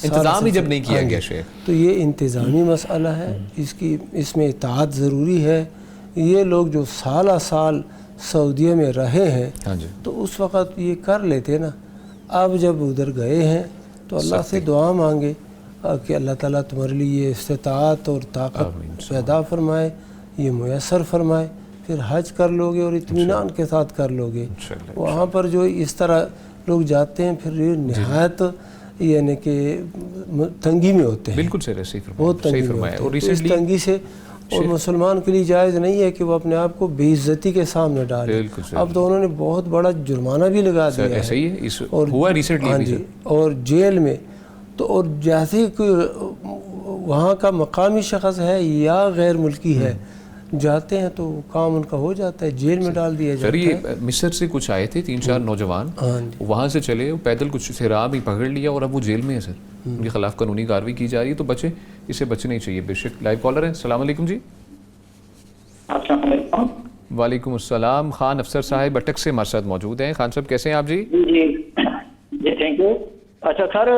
انتظام ہی جب نہیں کیا گیا شیخ. تو یہ انتظامی مسئلہ ہے, اس میں اطاعت ضروری ہے. یہ لوگ جو سالہ سال سعودیہ میں رہے ہیں تو اس وقت یہ کر لیتے نا, اب جب ادھر گئے ہیں تو اللہ سے دعا مانگے کہ اللہ تعالیٰ تمہارے لیے یہ استطاعت اور طاقت پیدا فرمائے, یہ میسر فرمائے, پھر حج کر لو گے اور اطمینان کے ساتھ کر لو گے. وہاں پر جو اس طرح لوگ جاتے ہیں پھر یہ نہایت یعنی کہ تنگی میں ہوتے ہیں, بالکل صحیح بہت تنگی میں ہوتے ہیں. اس تنگی سے اور مسلمان کے لیے جائز نہیں ہے کہ وہ اپنے آپ کو بے عزتی کے سامنے ڈالے. اب تو انہوں نے بہت بڑا جرمانہ بھی لگا دیا ہے اور جیل میں. تو اور جیسے کوئی وہاں کا مقامی شخص ہے یا غیر ملکی ہے جاتے ہیں تو کام ان کا ہو جاتا ہے, جیل میں ڈال دیا جاتا ہے. مصر سے کچھ آئے تھے 3-4 نوجوان, وہاں سے چلے پیدل کچھ سیراب ہی پکڑ لیا اور اب وہ جیل میں ہے سر, ان کے خلاف قانونی کارروائی کی جا رہی ہے. تو بچے اسے بچنے چاہیے. بے شک لائیو کالر ہیں. السلام علیکم جی. السلام علیکم. وعلیکم السلام. خان افسر صاحب اٹک سے ہمارے ساتھ موجود ہیں. خان صاحب کیسے ہیں آپ؟ جی جی تھینک یو. اچھا سر,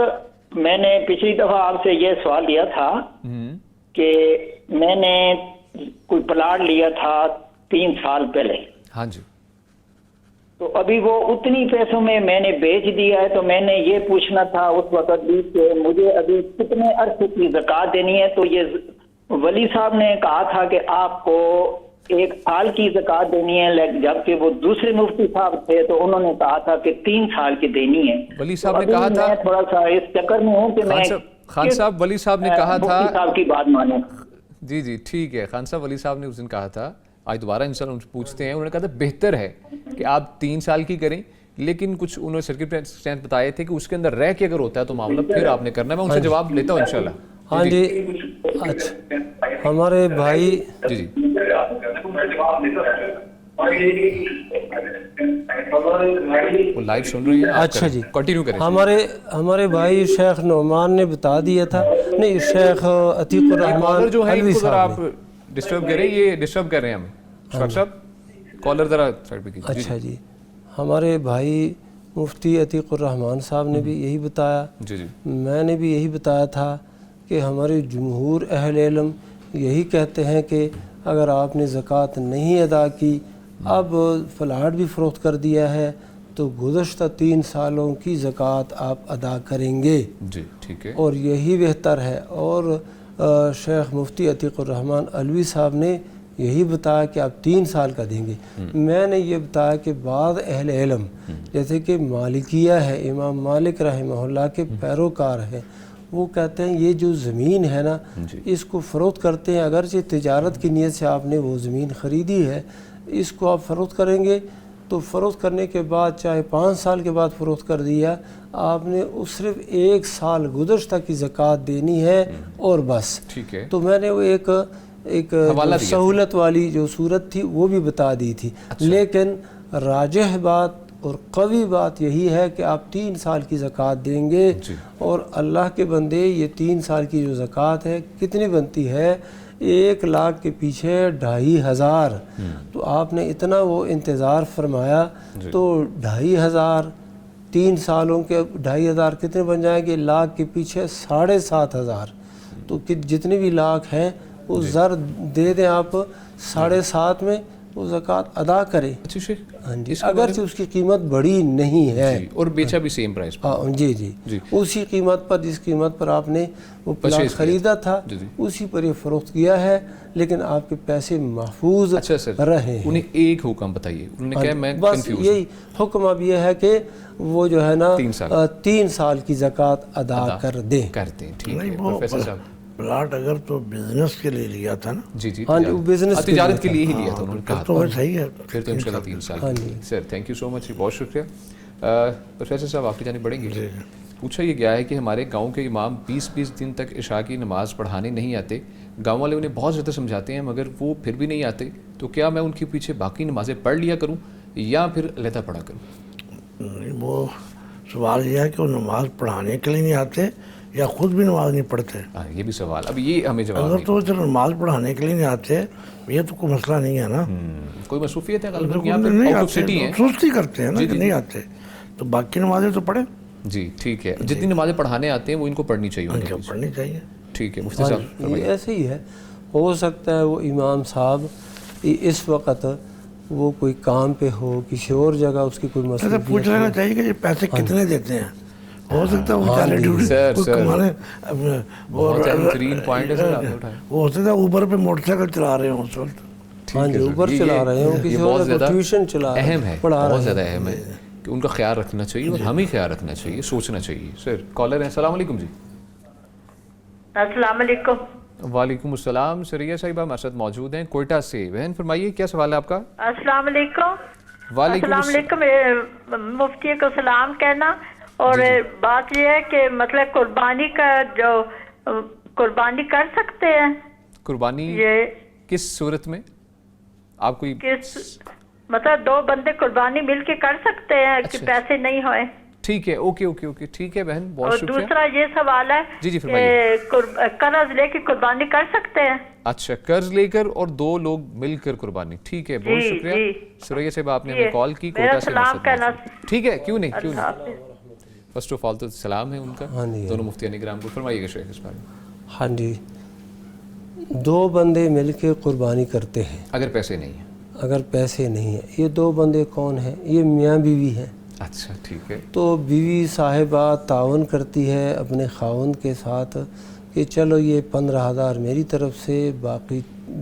میں نے پچھلی دفعہ آپ سے یہ سوال لیا تھا کہ میں نے کوئی پلاٹ لیا تھا 3 سال پہلے. ہاں جی. تو ابھی وہ اتنی پیسوں میں نے بیچ دیا ہے, تو میں نے یہ پوچھنا تھا اس وقت بھی کہ مجھے ابھی کتنے عرصے کی زکوٰۃ دینی ہے. تو یہ ولی صاحب نے کہا تھا کہ آپ کو 1 سال کی زکوٰۃ دینی ہے, جبکہ وہ دوسرے مفتی صاحب تھے تو انہوں نے کہا تھا کہ 3 سال کی دینی ہے. ولی صاحب نے کہا تھا, میں تھوڑا سا اس چکر میں ہوں کہ میں خان صاحب ولی صاحب نے کہا تھا مفتی صاحب کی بات مانوں. جی ٹھیک ہے. خان صاحب ولی صاحب نے اس دن کہا تھا, آج دوبارہ انشاءاللہ ان سے پوچھتے ہیں. انہوں نے کہا تھا بہتر ہے کہ آپ 3 سال کی کریں, لیکن کچھ انہوں نے سرکمسٹینس بتائے تھے کہ اس کے اندر رہ کے اگر ہوتا ہے تو معاملہ پھر آپ نے کرنا ہے. میں ان سے جواب لیتا ہوں انشاءاللہ. ہاں جی. اچھا ہمارے بھائی جی لائیو سن رہی ہیں. اچھا جی کنٹینیو کریں. ہمارے بھائی شیخ نعمان نے بتا دیا تھا, نہیں شیخ عتیق الرحمان جو ہے آپ ڈسٹرب کریں, یہ ڈسٹرب کر رہے ہیں ہمیں. صاحب کالر ذرا سائڈ پہ کیجیے. اچھا جی, ہمارے بھائی مفتی عتیق الرحمان صاحب نے بھی یہی بتایا، جی جی میں نے بھی یہی بتایا تھا کہ ہمارے جمہور اہل علم یہی کہتے ہیں کہ اگر آپ نے زکوٰۃ نہیں ادا کی، اب پلاٹ بھی فروخت کر دیا ہے، تو گزشتہ 3 سالوں کی زکوٰۃ آپ ادا کریں گے، جی ٹھیک ہے، اور یہی بہتر ہے۔ اور شیخ مفتی عتیق الرحمان علوی صاحب نے یہی بتایا کہ آپ 3 سال کا دیں گے۔ میں نے یہ بتایا کہ بعض اہل علم جیسے کہ مالکیہ ہے، امام مالک رحمہ اللہ کے پیروکار ہیں، وہ کہتے ہیں یہ جو زمین ہے نا اس کو فروخت کرتے ہیں، اگرچہ تجارت کی نیت سے آپ نے وہ زمین خریدی ہے، اس کو آپ فروخت کریں گے تو فروخت کرنے کے بعد چاہے 5 سال کے بعد فروخت کر دیا، آپ نے صرف 1 سال گزشتہ کی زکوٰۃ دینی ہے اور بس۔ ٹھیک ہے، تو میں نے وہ ایک سہولت والی جو صورت تھی وہ بھی بتا دی تھی، لیکن راجح بات اور قوی بات یہی ہے کہ آپ 3 سال کی زکوٰۃ دیں گے، اور اللہ کے بندے یہ 3 سال کی جو زکوٰۃ ہے کتنی بنتی ہے؟ 1 لاکھ کے پیچھے 2500، تو آپ نے اتنا وہ انتظار فرمایا، تو 2500 3 سالوں کے 2500 کتنے بن جائیں گے؟ لاکھ کے پیچھے 7500، تو جتنے بھی لاکھ ہیں وہ زر دے دیں آپ 7.5 میں، وہ زکوٰۃ ادا کرے۔ ہاں جی، اگرچہ اس کی قیمت بڑی نہیں ہے، اور بیچا بھی سیم پرائس پر، ہاں جی جی اسی قیمت پر جس قیمت پر آپ نے وہ پلاٹ خریدا تھا اسی پر یہ فروخت کیا ہے، لیکن آپ کے پیسے محفوظ رہے ہیں۔ انہیں ایک حکم بتائیے، انہوں نے کہا میں بس یہی حکم اب یہ ہے کہ وہ جو ہے نا 3 سال کی زکوٰۃ ادا کر دیں۔ ٹھیک ہے پروفیسر صاحب، پلاٹ اگر تو بزنس کے لیے لیا تھا نا، جی جی ہاں جی، وہ بزنس تجارت کے لیے ہی لیا تھا انہوں نے کہا، تو وہ صحیح ہے، پھر تو انشاءاللہ 3 سال۔ سر تھینک یو سو مچ، بہت شکریہ۔ پروفیسر صاحب آپ کی جانب بڑھیں گے؟ پوچھا یہ گیا ہے کہ ہمارے گاؤں کے امام 20 دن تک عشاء کی نماز پڑھانے نہیں آتے، گاؤں والے انہیں بہت زیادہ سمجھاتے ہیں مگر وہ پھر بھی نہیں آتے، تو کیا میں ان کے پیچھے باقی نمازیں پڑھ لیا کروں یا پھر علیحدہ پڑھا کروں؟ وہ سوال یہ ہے کہ وہ نماز پڑھانے کے لیے نہیں آتے یا خود بھی نماز نہیں پڑھتے؟ یہ بھی سوال، اب یہ ہمیں جواب اگر تو چلو نماز پڑھانے کے لیے نہیں آتے، یہ تو کوئی مسئلہ نہیں ہے نا، کوئی مصروفیت ہے، سستی کرتے ہیں نا کہ نہیں آتے، تو باقی نمازیں تو پڑھیں۔ جی ٹھیک ہے، جتنی نمازیں پڑھانے آتے ہیں وہ ان کو پڑھنی چاہیے، پڑھنی چاہیے۔ ٹھیک ہے مفتی صاحب، یہ ایسے ہی ہے، ہو سکتا ہے وہ امام صاحب اس وقت وہ کوئی کام پہ ہو، کسی اور جگہ اس کی کوئی مسئلہ پوچھ لینا چاہیے کہ یہ پیسے کتنے دیتے ہیں، ہو سکتا ہے وہ چالے ڈیوٹی کمانے، وہ ہو سکتا ہے اوبر پہ موٹر سائیکل چلا رہے ہوں اس وقت، ہاں جی اوبر چلا رہے ہوں، کسی اور کو ٹیوشن چلا رہے ہیں، اہم ہے، بہت زیادہ اہم ہے کہ ان کا خیال رکھنا چاہیے اور ہمیں خیال رکھنا چاہیے، سوچنا چاہیے۔ سر کالر ہیں، السلام علیکم جی۔ السلام علیکم۔ وعلیکم السلام، سریہ صاحبہ ہمارے ساتھ موجود ہیں کوئٹہ سے، بہن فرمائیے کیا سوال ہے آپ کا؟ السلام علیکم۔ وعلیکم السلام علیکم، مفتی کو سلام کہنا، اور بات یہ ہے کہ مطلب قربانی کا جو قربانی کر سکتے ہیں، قربانی کس صورت میں آپ کوئی مطلب 2 بندے قربانی مل کے کر سکتے ہیں کہ پیسے نہیں ہوئے؟ ٹھیک ہے، اوکے اوکے اوکے، ٹھیک ہے بہن، بہت شکریہ۔ اور دوسرا یہ سوال ہے کہ قرض لے کے قربانی کر سکتے ہیں؟ اچھا، قرض لے کر اور 2 لوگ مل کر قربانی، ٹھیک ہے، بہت شکریہ سریہ صاحب، آپ نے ہمیں کال کی کوئٹہ سے، ٹھیک ہے، کیوں نہیں کیوں نہیں، فرسٹ آف آل تو سلام ہے ان کا دونوں مفتیان کرام کو، فرمائیے گا شیخ اس بارے میں۔ ہاں جی، 2 بندے مل کے قربانی کرتے ہیں اگر پیسے نہیں ہیں، اگر پیسے نہیں ہیں، یہ 2 بندے کون ہیں؟ یہ میاں بیوی ہیں۔ اچھا ٹھیک ہے، تو بیوی صاحبہ تعاون کرتی ہے اپنے خاوند کے ساتھ کہ چلو یہ 15,000 میری طرف سے، باقی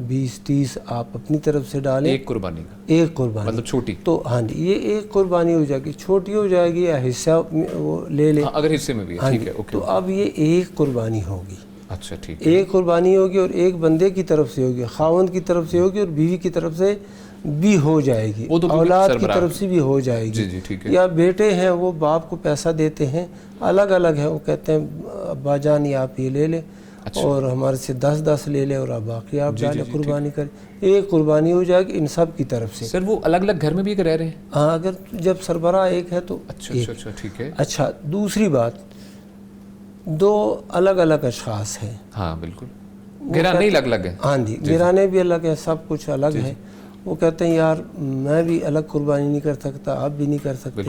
20-30 آپ اپنی طرف سے ڈالیں، ایک قربانی کا، ایک قربانی مطلب چھوٹی، تو ہاں جی یہ ایک قربانی ہو جائے گی، چھوٹی ہو جائے گی یا حصہ وہ لے لے، اگر حصے میں بھی ہے، ٹھیک ہے، اوکے، تو اب یہ ایک قربانی ہوگی۔ اچھا ٹھیک ہے، ایک قربانی ہوگی اور ایک بندے کی طرف سے ہوگی، خاوند کی طرف سے ہوگی اور بیوی کی طرف سے بھی ہو جائے گی، اولاد کی طرف سے بھی ہو جائے گی، یا بیٹے ہیں وہ باپ کو پیسہ دیتے ہیں، الگ الگ ہیں، وہ کہتے ہیں ابا جان یہ آپ یہ لے لیں اور ہمارے سے 10 لے لیں اور اب باقی آپ ڈالیں قربانی کریں، ایک قربانی ہو جائے گی ان سب کی طرف سے۔ سر وہ الگ الگ گھر میں بھی رہ رہے ہیں؟ ہاں، اگر جب سربراہ ایک ہے تو اچھا ٹھیک ہے۔ اچھا، دوسری بات، 2 الگ الگ اشخاص ہیں، ہاں بالکل، گھرانے الگ الگ ہیں، ہاں جی گھرانے بھی الگ ہیں، سب کچھ الگ ہے، وہ کہتے ہیں یار میں بھی الگ قربانی نہیں کر سکتا، آپ بھی نہیں کر سکتے،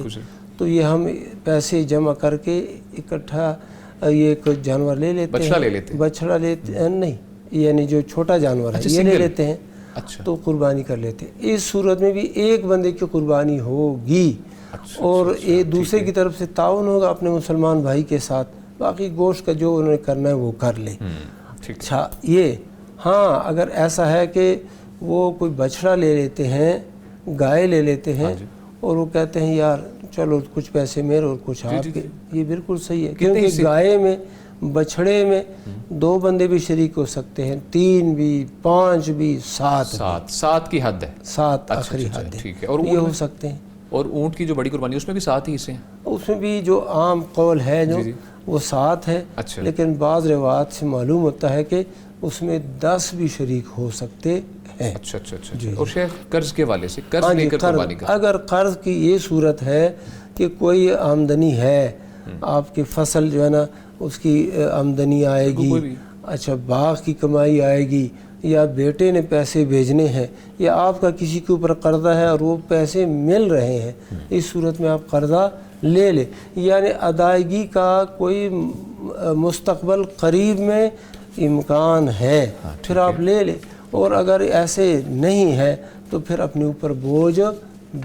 تو یہ ہم پیسے جمع کر کے اکٹھا یہ ایک جانور لے لیتے ہیں, بچڑا لیتے ہیں نہیں, یعنی جو چھوٹا جانور ہے یہ لے لیتے ہیں, تو قربانی کر لیتے ہیں. اس صورت میں بھی ایک بندے کی قربانی ہوگی اور ایک دوسرے کی طرف سے تعاون ہوگا اپنے مسلمان بھائی کے ساتھ, باقی گوشت کا جو انہوں نے کرنا ہے وہ کر لیں. اچھا یہ ہاں اگر ایسا ہے کہ وہ کوئی بچڑا لے لیتے ہیں, گائے لے لیتے ہیں اور وہ کہتے ہیں یار چلو کچھ پیسے میرے اور کچھ آپ کے, یہ بالکل صحیح ہے, کیونکہ گائے میں بچھڑے میں 2 بندے بھی شریک ہو سکتے ہیں, 3 بھی, 5 بھی, 7 کی حد ہے, 7 آخری حد ہے, اور یہ ہو سکتے ہیں. اور اونٹ کی جو بڑی قربانی ہے اس میں بھی 7 ہی حصے ہیں, اس میں بھی جو عام قول ہے جو وہ 7 ہے, لیکن بعض روایات سے معلوم ہوتا ہے کہ اس میں 10 بھی شریک ہو سکتے ہیں. اچھا. اور شیخ قرض کے والے سے قرض لے کر قربانی کا, اگر قرض کی یہ صورت ہے کہ کوئی آمدنی ہے آپ کی فصل جو ہے نا اس کی آمدنی آئے گی, اچھا باغ کی کمائی آئے گی, یا بیٹے نے پیسے بھیجنے ہیں, یا آپ کا کسی کے اوپر قرضہ ہے اور وہ پیسے مل رہے ہیں, اس صورت میں آپ قرضہ لے لیں. یعنی ادائیگی کا کوئی مستقبل قریب میں امکان ہے پھر آپ لے لیں, اور اگر ایسے نہیں ہے تو پھر اپنے اوپر بوجھ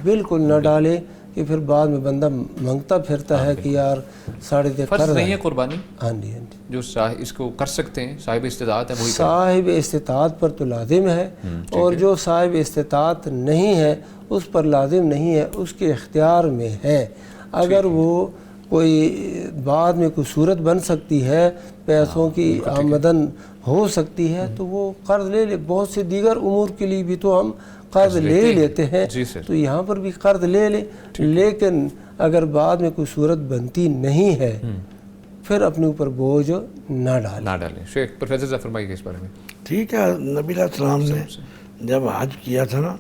بالکل نہ ڈالے کہ پھر بعد میں بندہ منگتا پھرتا ہے کہ یار ساڑھے دے فرض نہیں ہے قربانی. ہاں جی جو اس کو کر سکتے ہیں صاحب استطاعت ہے وہی صاحب استطاعت پر تو لازم ہے, اور جو صاحب استطاعت نہیں ہے اس پر لازم نہیں ہے, اس کے اختیار میں ہے. اگر وہ کوئی بعد میں کوئی صورت بن سکتی ہے, پیسوں کی آمدن ہو سکتی ہے تو وہ قرض لے لے. بہت سے دیگر امور کے لیے بھی تو ہم قرض لے لیتے ہیں, تو یہاں پر بھی قرض لے لے, لیکن اگر بعد میں کوئی صورت بنتی نہیں ہے پھر اپنے اوپر بوجھ نہ ڈالیں. شیخ پروفیسر صاحب فرمائیے اس بارے میں. ٹھیک ہے, نبی علیہ السلام نے جب حج کیا تھا نا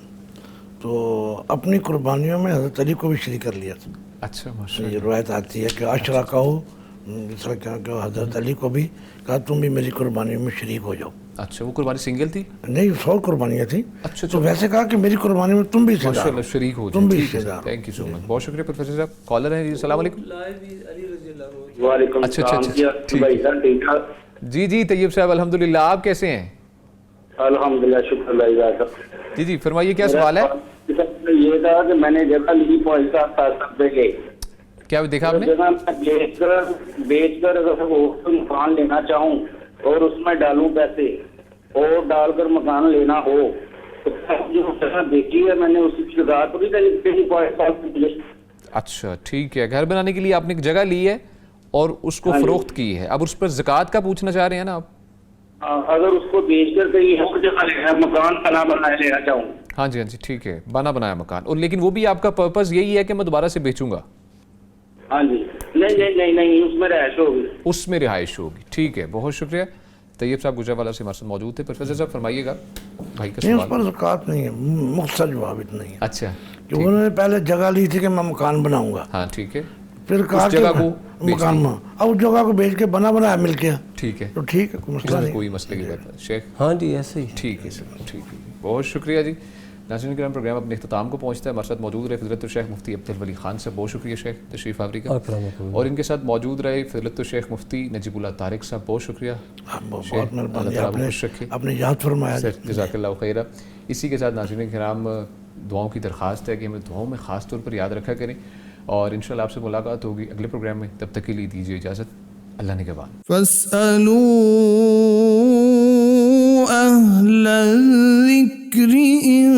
تو اپنی قربانیوں میں حضرت علی کو بھی شریک کر لیا تھا. اچھا یہ روایت آتی ہے کہ اشراکہ ہو, جس طرح کہ حضرت علی کو بھی کہا تم بھی میری قربانیوں میں شریک ہو جاؤ. اچھا وہ قربانی سنگل تھی؟ نہیں 100 قربانیاں تھیں. تو ویسے کہا کہ میری قربانی میں تم بھی شریک ہو, تم بھی حصے دار. تھینک یو سو مچ, بہت شکریہ پروفیسر صاحب. کالر ہیں جی, السلام علیکم. وعلیکم السلام. جی طیب صاحب الحمدللہ, آپ کیسے ہیں؟ الحمدللہ شکر اللہ. جی فرمائیے کیا سوال ہے؟ یہ تھا کہ میں نے جگہ لی پہ لے, کیا دیکھا آپ نے؟ جگہ بیچ کر اگر مکان لینا چاہوں اور اس میں ڈالوں پیسے اور ڈال کر مکان لینا ہو تو جو جگہ دیکھی ہے میں نے اس کی رات پوری. اچھا ٹھیک ہے, گھر بنانے کے لیے آپ نے ایک جگہ لی ہے اور اس کو فروخت کی ہے, اب اس پر زکوٰۃ کا پوچھنا چاہ رہے ہیں نا آپ؟ اگر اس کو بیچ کر کہیں اور جگہ لینا مکان بنا بنایا لینا چاہوں. ہاں جی ٹھیک ہے, بنا بنایا مکان, اور لیکن وہ بھی آپ کا پرپز یہی ہے کہ میں دوبارہ سے بیچوں گا؟ ہاں جی نہیں اس میں رہائش ہوگی. اس میں رہائش ہوگی, ٹھیک ہے, بہت شکریہ. طیب صاحب گجرانوالہ سے ہمارے ساتھ موجود تھے. پروفیسر صاحب فرمائیے گا بھائی کا سوال. اس پر زکوٰۃ نہیں ہے, مختصر جواب اتنا ہی ہے. اچھا کہ انہوں نے پہلے جگہ لی تھی کہ میں مکان بناؤں گا. ہاں ٹھیک ہے, پھر کہا کہ مکان میں اب اس جگہ کو بیچ کے بنا بنایا مل گیا. ٹھیک ہے, تو ٹھیک ہے, کوئی مسئلہ نہیں رہتا. شیخ ہاں جی ایسے ہی ٹھیک ہے سر, ٹھیک ہے, بہت شکریہ جی. ناظرین کرام پروگرام اپنے اختتام کو پہنچتا ہے. ہمارے ساتھ موجود رہے فضیلت الشیخ مفتی عبدالولی خان صاحب, بہت شکریہ شیخ تشریف آوری کا. اور ان کے ساتھ موجود رہے فضیلت الشیخ مفتی نجیب اللہ طارق صاحب, بہت شکریہ. بہت مہربانی, آپ نے یاد فرمایا, جزاک اللہ خیرہ. اسی کے ساتھ ناظرین کرام دعاؤں کی درخواست ہے کہ ہمیں دعاؤں میں خاص طور پر یاد رکھا کریں, اور انشاءاللہ آپ سے ملاقات ہوگی اگلے پروگرام میں. تب تک کے لیے دیجیے اجازت, اللہ نگہبان. فاسألوا أهل الذكر إن